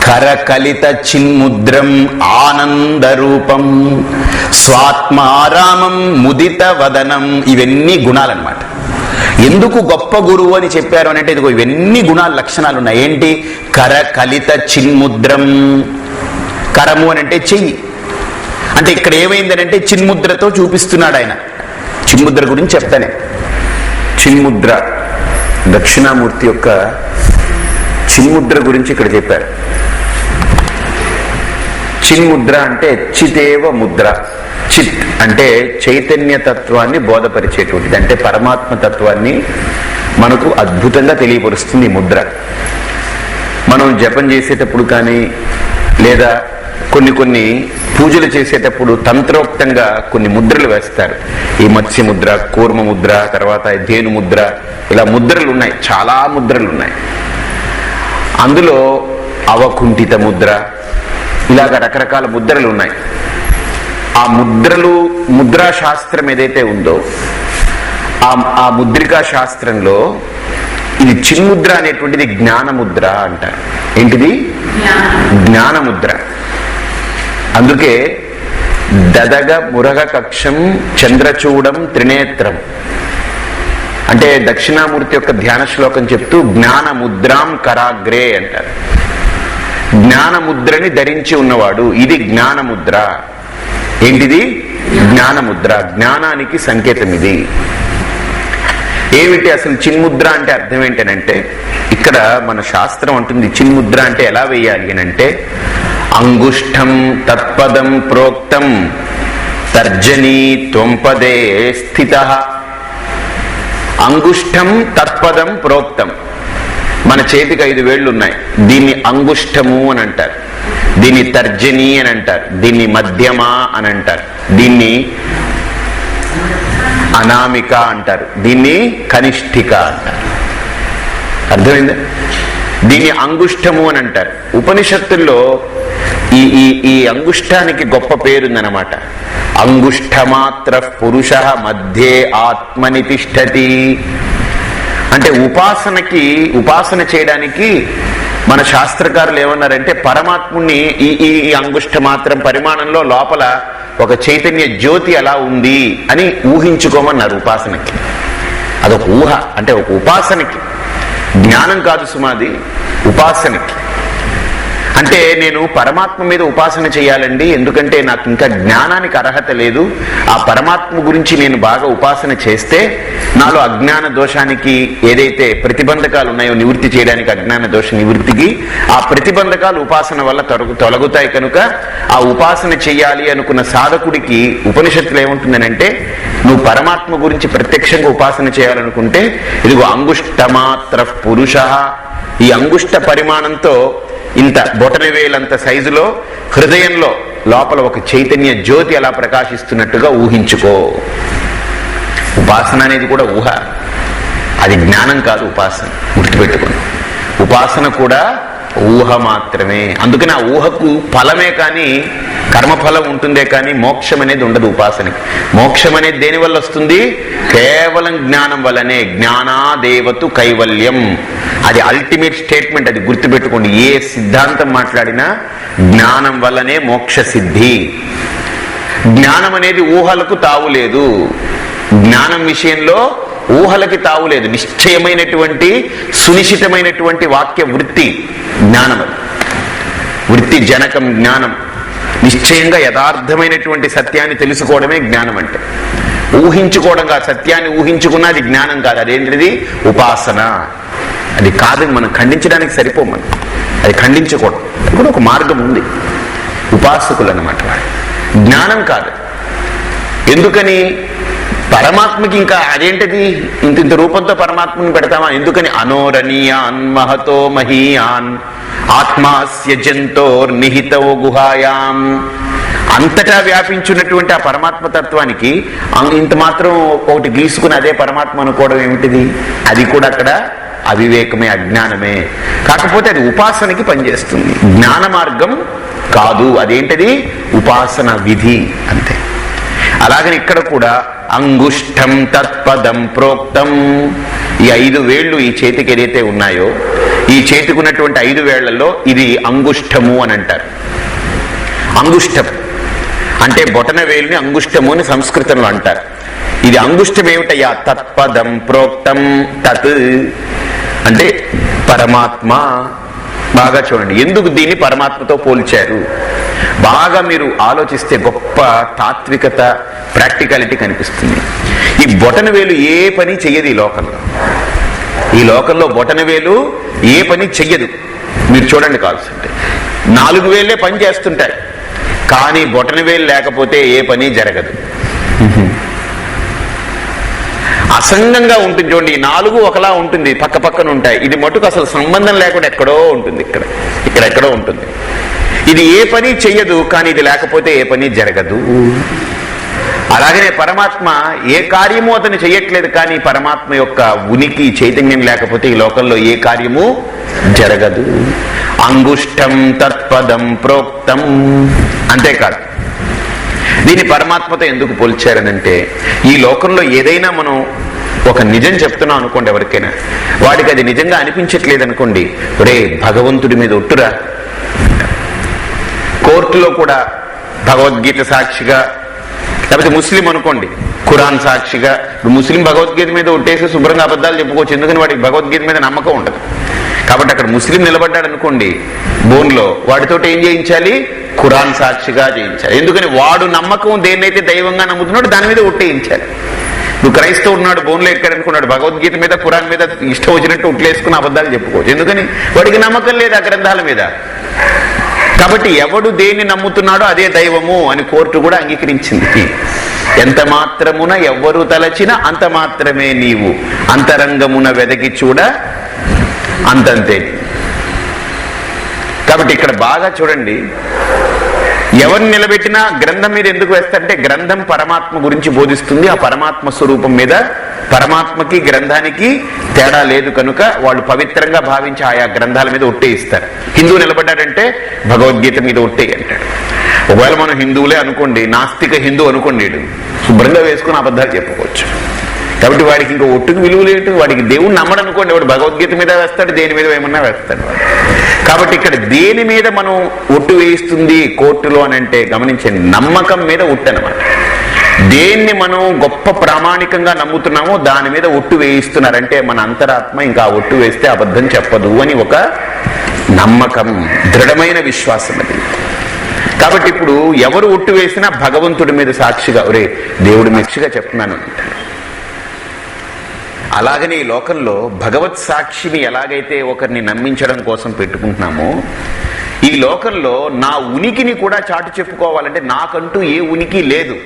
కరకలిత చిన్ముద్రం ఆనందరూపం స్వాత్మారామం ముదిత వదనం. ఇవన్నీ గుణాలన్నమాట. ఎందుకు గొప్ప గురువు అని చెప్పారు అని అంటే, ఇదిగో ఇవన్నీ గుణాలు, లక్షణాలు ఉన్నాయి. ఏంటి? కరకలిత చిన్ముద్రం. కరము అని అంటే చెయ్యి. అంటే ఇక్కడ ఏమైందని అంటే చిన్ముద్రతో చూపిస్తున్నాడు ఆయన. చిన్ముద్ర గురించి చెప్తానే. చిన్ముద్ర, దక్షిణామూర్తి యొక్క చిన్ముద్ర గురించి ఇక్కడ చెప్పారు. చిన్ముద్ర అంటే చితేవ ముద్ర. చిత్ అంటే చైతన్య తత్వాన్ని బోధపరిచేటువంటిది, అంటే పరమాత్మ తత్వాన్ని మనకు అద్భుతంగా తెలియపరుస్తుంది ఈ ముద్ర. మనం జపం చేసేటప్పుడు కానీ లేదా కొన్ని పూజలు చేసేటప్పుడు తంత్రోక్తంగా కొన్ని ముద్రలు వేస్తారు. ఈ మత్స్య ముద్ర, కూర్మ ముద్ర, తర్వాత ధేను ముద్ర, ఇలా ముద్రలు ఉన్నాయి, చాలా ముద్రలు ఉన్నాయి. అందులో అవకుంఠిత ముద్ర, ఇలాగ రకరకాల ముద్రలు ఉన్నాయి. ఆ ముద్రలు, ముద్రా శాస్త్రం ఏదైతే ఉందో ఆ ముద్రికా శాస్త్రంలో ఇది చిన్ముద్ర అనేటువంటిది జ్ఞానముద్ర అంటారు. ఏంటిది? జ్ఞానముద్ర. అందుకే దదగ మురగ కక్షం చంద్రచూడం త్రినేత్రం అంటే దక్షిణామూర్తి యొక్క ధ్యాన శ్లోకం చెప్తూ జ్ఞానముద్రాం కరాగ్రే అంటారు. జ్ఞానముద్రని ధరించి ఉన్నవాడు, ఇది జ్ఞానముద్ర. ఏంటిది? జ్ఞానముద్ర. జ్ఞానానికి సంకేతం ఇది. ఏమిటి అసలు చిన్ముద్ర అంటే అర్థం ఏంటనంటే, ఇక్కడ మన శాస్త్రం అంటుంది చిన్ముద్ర అంటే ఎలా వేయాలి అని అంటే, అంగుష్టం తత్పదం ప్రోక్తం తర్జనీ త్వంపదే స్థితః. అంగుష్టం తత్పదం ప్రోక్తం. మన చేతికి 5 వేళ్లు ఉన్నాయి, దీన్ని అంగుష్టము అని అంటారు, దీన్ని తర్జని అని అంటారు, దీన్ని మధ్యమ అని అంటారు, దీన్ని అనామిక అంటారు, దీన్ని కనిష్ఠిక అంటారు. అర్థమైందా? దీన్ని అంగుష్టము అని అంటారు. ఉపనిషత్తుల్లో ఈ అంగుష్టానికి గొప్ప పేరుందనమాట. అంగుష్టమాత్ర పురుష మధ్యే ఆత్మని తిష్టతి. అంటే ఉపాసన చేయడానికి మన శాస్త్రకారులు ఏమన్నారంటే, పరమాత్ముని ఈ అంగుష్ట మాత్రం పరిమాణంలో లోపల ఒక చైతన్య జ్యోతి అలా ఉంది అని ఊహించుకోమన్నారు. ఉపాసనకి అదొక ఊహ, అంటే ఒక ఉపాసనకి, జ్ఞానం కాదు సుమాది, ఉపాసనకి. అంటే నేను పరమాత్మ మీద ఉపాసన చేయాలండి, ఎందుకంటే నాకు ఇంకా జ్ఞానానికి అర్హత లేదు. ఆ పరమాత్మ గురించి నేను బాగా ఉపాసన చేస్తే నాలో అజ్ఞాన దోషానికి ఏదైతే ప్రతిబంధకాలు ఉన్నాయో నివృత్తి చేయడానికి, అజ్ఞాన దోష నివృత్తికి ఆ ప్రతిబంధకాలు ఉపాసన వల్ల తొలగుతాయి. కనుక ఆ ఉపాసన చెయ్యాలి అనుకున్న సాధకుడికి ఉపనిషత్తులు ఏముంటుందనంటే, నువ్వు పరమాత్మ గురించి ప్రత్యక్షంగా ఉపాసన చేయాలనుకుంటే ఇదిగో అంగుష్టమాత్ర పురుష, ఈ అంగుష్ట పరిమాణంతో ఇంత బొటనవేలంత సైజులో హృదయంలో లోపల ఒక చైతన్య జ్యోతి అలా ప్రకాశిస్తున్నట్టుగా ఊహించుకో. ఉపాసన అనేది కూడా ఊహ, అది జ్ఞానం కాదు. ఉపాసన గుర్తుపెట్టుకోండి, ఉపాసన కూడా ఊహ మాత్రమే. అందుకని ఆ ఊహకు ఫలమే కానీ కర్మఫలం ఉంటుందే కానీ మోక్షం అనేది ఉండదు ఉపాసనకి. మోక్షం అనేది దేని వల్ల వస్తుంది? కేవలం జ్ఞానం వల్లనే. జ్ఞానాదేవతు కైవల్యం, అది అల్టిమేట్ స్టేట్మెంట్, అది గుర్తుపెట్టుకోండి. ఏ సిద్ధాంతం మాట్లాడినా జ్ఞానం వల్లనే మోక్ష సిద్ధి. జ్ఞానం అనేది ఊహలకు తావులేదు. జ్ఞానం విషయంలో ఊహలకి తావులేదు. నిశ్చయమైనటువంటి సునిశ్చితమైనటువంటి వాక్య వృత్తి జ్ఞానం. వృత్తి జనకం జ్ఞానం. నిశ్చయంగా యథార్థమైనటువంటి సత్యాన్ని తెలుసుకోవడమే జ్ఞానం అంటే. ఊహించుకోవడం కాదు, సత్యాన్ని ఊహించుకున్నా అది జ్ఞానం కాదు. అదేంటిది? ఉపాసన. అది కాదు, మనం ఖండించడానికి సరిపోమని, అది ఖండించుకోవడం ఇప్పుడు ఒక మార్గం ఉంది. ఉపాసకులు అన్నమాట. జ్ఞానం కాదు. ఎందుకని? పరమాత్మకి ఇంకా అదేంటిది? ఇంత రూపంతో పరమాత్మని పెడతామా? ఎందుకని? అనోరణీయాన్ మహతో మహీయాన్ ఆత్మాస్య జంతోర్నిహితో గుహాయాం. అంతటా వ్యాపించున్నటువంటి ఆ పరమాత్మ తత్వానికి ఇంత మాత్రం ఒకటి గీసుకుని అదే పరమాత్మ అనుకోవడం ఏమిటిది? అది కూడా అక్కడ అవివేకమే, అజ్ఞానమే. కాకపోతే అది ఉపాసనకి పనిచేస్తుంది, జ్ఞాన మార్గం కాదు. అదేంటది? ఉపాసన విధి అంతే. అలాగని ఇక్కడ కూడా అంగుష్టం తత్పదం ప్రోక్తం. ఈ 5 వేళ్లు ఈ చేతికి ఏదైతే ఉన్నాయో, ఈ చేతికి ఉన్నటువంటి 5 వేళ్లలో ఇది అంగుష్టము అని అంటారు. అంగుష్టం అంటే బొటన వేలుని అంగుష్టము అని సంస్కృతంలో అంటారు. ఇది అంగుష్టం ఏమిటయ్యా? తత్పదం ప్రోక్తం. తత్ అంటే పరమాత్మ. బాగా చూడండి, ఎందుకు దీన్ని పరమాత్మతో పోల్చారు? బాగా మీరు ఆలోచిస్తే గొప్ప తాత్వికత, ప్రాక్టికాలిటీ కనిపిస్తుంది. ఈ బొటన వేలు ఏ పని చెయ్యదు ఈ లోకంలో. ఈ లోకంలో బొటన వేలు ఏ పని చెయ్యదు. మీరు చూడండి కావాల్సింటే 4 వేలే పని చేస్తుంటాయి, కానీ బొటన వేలు లేకపోతే ఏ పని జరగదు. అసంగంగా ఉంటుంది చూడండి. ఈ 4 ఒకలా ఉంటుంది, పక్క పక్కన ఉంటాయి. ఇది మటుకు అసలు సంబంధం లేకుండా ఎక్కడో ఉంటుంది, ఇక్కడెక్కడో ఉంటుంది. ఇది ఏ పని చెయ్యదు, కానీ ఇది లేకపోతే ఏ పని జరగదు. అలాగనే పరమాత్మ ఏ కార్యము అతను చెయ్యట్లేదు, కానీ పరమాత్మ యొక్క ఉనికి చైతన్యం లేకపోతే ఈ లోకంలో ఏ కార్యము జరగదు. అంగుష్టం తత్పదం ప్రోక్తం. అంతేకాదు, దీన్ని పరమాత్మతో ఎందుకు పోల్చారనంటే, ఈ లోకంలో ఏదైనా మనం ఒక నిజం చెప్తున్నాం అనుకోండి, ఎవరికైనా వాడికి అది నిజంగా అనిపించట్లేదు అనుకోండి, రే భగవంతుడి మీద ఒట్టురా. కోర్టులో కూడా భగవద్గీత సాక్షిగా, లేకపోతే ముస్లిం అనుకోండి ఖురాన్ సాక్షిగా. ఇప్పుడు ముస్లిం భగవద్గీత మీద ఒట్టేసి శుభ్రంగా అబద్ధాలు చెప్పుకోవచ్చు, ఎందుకని వాడికి భగవద్గీత మీద నమ్మకం ఉండదు. కాబట్టి అక్కడ ముస్లిం నిలబడ్డాడు అనుకోండి బోన్లో, వాడితో ఏం చేయించాలి? ఖురాన్ సాక్షిగా చేయించాలి. ఎందుకని? వాడు నమ్మకం దేన్నైతే దైవంగా నమ్ముతున్నాడు దాని మీద ఒట్టేయించాలి. నువ్వు క్రైస్తవుడు ఉన్నాడు, బోన్లో ఎక్కడనుకున్నాడు, భగవద్గీత మీద ఖురాన్ మీద ఇష్టం వచ్చినట్టు ఒట్లేసుకుని అబద్ధాలు చెప్పుకోవచ్చు. ఎందుకని? వాడికి నమ్మకం లేదు ఆ గ్రంథాల మీద. కాబట్టి ఎవడు దేన్ని నమ్ముతున్నాడో అదే దైవము అని కోర్టు కూడా అంగీకరించింది. ఎంత మాత్రమున ఎవ్వరు తలచినా అంత మాత్రమే నీవు, అంతరంగమున వెదకి చూడ అంతంతే. కాబట్టి ఇక్కడ బాగా చూడండి, ఎవరిని నిలబెట్టినా గ్రంథం మీద ఎందుకు వేస్తారంటే, గ్రంథం పరమాత్మ గురించి బోధిస్తుంది. ఆ పరమాత్మ స్వరూపం మీద, పరమాత్మకి గ్రంథానికి తేడా లేదు కనుక వాళ్ళు పవిత్రంగా భావించి ఆయా గ్రంథాల మీద ఒట్టే ఇస్తారు. హిందువు నిలబడ్డాడంటే భగవద్గీత మీద ఒట్టే అంటాడు. ఒకవేళ మనం హిందువులే అనుకోండి, నాస్తిక హిందూ అనుకోండి, శుభ్రంగా వేసుకుని అబద్ధాలు చెప్పుకోవచ్చు. కాబట్టి వాడికి ఇంకా ఒట్టుకు విలువ లేదు. వాడికి దేవుణ్ణి నమ్మడు అనుకోండి, వాడు భగవద్గీత మీద వేస్తాడు, దేని మీద ఏమన్నా వేస్తాడు. కాబట్టి ఇక్కడ దేని మీద మనం ఒట్టు వేయిస్తుంది కోర్టులో అని అంటే గమనించండి, నమ్మకం మీద ఒట్టు అనమాట. దేన్ని మనం గొప్ప ప్రామాణికంగా నమ్ముతున్నామో దాని మీద ఒట్టు వేయిస్తున్నారంటే మన అంతరాత్మ ఇంకా ఒట్టు వేస్తే అబద్ధం చెప్పదు అని ఒక నమ్మకం, దృఢమైన విశ్వాసం అది. కాబట్టి ఇప్పుడు ఎవరు ఒట్టు వేసినా భగవంతుడి మీద సాక్షిగా, ఒరే దేవుడి సాక్షిగా చెప్తున్నాను అంటారు. అలాగనే ఈ లోకంలో భగవత్ సాక్షిని ఎలాగైతే ఒకరిని నమ్మించడం కోసం పెట్టుకుంటున్నామో, ఈ లోకంలో నా ఉనికిని కూడా చాటు చెప్పుకోవాలంటే నాకంటూ ఏ ఉనికి లేదు.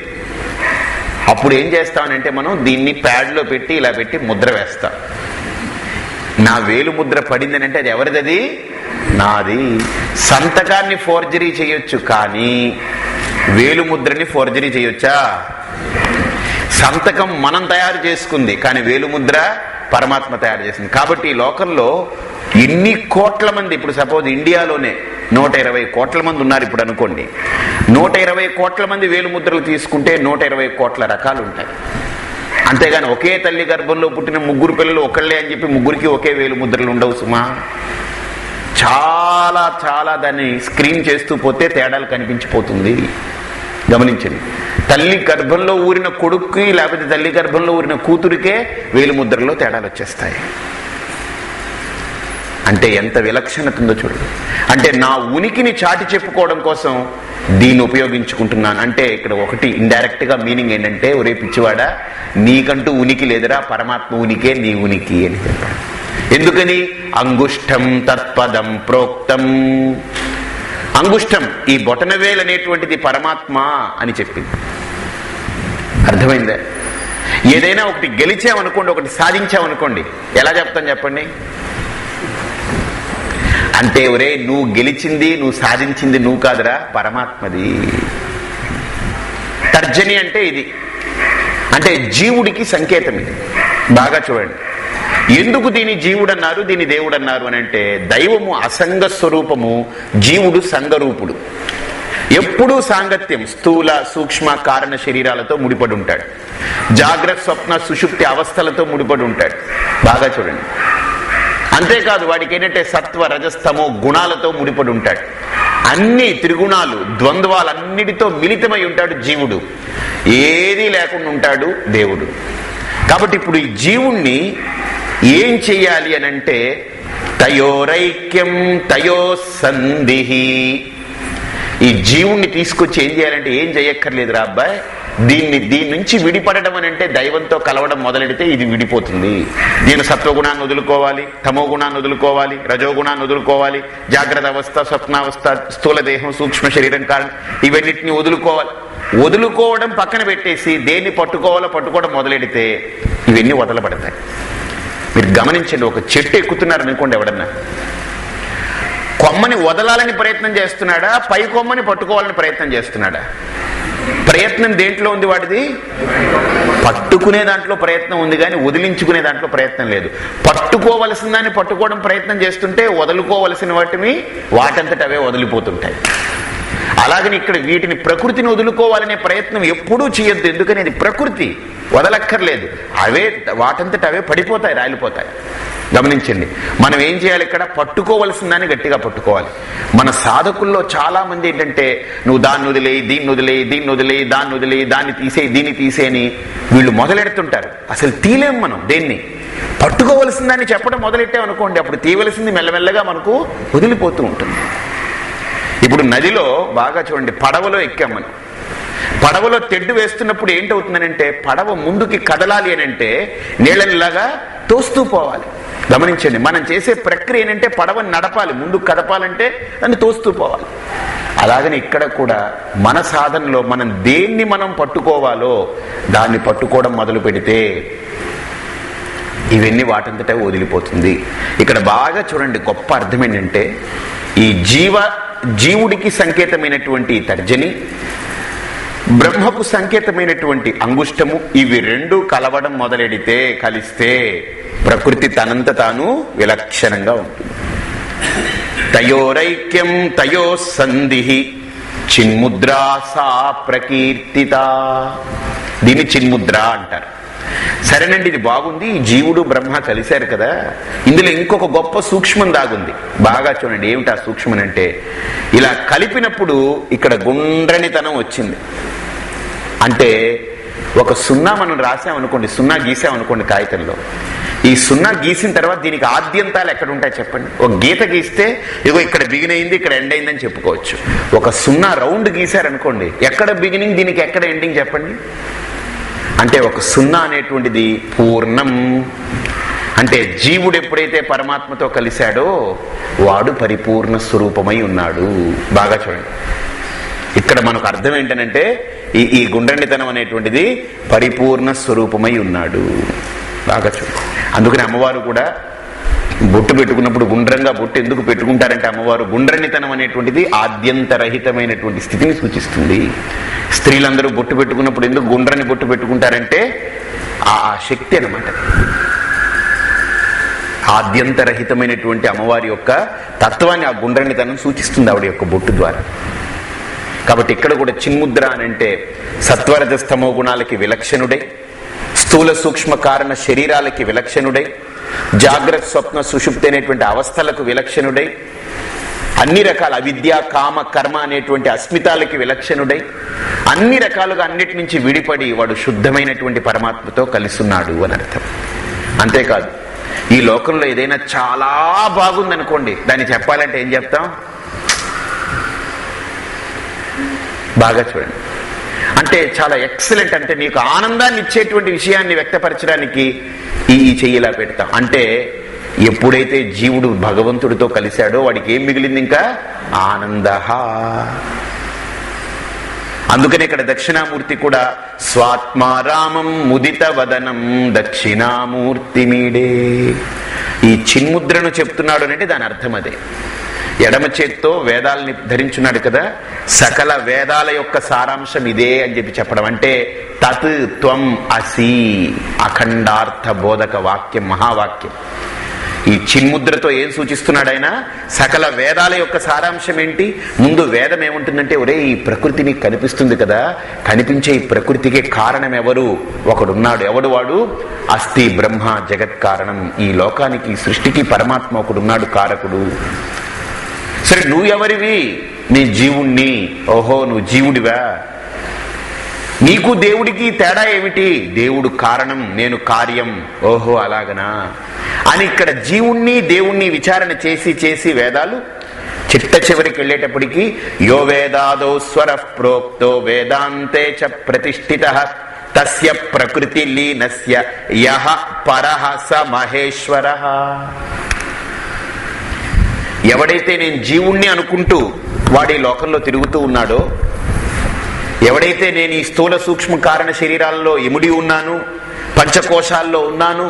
అప్పుడు ఏం చేస్తామనంటే మనం దీన్ని ప్యాడ్లో పెట్టి ఇలా పెట్టి ముద్ర వేస్తాం. నా వేలు ముద్ర పడిందని అంటే అది ఎవరిది? నాది. సంతకాన్ని ఫోర్జరీ చేయొచ్చు, కానీ వేలు ముద్రని ఫోర్జరీ చేయొచ్చా? సంతకం మనం తయారు చేసుకుంది, కానీ వేలుముద్ర పరమాత్మ తయారు చేసింది. కాబట్టి ఈ లోకంలో ఎన్ని కోట్ల మంది, ఇప్పుడు సపోజ్ ఇండియాలోనే 120 కోట్ల మంది ఉన్నారు ఇప్పుడు అనుకోండి. 120 కోట్ల మంది వేలుముద్రలు తీసుకుంటే 120 కోట్ల రకాలు ఉంటాయి. అంతేగాని ఒకే తల్లి గర్భంలో పుట్టిన 3 పిల్లలు ఒకళ్ళే అని చెప్పి 3కి ఒకే వేలుముద్రలు ఉండవు సుమా. చాలా చాలా దాన్ని స్క్రీన్ చేస్తూ పోతే తేడాలు కనిపించిపోతుంది. గమనించండి. తల్లి గర్భంలో ఊరిన కొడుక్కి లేకపోతే తల్లి గర్భంలో ఊరిన కూతురికే వేలుముద్రలో తేడాలు వచ్చేస్తాయి. అంటే ఎంత విలక్షణత ఉందో చూడండి. అంటే నా ఉనికిని చాటి చెప్పుకోవడం కోసం దీన్ని ఉపయోగించుకుంటున్నాను అంటే ఇక్కడ ఒకటి ఇండైరెక్ట్ గా మీనింగ్ ఏంటంటే, ఒరే పిచ్చివాడా, నీకంటూ ఉనికి లేదురా, పరమాత్మ ఉనికే నీ ఉనికి అని చెప్పాడు. ఎందుకని? అంగుష్టం తత్పదం ప్రోక్తం. అంగుష్టం, ఈ బొటనవేలు అనేటువంటిది పరమాత్మ అని చెప్పింది. అర్థమైందా? ఏదైనా ఒకటి గెలిచామనుకోండి, ఒకటి సాధించామనుకోండి, ఎలా చెప్తాం చెప్పండి? అంటే ఒరే, నువ్వు గెలిచింది, నువ్వు సాధించింది నువ్వు కాదురా, పరమాత్మది. తర్జని అంటే ఇది, అంటే జీవుడికి సంకేతం ఇది. బాగా చూడండి. ఎందుకు దీని జీవుడు అన్నారు, దీని దేవుడు అన్నారు అని అంటే, దైవము అసంగ స్వరూపము, జీవుడు సంగరూపుడు. ఎప్పుడూ సాంగత్యం, స్థూల సూక్ష్మ కారణ శరీరాలతో ముడిపడి ఉంటాడు. జాగ్రత్త స్వప్న సుషుప్తి అవస్థలతో ముడిపడి ఉంటాడు. బాగా చూడండి. అంతేకాదు, వాడికి ఏంటంటే సత్వ రజస్తమో గుణాలతో ముడిపడి ఉంటాడు. అన్ని త్రిగుణాలు ద్వంద్వాలన్నిటితో మిళితమై ఉంటాడు జీవుడు. ఏదీ లేకుండా ఉంటాడు దేవుడు. కాబట్టి ఇప్పుడు ఈ జీవుణ్ణి ఏం చెయ్యాలి అని అంటే, తయోరైక్యం తయో సంధిహి. ఈ జీవుణ్ణి తీసుకొచ్చి ఏం చేయాలంటే, ఏం చేయక్కర్లేదురా అబ్బాయి, దీని నుంచి విడిపడడం అని అంటే దైవంతో కలవడం మొదలెడితే ఇది విడిపోతుంది. దీని సత్వగుణాన్ని వదులుకోవాలి, తమో గుణాన్ని వదులుకోవాలి, రజోగుణాన్ని వదులుకోవాలి, జాగ్రత్త అవస్థ, స్వప్నావస్థ, స్థూల దేహం, సూక్ష్మ శరీరం కారణం ఇవన్నిటిని వదులుకోవాలి. వదులుకోవడం పక్కన పెట్టేసి దేన్ని పట్టుకోవడం మొదలెడితే ఇవన్నీ వదలబడతాయి. మీరు గమనించండి. ఒక చెట్టు ఎక్కుతున్నారనుకోండి, ఎవడన్నా కొమ్మని వదలాలని ప్రయత్నం చేస్తున్నాడా, పై కొమ్మని పట్టుకోవాలని ప్రయత్నం చేస్తున్నాడా? ప్రయత్నం దేంట్లో ఉంది వాడిది? పట్టుకునే దాంట్లో ప్రయత్నం ఉంది, కానీ వదిలించుకునే దాంట్లో ప్రయత్నం లేదు. పట్టుకోవలసిన దాన్ని పట్టుకోవడం ప్రయత్నం చేస్తుంటే వదులుకోవలసిన వాటంతట అవే వదిలిపోతుంటాయి. అలాగని ఇక్కడ వీటిని, ప్రకృతిని వదులుకోవాలనే ప్రయత్నం ఎప్పుడూ చేయొద్దు. ఎందుకని అది ప్రకృతి, వదలక్కర్లేదు. అవే వాటంతట అవే పడిపోతాయి, రాలిపోతాయి. గమనించండి. మనం ఏం చేయాలి? ఇక్కడ పట్టుకోవలసిన దాన్ని గట్టిగా పట్టుకోవాలి. మన సాధకుల్లో చాలా మంది ఏంటంటే, నువ్వు దాన్ని వదిలేయి, దీన్ని వదిలేయి, దీన్ని వదిలేయి, దాన్ని వదిలేయి, దాన్ని తీసేయి, దీన్ని తీసేయని వీళ్ళు మొదలెడుతుంటారు. అసలు తీలేం మనం దేన్ని. పట్టుకోవలసిన దాన్ని చెప్పడం మొదలెట్టామనుకోండి, అప్పుడు తీయవలసింది మెల్లమెల్లగా మనకు వదిలిపోతూ ఉంటుంది. ఇప్పుడు నదిలో బాగా చూడండి, పడవలో ఎక్కాం మనం. పడవలో తెడ్డు వేస్తున్నప్పుడు ఏంటవుతుందనంటే, పడవ ముందుకి కదలాలి అని అంటే నీళ్ళనిలాగా తోస్తూ పోవాలి. గమనించండి. మనం చేసే ప్రక్రియ ఏంటంటే, పడవని నడపాలి, ముందుకు కదపాలంటే దాన్ని తోస్తూ పోవాలి. అలాగని ఇక్కడ కూడా మన సాధనలో మనం దేన్ని మనం పట్టుకోవాలో దాన్ని పట్టుకోవడం మొదలు పెడితే ఇవన్నీ వాటంతటా వదిలిపోతుంది. ఇక్కడ బాగా చూడండి, గొప్ప అర్థం ఏంటంటే, ఈ జీవుడికి సంకేతమైనటువంటి తర్జని, బ్రహ్మకు సంకేతమైనటువంటి అంగుష్టము, ఇవి రెండు కలవడం మొదలెడితే, కలిస్తే ప్రకృతి తనంత తాను విలక్షణంగా ఉంటుంది. తయోరైక్యం తయో సంధిహి చిన్ముద్రా సా ప్రకీర్తిత. దీన్ని చిన్ముద్ర అంటారు. సరేనండి, ఇది బాగుంది. జీవుడు బ్రహ్మ కలిశారు కదా, ఇందులో ఇంకొక గొప్ప సూక్ష్మం దాగుంది. బాగా చూడండి. ఏమిటి ఆ సూక్ష్మం అంటే, ఇలా కలిపినప్పుడు ఇక్కడ గుండ్రనితనం వచ్చింది. అంటే ఒక సున్నా మనం రాసామనుకోండి, సున్నా గీసామనుకోండి కాగితంలో, ఈ సున్నా గీసిన తర్వాత దీనికి ఆద్యంతాలు ఎక్కడ ఉంటాయి చెప్పండి? ఒక గీత గీస్తే ఇగో ఇక్కడ బిగిన్ అయింది, ఇక్కడ ఎండ్ అయిందని చెప్పుకోవచ్చు. ఒక సున్నా రౌండ్ గీశారనుకోండి, ఎక్కడ బిగినింగ్, దీనికి ఎక్కడ ఎండింగ్ చెప్పండి? అంటే ఒక సున్నా అనేటువంటిది పూర్ణం. అంటే జీవుడు ఎప్పుడైతే పరమాత్మతో కలిశాడో వాడు పరిపూర్ణ స్వరూపమై ఉన్నాడు. బాగా చూడండి. ఇక్కడ మనకు అర్థం ఏంటనంటే, ఈ గుండ్రనితనం అనేటువంటిది పరిపూర్ణ స్వరూపమై ఉన్నాడు. బాగా చూడండి. అందుకని అమ్మవారు కూడా బొట్టు పెట్టుకున్నప్పుడు గుండ్రంగా బొట్టు ఎందుకు పెట్టుకుంటారంటే, అమ్మవారు గుండ్రనితనం అనేటువంటిది ఆద్యంతరహితమైనటువంటి స్థితిని సూచిస్తుంది. స్త్రీలందరూ బొట్టు పెట్టుకున్నప్పుడు ఎందుకు గుండ్రని బొట్టు పెట్టుకుంటారంటే ఆ శక్తి అన్నమాట. ఆద్యంతరహితమైనటువంటి అమ్మవారి యొక్క తత్వాన్ని, ఆ గుండ్రనితనం సూచిస్తుంది ఆవిడ యొక్క బొట్టు ద్వారా. కాబట్టి ఇక్కడ కూడా చిన్ముద్ర అని అంటే సత్వరజస్తమో గుణాలకి విలక్షణుడై, స్థూల సూక్ష్మ కారణ శరీరాలకి విలక్షణుడై, జాగ్రత్త స్వప్న సుషుప్తి అనేటువంటి అవస్థలకు విలక్షణుడై, అన్ని రకాల అవిద్య కామ కర్మ అనేటువంటి అస్మితాలకి విలక్షణుడై, అన్ని రకాలుగా అన్నిటి నుంచి విడిపడి వాడు శుద్ధమైనటువంటి పరమాత్మతో కలిసున్నాడు అని అర్థం. అంతేకాదు, ఈ లోకంలో ఏదైనా చాలా బాగుందనుకోండి, దాన్ని చెప్పాలంటే ఏం చెప్తాం? బాగా చూడండి, అంటే చాలా ఎక్సలెంట్, అంటే నీకు ఆనందాన్ని ఇచ్చేటువంటి విషయాన్ని వ్యక్తపరచడానికి ఈ చెయ్యిలా పెడతాం. అంటే ఎప్పుడైతే జీవుడు భగవంతుడితో కలిశాడో వాడికి ఏం మిగిలింది? ఇంకా ఆనంద. అందుకనే ఇక్కడ దక్షిణామూర్తి కూడా స్వాత్మారామం ముదిత వదనం దక్షిణామూర్తి మీడే. ఈ చిన్ముద్రను చెప్తున్నాడు అంటే దాని అర్థం అదే. ఎడమ చేత్తో వేదాలని ధరించున్నాడు కదా, సకల వేదాల యొక్క సారాంశం ఇదే అని చెప్పడం. అంటే తత్ త్వం అసి, అఖండార్థ బోధక వాక్యం, మహావాక్యం. ఈ చిన్ముద్రతో ఏం సూచిస్తున్నాడు ఆయన? సకల వేదాల యొక్క సారాంశం ఏంటి? ముందు వేదం ఏముంటుందంటే, ఒరే ఈ ప్రకృతి నీకు కనిపిస్తుంది కదా, కనిపించే ఈ ప్రకృతికి కారణం ఎవరు? ఒకడున్నాడు. ఎవడు వాడు? అస్థి బ్రహ్మ జగత్ కారణం. ఈ లోకానికి, ఈ సృష్టికి పరమాత్మ ఒకడున్నాడు, కారకుడు. సరే, నువ్వెవరివి? నీ జీవుణ్ణి. ఓహో, నువ్వు జీవుడివా? నీకు దేవుడికి తేడా ఏమిటి? దేవుడు కారణం, నేను కార్యం. ఓహో, అలాగనా అని ఇక్కడ జీవుణ్ణి దేవుణ్ణి విచారణ చేసి చేసి వేదాలు చిట్ట చివరికి వెళ్ళేటప్పటికి యో వేదాదో స్వర ప్రోక్తో వేదాంతే చ ప్రతిష్ఠితః తస్య ప్రకృతి లీనస్య యః పరః స మహేశ్వరః. ఎవడైతే నేను జీవుణ్ణి అనుకుంటూ వాడి లోకంలో తిరుగుతూ ఉన్నాడో, ఎవడైతే నేను ఈ స్థూల సూక్ష్మ కారణ శరీరాల్లో ఇముడి ఉన్నాను, పంచకోశాల్లో ఉన్నాను,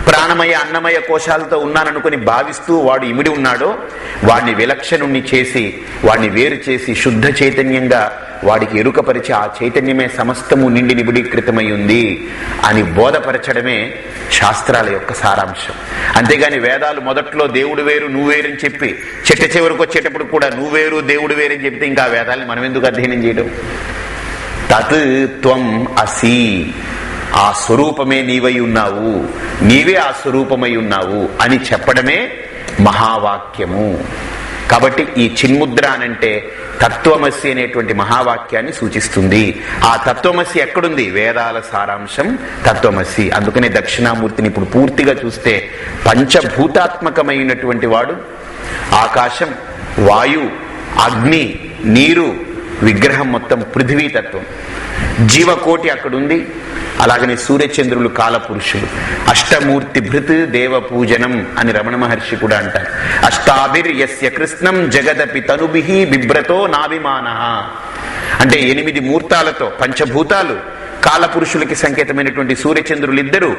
ప్రాణమయ అన్నమయ కోశాలతో ఉన్నాననుకుని భావిస్తూ వాడు ఇమిడి ఉన్నాడో, వాడిని విలక్షణుణ్ణి చేసి, వాడిని వేరు చేసి శుద్ధ చైతన్యంగా వాడికి ఎరుకపరిచి ఆ చైతన్యమే సమస్తము నిండి నిబిడీకృతమై ఉంది అని బోధపరచడమే శాస్త్రాల యొక్క సారాంశం. అంతేగాని వేదాలు మొదట్లో దేవుడు వేరు నువ్వు వేరని చెప్పి చిట్ట చివరికి వచ్చేటప్పుడు కూడా నువ్వు వేరు దేవుడు వేరని చెప్తే ఇంకా ఆ వేదాలని మనం ఎందుకు అధ్యయనం చేయడం? తత్ త్వం అసి, ఆ స్వరూపమే నీవై ఉన్నావు, నీవే ఆ స్వరూపమై ఉన్నావు అని చెప్పడమే మహావాక్యము. కాబట్టి ఈ చిన్ముద్ర అనంటే తత్వమసి అనేటువంటి మహావాక్యాన్ని సూచిస్తుంది. ఆ తత్వమసి ఎక్కడుంది? వేదాల సారాంశం తత్వమసి. అందుకనే దక్షిణామూర్తిని ఇప్పుడు పూర్తిగా చూస్తే పంచభూతాత్మకమైనటువంటి వాడు. ఆకాశం, వాయు, అగ్ని, నీరు, విగ్రహం మొత్తం పృథ్వీతత్వం. జీవకోటి అక్కడుంది. అలాగనే సూర్యచంద్రులు కాలపురుషులు. అష్టమూర్తి భృత్ దేవ పూజనం అని రమణ మహర్షి కూడా అంటారు. అష్టాభిర్ యస్య కృష్ణం జగదపి తనుభిః బిభ్రతో నాభిమానః. అంటే 8 మూర్తాలతో పంచభూతాలు, కాలపురుషులకి సంకేతమైనటువంటి సూర్యచంద్రులు ఇద్దరు,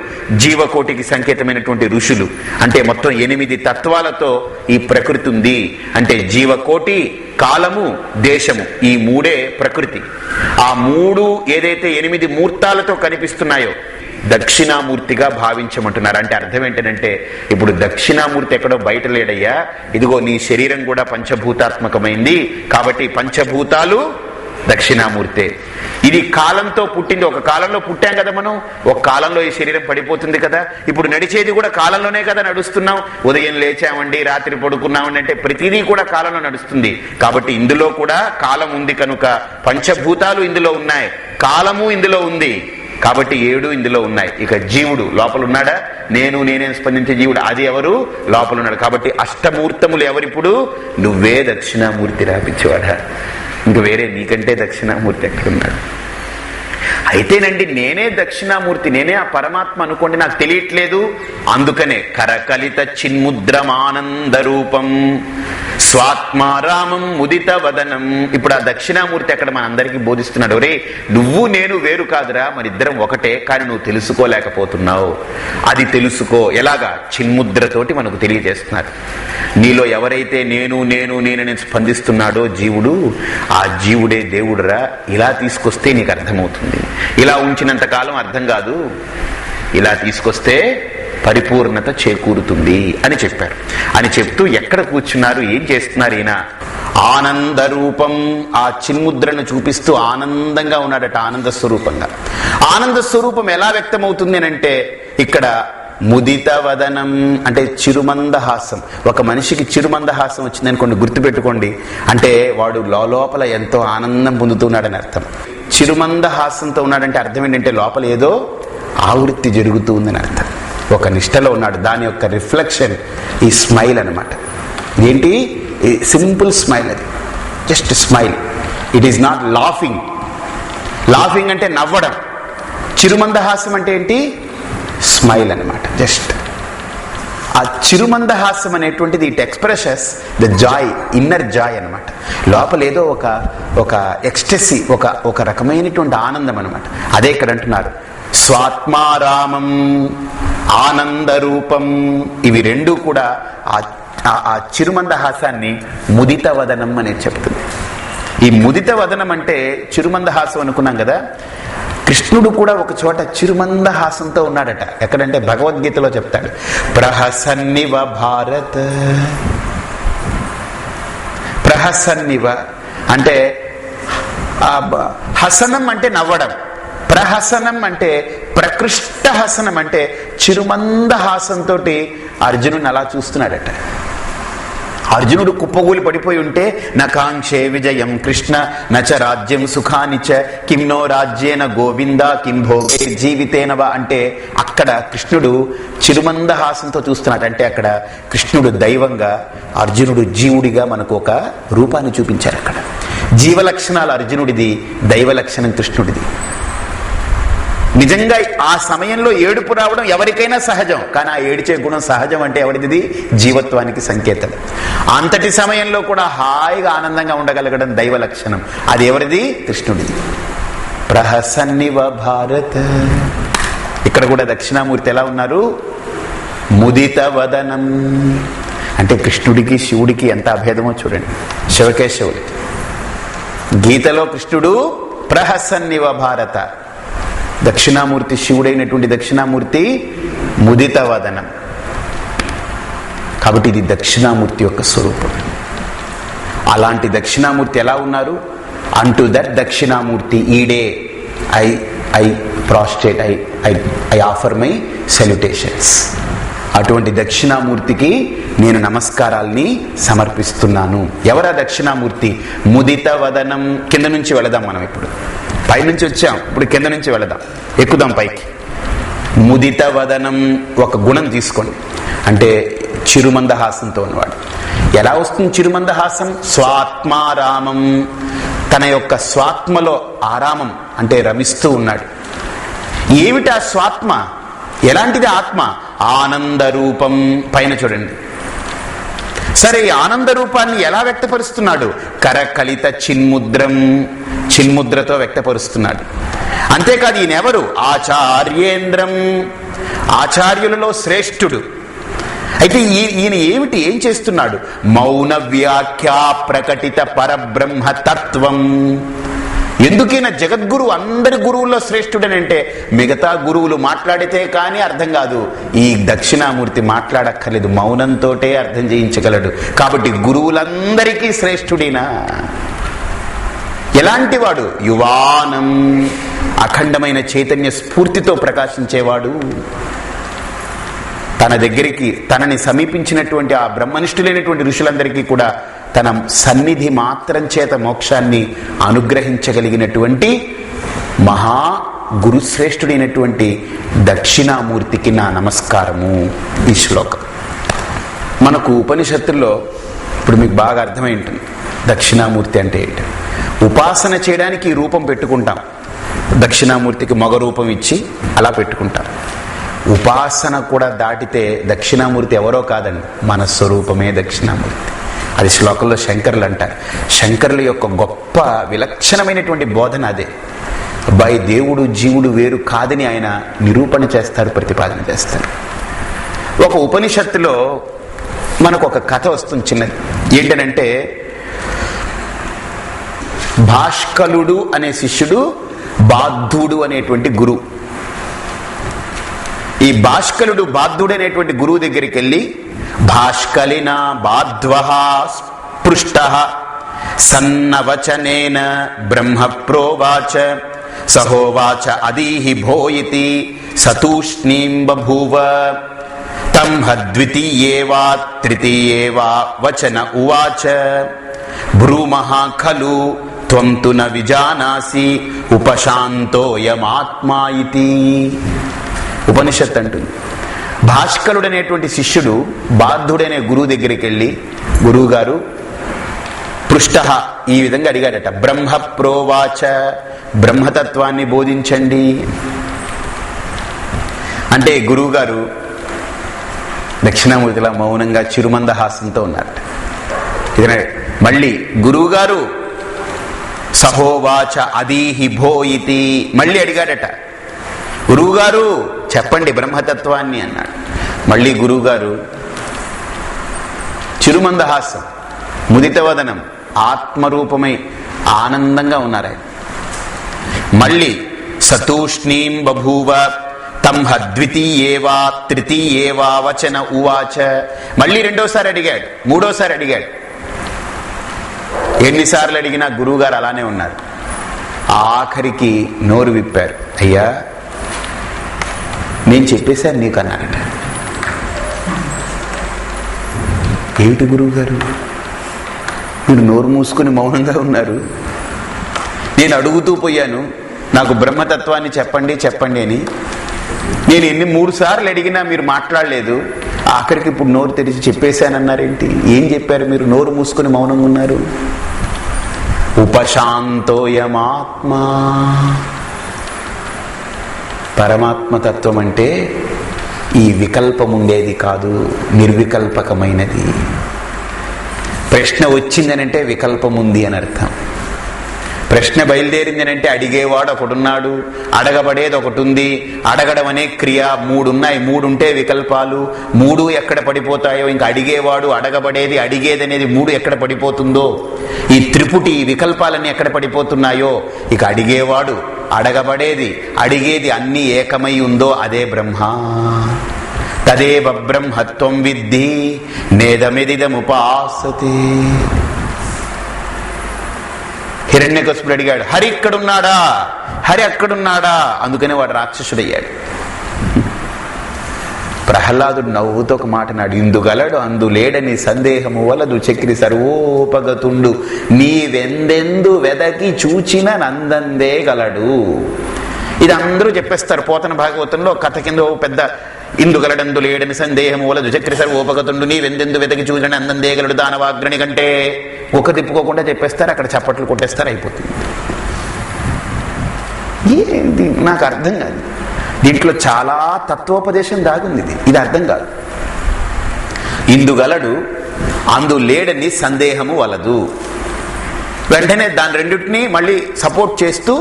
జీవకోటికి సంకేతమైనటువంటి ఋషులు. అంటే మొత్తం 8 తత్వాలతో ఈ ప్రకృతి ఉంది. అంటే జీవకోటి, కాలము, దేశము, ఈ 3 ప్రకృతి. ఆ 3 ఏదైతే 8 మూర్తాలతో కనిపిస్తున్నాయో దక్షిణామూర్తిగా భావించమంటున్నారు. అంటే అర్థం ఏంటంటే, ఇప్పుడు దక్షిణామూర్తి ఎక్కడో బయట లేడయ్యా, ఇదిగో నీ శరీరం కూడా పంచభూతాత్మకమైంది కాబట్టి పంచభూతాలు దక్షిణామూర్తే. ఇది కాలంతో పుట్టింది. ఒక కాలంలో పుట్టాం కదా మనం, ఒక కాలంలో ఈ శరీరం పడిపోతుంది కదా. ఇప్పుడు నడిచేది కూడా కాలంలోనే కదా నడుస్తున్నాం. ఉదయం లేచామండి, రాత్రి పడుకున్నామండి అంటే ప్రతిదీ కూడా కాలంలో నడుస్తుంది. కాబట్టి ఇందులో కూడా కాలం ఉంది కనుక పంచభూతాలు ఇందులో ఉన్నాయి, కాలము ఇందులో ఉంది కాబట్టి 7 ఇందులో ఉన్నాయి. ఇక జీవుడు లోపల ఉన్నాడా? నేనే స్పందించే జీవుడు, అది ఎవరు? లోపల ఉన్నాడు. కాబట్టి అష్టమూర్తములు ఎవరిప్పుడు? నువ్వే దక్షిణామూర్తి రాపించేవాడా? ఇంక వేరే నీకంటే దక్షిణామూర్తి ఎక్కడున్నాడు? అయితేనండి నేనే దక్షిణామూర్తి, నేనే ఆ పరమాత్మ అనుకోండి, నాకు తెలియట్లేదు. అందుకనే కరకలిత చిన్ముద్రమానంద రూపం స్వాత్మారామం ముదిత వదనం. ఇప్పుడు ఆ దక్షిణామూర్తి అక్కడ మన అందరికీ బోధిస్తున్నాడు. ఒరే, నువ్వు నేను వేరు కాదురా, మనిద్దరం ఒకటే, కానీ నువ్వు తెలుసుకోలేకపోతున్నావు. అది తెలుసుకో. ఎలాగా? చిన్ముద్రతోటి మనకు తెలియజేస్తున్నారు. నీలో ఎవరైతే నేను స్పందిస్తున్నాడో జీవుడు, ఆ జీవుడే దేవుడురా. ఇలా తీసుకొస్తే నీకు అర్థమవుతుంది. ఇలా ఉంచినంత కాలం అర్థం కాదు. ఇలా తీసుకొస్తే పరిపూర్ణత చేకూరుతుంది అని చెప్పారు. అని చెప్తూ ఎక్కడ కూర్చున్నారు, ఏం చేస్తున్నారు ఈయన? ఆనంద రూపం, ఆ చిన్ముద్రను చూపిస్తూ ఆనందంగా ఉన్నాడట, ఆనంద స్వరూపంగా. ఆనంద స్వరూపం ఎలా వ్యక్తమవుతుంది అంటే ఇక్కడ ముదిత వదనం అంటే చిరుమందహాసం. ఒక మనిషికి చిరుమందహాసం వచ్చిందనుకోండి, గుర్తుపెట్టుకోండి, అంటే వాడు లోపల ఎంతో ఆనందం పొందుతున్నాడని అర్థం. చిరుమందహాసంతో ఉన్నాడంటే అర్థం ఏంటంటే లోపల ఏదో ఆవృత్తి జరుగుతూ ఉందని అర్థం. ఒక నిష్టలో ఉన్నాడు, దాని యొక్క రిఫ్లెక్షన్ ఈ స్మైల్ అనమాట. ఏంటి? సింపుల్ స్మైల్, అది just smile. It is not laughing. Laughing అంటే నవ్వడం. చిరుమందహాసం అంటే ఏంటి? స్మైల్ అనమాట. జస్ట్ ఆ చిరుమందహాసం అనేటువంటిది it expresses the joy, inner joy అనమాట. లోపల ఏదో ఒక ఎక్స్టసీ, ఒక రకమైనటువంటి ఆనందం అనమాట. అదే ఇక్కడ అంటున్నారు, స్వాత్మారామం ఆనంద రూపం. ఇవి రెండు కూడా ఆ చిరుమందహాసాన్ని ముదిత వదనం అనేది చెప్తుంది. ఈ ముదిత వదనం అంటే చిరుమందహాసం అనుకున్నాం కదా. కృష్ణుడు కూడా ఒక చోట చిరుమందహాసంతో ఉన్నాడట. ఎక్కడంటే భగవద్గీతలో చెప్తాడు, ప్రహసన్నివ భారత్. ప్రహసన్నివ అంటే హసనం అంటే నవ్వడం, ప్రహసనం అంటే ప్రకృష్ట హసనం అంటే చిరుమందహాసంతో అర్జునుని అలా చూస్తున్నాడట. అర్జునుడు కుప్పగూలి పడిపోయి ఉంటే నకాంక్షే విజయం కృష్ణ నచ రాజ్యం సుఖానిచ కిమ్నో రాజ్యేన గోవింద కిం భోగే జీవితేనవ అంటే అక్కడ కృష్ణుడు చిరుమందహాసంతో చూస్తున్నాడు. అంటే అక్కడ కృష్ణుడు దైవంగా, అర్జునుడు జీవుడిగా మనకు ఒక రూపాన్ని చూపించారు. అక్కడ జీవలక్షణాలు అర్జునుడిది, దైవ లక్షణం కృష్ణుడిది. నిజంగా ఆ సమయంలో ఏడుపు రావడం ఎవరికైనా సహజం, కానీ ఆ ఏడిచే గుణం సహజం అంటే ఎవరిది? జీవత్వానికి సంకేతం. అంతటి సమయంలో కూడా హాయిగా ఆనందంగా ఉండగలగడం దైవ లక్షణం. అది ఎవరిది? కృష్ణుడిది. ప్రహసన్నివ భారత్. ఇక్కడ కూడా దక్షిణామూర్తి ఎలా ఉన్నారు? ముదిత వదనం. అంటే కృష్ణుడికి శివుడికి ఎంత అభేదమో చూడండి. శివకేశవులు. గీతలో కృష్ణుడు ప్రహసన్నివ భారత, దక్షిణామూర్తి శివుడైనటువంటి దక్షిణామూర్తి ముదిత వదనం. కాబట్టి ఇది దక్షిణామూర్తి యొక్క స్వరూపం. అలాంటి దక్షిణామూర్తి ఎలా ఉన్నారు? అంటూ దట్ దక్షిణామూర్తి ఈడే I prostrate, I offer my salutations. అటువంటి దక్షిణామూర్తికి నేను నమస్కారాల్ని సమర్పిస్తున్నాను. ఎవరా దక్షిణామూర్తి? ముదిత వదనం. కింద నుంచి వెళదాం మనం. ఇప్పుడు పైనుంచి వచ్చాం, ఇప్పుడు కింద నుంచి వెళదాం, ఎక్కుదాం పైకి. ముదిత వదనం ఒక గుణం తీసుకోండి. అంటే చిరుమందహాసంతో ఉన్నవాడు. ఎలా వస్తుంది చిరుమందహాసం? స్వాత్మారామం. తన యొక్క స్వాత్మలో ఆరామం అంటే రమిస్తూ ఉన్నాడు. ఏమిటి ఆ స్వాత్మ? ఎలాంటిది ఆత్మ? ఆనంద రూపం. పైన చూడండి. సరే, ఈ ఆనంద రూపాన్ని ఎలా వ్యక్తపరుస్తున్నాడు? కరకలిత చిన్ముద్రం. చిన్ముద్రతో వ్యక్తపరుస్తున్నాడు. అంతేకాదు, ఈయనెవరు? ఆచార్యేంద్రం. ఆచార్యులలో శ్రేష్ఠుడు. అయితే ఈయన ఏం చేస్తున్నాడు? మౌన వ్యాఖ్యా ప్రకటిత పరబ్రహ్మ తత్వం. ఎందుకైనా జగద్గురు అందరి గురువుల్లో శ్రేష్ఠుడనంటే మిగతా గురువులు మాట్లాడితే కానీ అర్థం కాదు. ఈ దక్షిణామూర్తి మాట్లాడక్కర్లేదు, మౌనంతోటే అర్థం చేయించగలడు. కాబట్టి గురువులందరికీ శ్రేష్ఠుడినా. ఎలాంటి వాడు? యువానం. అఖండమైన చైతన్య స్ఫూర్తితో ప్రకాశించేవాడు. తన దగ్గరికి తనని సమీపించినటువంటి ఆ బ్రహ్మనిష్ఠులైనటువంటి ఋషులందరికీ కూడా తన సన్నిధి మాత్రం చేత మోక్షాన్ని అనుగ్రహించగలిగినటువంటి మహా గురుశ్రేష్ఠుడైనటువంటి దక్షిణామూర్తికి నా నమస్కారము. ఈ శ్లోకం మనకు ఉపనిషత్తుల్లో ఇప్పుడు మీకు బాగా అర్థమై ఉంటుంది దక్షిణామూర్తి అంటే ఏంటి. ఉపాసన చేయడానికి ఈ రూపం పెట్టుకుంటాం. దక్షిణామూర్తికి మగ రూపం ఇచ్చి అలా పెట్టుకుంటాం. ఉపాసన కూడా దాటితే దక్షిణామూర్తి ఎవరో కాదండి, మన స్వరూపమే దక్షిణామూర్తి. అది శ్లోకంలో శంకరులు అంటారు. శంకరుల యొక్క గొప్ప విలక్షణమైనటువంటి బోధన అదే. అబ్బాయి, దేవుడు జీవుడు వేరు కాదని ఆయన నిరూపణ చేస్తారు, ప్రతిపాదన చేస్తారు. ఒక ఉపనిషత్తులో మనకు ఒక కథ వస్తుంది చిన్నది. ఏంటనంటే, భాష్కలుడు అనే శిష్యుడు, బాద్ధుడు అనేటువంటి గురువు. ఈ భాష్కలుడు బాధ్యుడైనటువంటి గురువు దగ్గరికి వెళ్ళి, భాష్కలిన బాధ్వః పృష్టః సన్నవచనేన బ్రహ్మ ప్రోవాచ సహోవాచ అదీహి భోయితి సతూష్ణీం బభూవ తం ద్వితీయే వా తృతీయే వా వచన ఉవాచ బ్రూమః ఖలు త్వం తు న విజానాసి ఉపశాంతోయమాత్మా ఇతి. ఉపనిషత్ అంటుంది, భాష్కరుడనేటువంటి శిష్యుడు బాధ్యుడైన గురువు దగ్గరికి వెళ్ళి, గురువు గారు పృష్టః ఈ విధంగా అడిగాడట, బ్రహ్మ ప్రోవాచ బ్రహ్మతత్వాన్ని బోధించండి అంటే గురువుగారు దక్షిణామూర్తిలా మౌనంగా చిరుమందహాసంతో ఉన్నారట. ఇది మళ్ళీ గురువుగారు సహోవాచ అదీహి భోయితి మళ్ళీ అడిగాడట, గురువుగారు చెప్పండి బ్రహ్మతత్వాన్ని అన్నాడు. మళ్ళీ గురువుగారు చిరుమందహాసం, ముదితవదనం, ఆత్మరూపమై ఆనందంగా ఉన్నారు ఆయన. మళ్ళీ సతూష్ణీం బభూవ తం ద్వితీయే వా తృతీయే వా వచన ఉవాచ మళ్ళీ రెండోసారి అడిగాడు, మూడోసారి అడిగాడు. ఎన్నిసార్లు అడిగినా గురువుగారు అలానే ఉన్నారు. ఆఖరికి నోరు విప్పారు, అయ్యా నేను చెప్పేశాను నీకు అన్నారట. ఏమిటి గురువుగారు, మీరు నోరు మూసుకుని మౌనంగా ఉన్నారు, నేను అడుగుతూ పోయాను నాకు బ్రహ్మతత్వాన్ని చెప్పండి చెప్పండి అని. నేను 3 సార్లు అడిగినా మీరు మాట్లాడలేదు, ఆఖరికి ఇప్పుడు నోరు తెరిచి చెప్పేశానన్నారేంటి? ఏం చెప్పారు మీరు? నోరు మూసుకుని మౌనంగా ఉన్నారు. ఉపశాంతోయమాత్మా, పరమాత్మతత్వం అంటే ఈ వికల్పం ఉండేది కాదు, నిర్వికల్పకమైనది. ప్రశ్న వచ్చిందనంటే వికల్పం ఉంది అని అర్థం. ప్రశ్న బయలుదేరిందనంటే అడిగేవాడు ఒకడున్నాడు, అడగబడేది ఒకటి ఉంది. అడగడం అనే క్రియ 3 ఉన్నాయి. 3 ఉంటే వికల్పాలు 3 ఎక్కడ పడిపోతాయో, ఇంకా అడిగేవాడు, అడగబడేది, అడిగేది అనేది 3 ఎక్కడ పడిపోతుందో, ఈ త్రిపుటి ఈ వికల్పాలన్నీ ఎక్కడ పడిపోతున్నాయో, ఇక అడిగేవాడు, అడగబడేది, అడిగేది అన్నీ ఏకమై ఉందో అదే బ్రహ్మ. తదేవ బ్రహ్మత్వం విద్ధి నేదమిదిదముపాసతే. హిరణ్యకశిపుడు అడిగాడు, హరి ఇక్కడున్నాడా, హరి అక్కడున్నాడా, అందుకనే వాడు రాక్షసుడయ్యాడు. ప్రహ్లాదుడు నవ్వుతో ఒక మాట నాడు, ఇందుగలడు అందులేడని సందేహము వలదు చక్రి సర్వోపగతుండు నీవెందెందు వెదకి చూచిన నందందే గలడు. ఇది అందరూ చెప్పేస్తారు. పోతన భాగవతంలో కథ కింద పెద్ద ఇందుగలడందు లేడని సందేహము వలదు చక్రి సర్వోపగతుండు నీవెందెందు వెదకి చూసిన నందందే గలడు దానవాగ్రణి కంటే ఒక తిప్పుకోకుండా చెప్పేస్తారు. అక్కడ చప్పట్లు కొట్టేస్తారు, అయిపోతుంది. ఏంటి నాకు అర్థం కాదు. దీంట్లో చాలా తత్వోపదేశం దాగుంది. ఇది అర్థం కాదు. ఇందుగలడు అందు లేడని సందేహము వలదు, వెంటనే దాని రెండింటినీ మళ్ళీ సపోర్ట్ చేస్తూ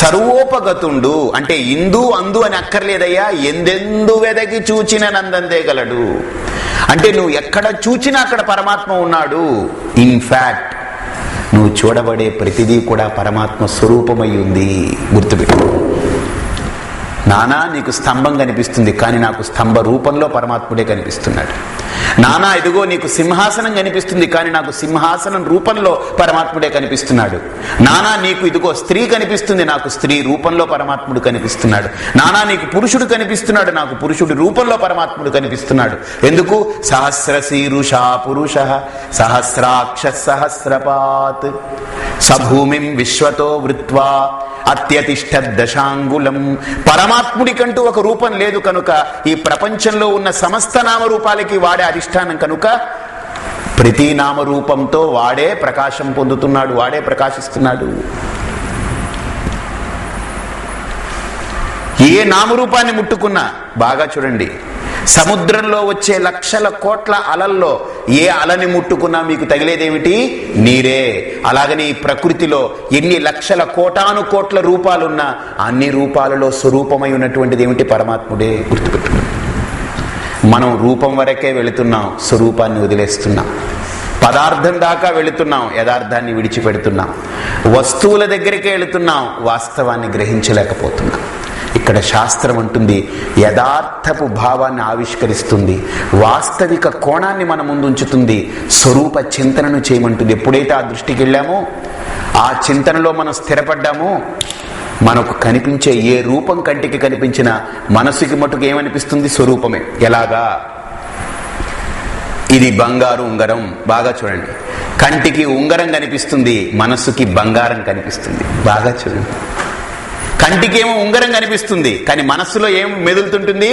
సర్వోపగతుండు అంటే ఇందు అందు అని అక్కర్లేదయ్యా, ఎందెందు వెదకి చూచిన నందందే గలడు అంటే నువ్వు ఎక్కడ చూచినా అక్కడ పరమాత్మ ఉన్నాడు. ఇన్ఫాక్ట్ నువ్వు చూడబడే ప్రతిదీ కూడా పరమాత్మ స్వరూపమై ఉంది. గుర్తుపెట్టు. నానా నీకు స్తంభం కనిపిస్తుంది, కానీ నాకు స్తంభ రూపంలో పరమాత్ముడే కనిపిస్తున్నాడు. నానా ఇదిగో నీకు సింహాసనం కనిపిస్తుంది, కానీ నాకు సింహాసనం రూపంలో పరమాత్ముడే కనిపిస్తున్నాడు. నానా నీకు ఇదిగో స్త్రీ కనిపిస్తుంది, నాకు స్త్రీ రూపంలో పరమాత్ముడు కనిపిస్తున్నాడు. నానా నీకు పురుషుడు కనిపిస్తున్నాడు, నాకు పురుషుడి రూపంలో పరమాత్ముడు కనిపిస్తున్నాడు. ఎందుకు? సహస్రశీరుషా పురుష సహస్రాక్ష సహస్రపాత్ సభూమిం విశ్వతో వృత్వా అత్యతిష్ట దశాంగులం. పరమాత్ముడికంటూ ఒక రూపం లేదు కనుక ఈ ప్రపంచంలో ఉన్న సమస్త నామరూపాలకి వాడే అధిష్టానం కనుక ప్రతి నామరూపంతో వాడే ప్రకాశం పొందుతున్నాడు, వాడే ప్రకాశిస్తున్నాడు. ఏ నామరూపాన్ని ముట్టుకున్నా బాగా చూడండి, సముద్రంలో వచ్చే లక్షల కోట్ల అలల్లో ఏ అలని ముట్టుకున్నా మీకు తగిలేదేమిటి? నీరే. అలాగని ప్రకృతిలో ఎన్ని లక్షల కోటాను కోట్ల రూపాలున్నా అన్ని రూపాలలో స్వరూపమై ఉన్నటువంటిది ఏమిటి? పరమాత్ముడే. గుర్తుపెట్టుకోండి. మనం రూపం వరకే వెళుతున్నాం, స్వరూపాన్ని వదిలేస్తున్నాం. పదార్థం దాకా వెళుతున్నాం, యథార్థాన్ని విడిచిపెడుతున్నాం. వస్తువుల దగ్గరికే వెళుతున్నాం, వాస్తవాన్ని గ్రహించలేకపోతున్నాం. ఇక్కడ శాస్త్రం అంటుంది యథార్థపు భావాన్ని ఆవిష్కరిస్తుంది, వాస్తవిక కోణాన్ని మన ముందు ఉంచుతుంది, స్వరూప చింతనను చేయమంటుంది. ఎప్పుడైతే ఆ దృష్టికి వెళ్ళామో, ఆ చింతనలో మనం స్థిరపడ్డామో, మనకు కనిపించే ఏ రూపం కంటికి కనిపించినా మనసుకి మటుకు ఏమనిపిస్తుంది? స్వరూపమే. ఎలాగా? ఇది బంగారు ఉంగరం, బాగా చూడండి. కంటికి ఉంగరం కనిపిస్తుంది, మనసుకి బంగారం కనిపిస్తుంది. బాగా చూడండి. కంటికి ఏమో ఉంగరం కనిపిస్తుంది, కానీ మనస్సులో ఏం మెదులుతుంటుంది?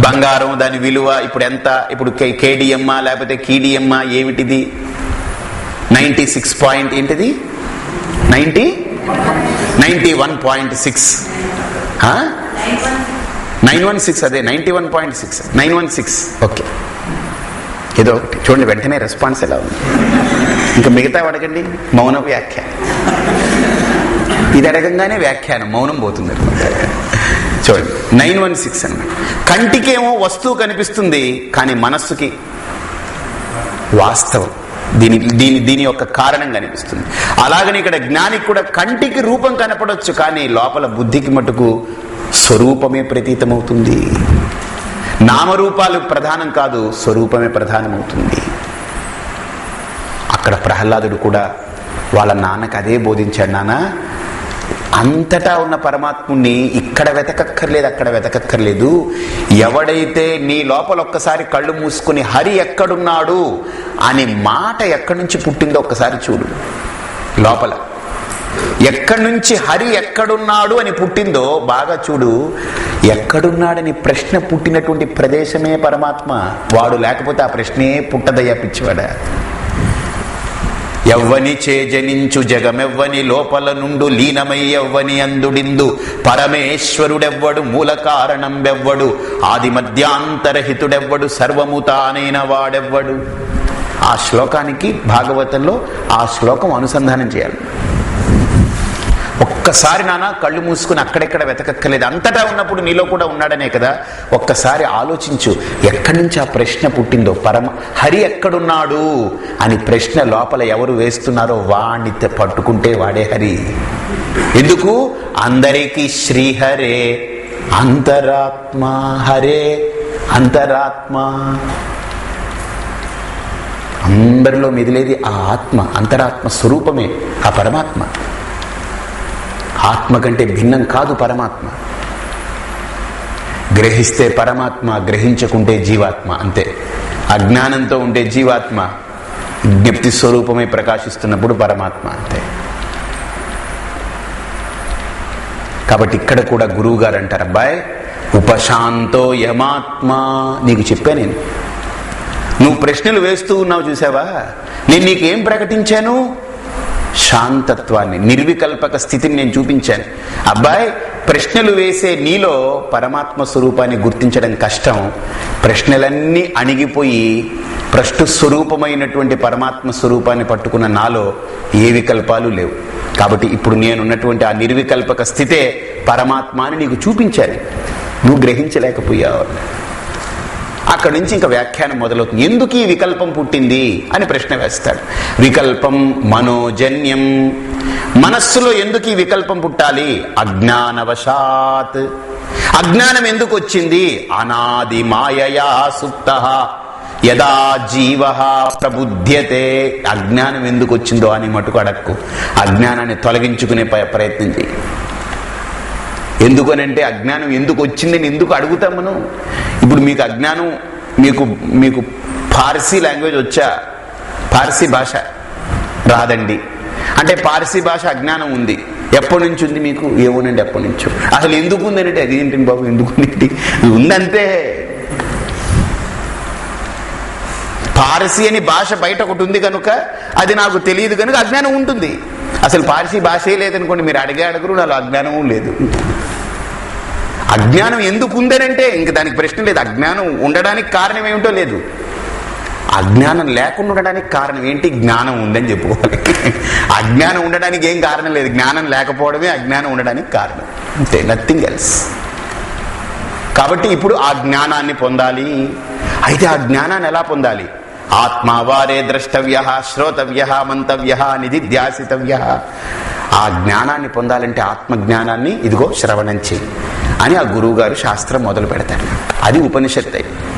బంగారం. దాని విలువ ఇప్పుడు ఎంత? ఇప్పుడు కేడిఎమ్మా లేకపోతే కీడిఎమ్మా? ఏమిటిది? 96 పాయింట్ ఏంటిది? 91.6 916. అదే 91.6 916. ఓకే, ఏదో ఒకటి చూడండి. వెంటనే రెస్పాన్స్ ఎలా ఉంది? ఇంకా మిగతా అడగండి. మౌన వ్యాఖ్యానం. ఇది అడగంగానే వ్యాఖ్యానం, మౌనం పోతుంది. చూడండి 916 అన్నమాట. కంటికేమో వస్తువు కనిపిస్తుంది, కానీ మనస్సుకి వాస్తవం, దీని యొక్క కారణం కనిపిస్తుంది. అలాగని ఇక్కడ జ్ఞానికి కూడా కంటికి రూపం కనపడవచ్చు, కానీ లోపల బుద్ధికి మటుకు స్వరూపమే ప్రతీతమవుతుంది. నామరూపాలు ప్రధానం కాదు, స్వరూపమే ప్రధానమవుతుంది. అక్కడ ప్రహ్లాదుడు కూడా వాళ్ళ నాన్నకు అదే బోధించాడు. నాన్న, అంతటా ఉన్న పరమాత్ముణ్ణి ఇక్కడ వెతకక్కర్లేదు, అక్కడ వెతకక్కర్లేదు. ఎవడైతే నీ లోపల ఒక్కసారి కళ్ళు మూసుకుని హరి ఎక్కడున్నాడు అనే మాట ఎక్కడి నుంచి పుట్టిందో ఒక్కసారి చూడు. లోపల ఎక్కడి నుంచి హరి ఎక్కడున్నాడు అని పుట్టిందో బాగా చూడు. ఎక్కడున్నాడని ప్రశ్న పుట్టినటువంటి ప్రదేశమే పరమాత్మ. వాడు లేకపోతే ఆ ప్రశ్నే పుట్టదయ్యా పిచ్చివాడా. ఎవ్వని చేజనించు జగమెవ్వని లోపల నుండు లీనమై ఎవ్వని అందుడిందు పరమేశ్వరుడెవ్వడు మూల కారణం వెవ్వడు ఆది మధ్యాంతరహితుడెవ్వడు సర్వము తానైన వాడెవ్వడు. ఆ శ్లోకానికి భాగవతంలో ఆ శ్లోకం అనుసంధానం చేయాలి. ఒక్కసారి నాన్న కళ్ళు మూసుకుని అక్కడెక్కడ వెతకక్కర్లేదు, అంతటా ఉన్నప్పుడు నీలో కూడా ఉన్నాడనే కదా. ఒక్కసారి ఆలోచించు, ఎక్కడి నుంచి ఆ ప్రశ్న పుట్టిందో. హరి ఎక్కడున్నాడు అని ప్రశ్న లోపల ఎవరు వేస్తున్నారో వాణ్ణి పట్టుకుంటే వాడే హరి. ఎందుకు? అందరికీ శ్రీహరే అంతరాత్మ. హరే అంతరాత్మ. అందరిలో మిగిలేది ఆ ఆత్మ, అంతరాత్మ స్వరూపమే ఆ పరమాత్మ. ఆత్మ కంటే భిన్నం కాదు పరమాత్మ. గ్రహిస్తే పరమాత్మ, గ్రహించకుంటే జీవాత్మ, అంతే. అజ్ఞానంతో ఉంటే జీవాత్మ, జ్ఞప్తి స్వరూపమే ప్రకాశిస్తున్నప్పుడు పరమాత్మ, అంతే. కాబట్టి ఇక్కడ కూడా గురువు గారు అంటారు, అబ్బాయి ఉపశాంతో యమాత్మ. నీకు చెప్పా నేను, నువ్వు ప్రశ్నలు వేస్తూ ఉన్నావు చూసావా, నేను నీకేం ప్రకటించాను? శాంతత్వాన్ని, నిర్వికల్పక స్థితిని నేను చూపించాను. అబ్బాయి ప్రశ్నలు వేసే నీలో పరమాత్మ స్వరూపాన్ని గుర్తించడం కష్టం. ప్రశ్నలన్నీ అణిగిపోయి ప్రశ్న స్వరూపమైనటువంటి పరమాత్మ స్వరూపాన్ని పట్టుకున్న నాలో ఏ వికల్పాలు లేవు. కాబట్టి ఇప్పుడు నేనున్నటువంటి ఆ నిర్వికల్పక స్థితే పరమాత్మ అని నీకు చూపించాలి, నువ్వు గ్రహించలేకపోయావు. అక్కడి నుంచి ఇంకా వ్యాఖ్యానం మొదలవుతుంది. ఎందుకు ఈ వికల్పం పుట్టింది అని ప్రశ్న వేస్తాడు. వికల్పం మనోజన్యం. మనస్సులో ఎందుకు ఈ వికల్పం పుట్టాలి? అజ్ఞానవశాత్. అజ్ఞానం ఎందుకు వచ్చింది? అనాది మాయయా సుప్తః యదా జీవః ప్రబుధ్యతే. అజ్ఞానం ఎందుకు వచ్చిందో అని మటుకు అడక్కు, అజ్ఞానాన్ని తొలగించుకునే ప్రయత్నం చేయి. ఎందుకనంటే అజ్ఞానం ఎందుకు వచ్చిందని ఎందుకు అడుగుతాం మనం. ఇప్పుడు మీకు అజ్ఞానం, మీకు పార్సీ లాంగ్వేజ్ వచ్చా? పార్సీ భాష రాదండి అంటే పార్సీ భాష అజ్ఞానం ఉంది. ఎప్పటి నుంచి ఉంది మీకు? ఏమోనండి ఎప్పటి నుంచో. అసలు ఎందుకు ఉందనంటే అది ఏంటండి బాబు, ఎందుకు ఉందంటే పార్సీ అని భాష బయట ఒకటి ఉంది కనుక అది నాకు తెలియదు కనుక అజ్ఞానం ఉంటుంది. అసలు పార్సీ భాషే లేదనుకోండి, మీరు అడగరు, నాలో అజ్ఞానము లేదు. అజ్ఞానం ఎందుకు ఉందనంటే ఇంక దానికి ప్రశ్న లేదు. అజ్ఞానం ఉండడానికి కారణం ఏమిటో లేదు, అజ్ఞానం లేకుండా ఉండడానికి కారణం ఏంటి? జ్ఞానం ఉందని చెప్పుకోవాలి. అజ్ఞానం ఉండడానికి ఏం కారణం లేదు, జ్ఞానం లేకపోవడమే అజ్ఞానం ఉండడానికి కారణం, అంతే, నథింగ్ ఎల్స్. కాబట్టి ఇప్పుడు ఆ జ్ఞానాన్ని పొందాలి. అయితే ఆ జ్ఞానాన్ని ఎలా పొందాలి? ఆత్మావారే ద్రష్టవ్య, శ్రోతవ్య, మంతవ్య, నిధిధ్యాసితవ్య. ఆ జ్ఞానాన్ని పొందాలంటే ఆత్మజ్ఞానాన్ని ఇదిగో శ్రవణం చేయి. అని ఆ గురువు గారు శాస్త్రం మొదలు పెడతారు. అది ఉపనిషత్తు.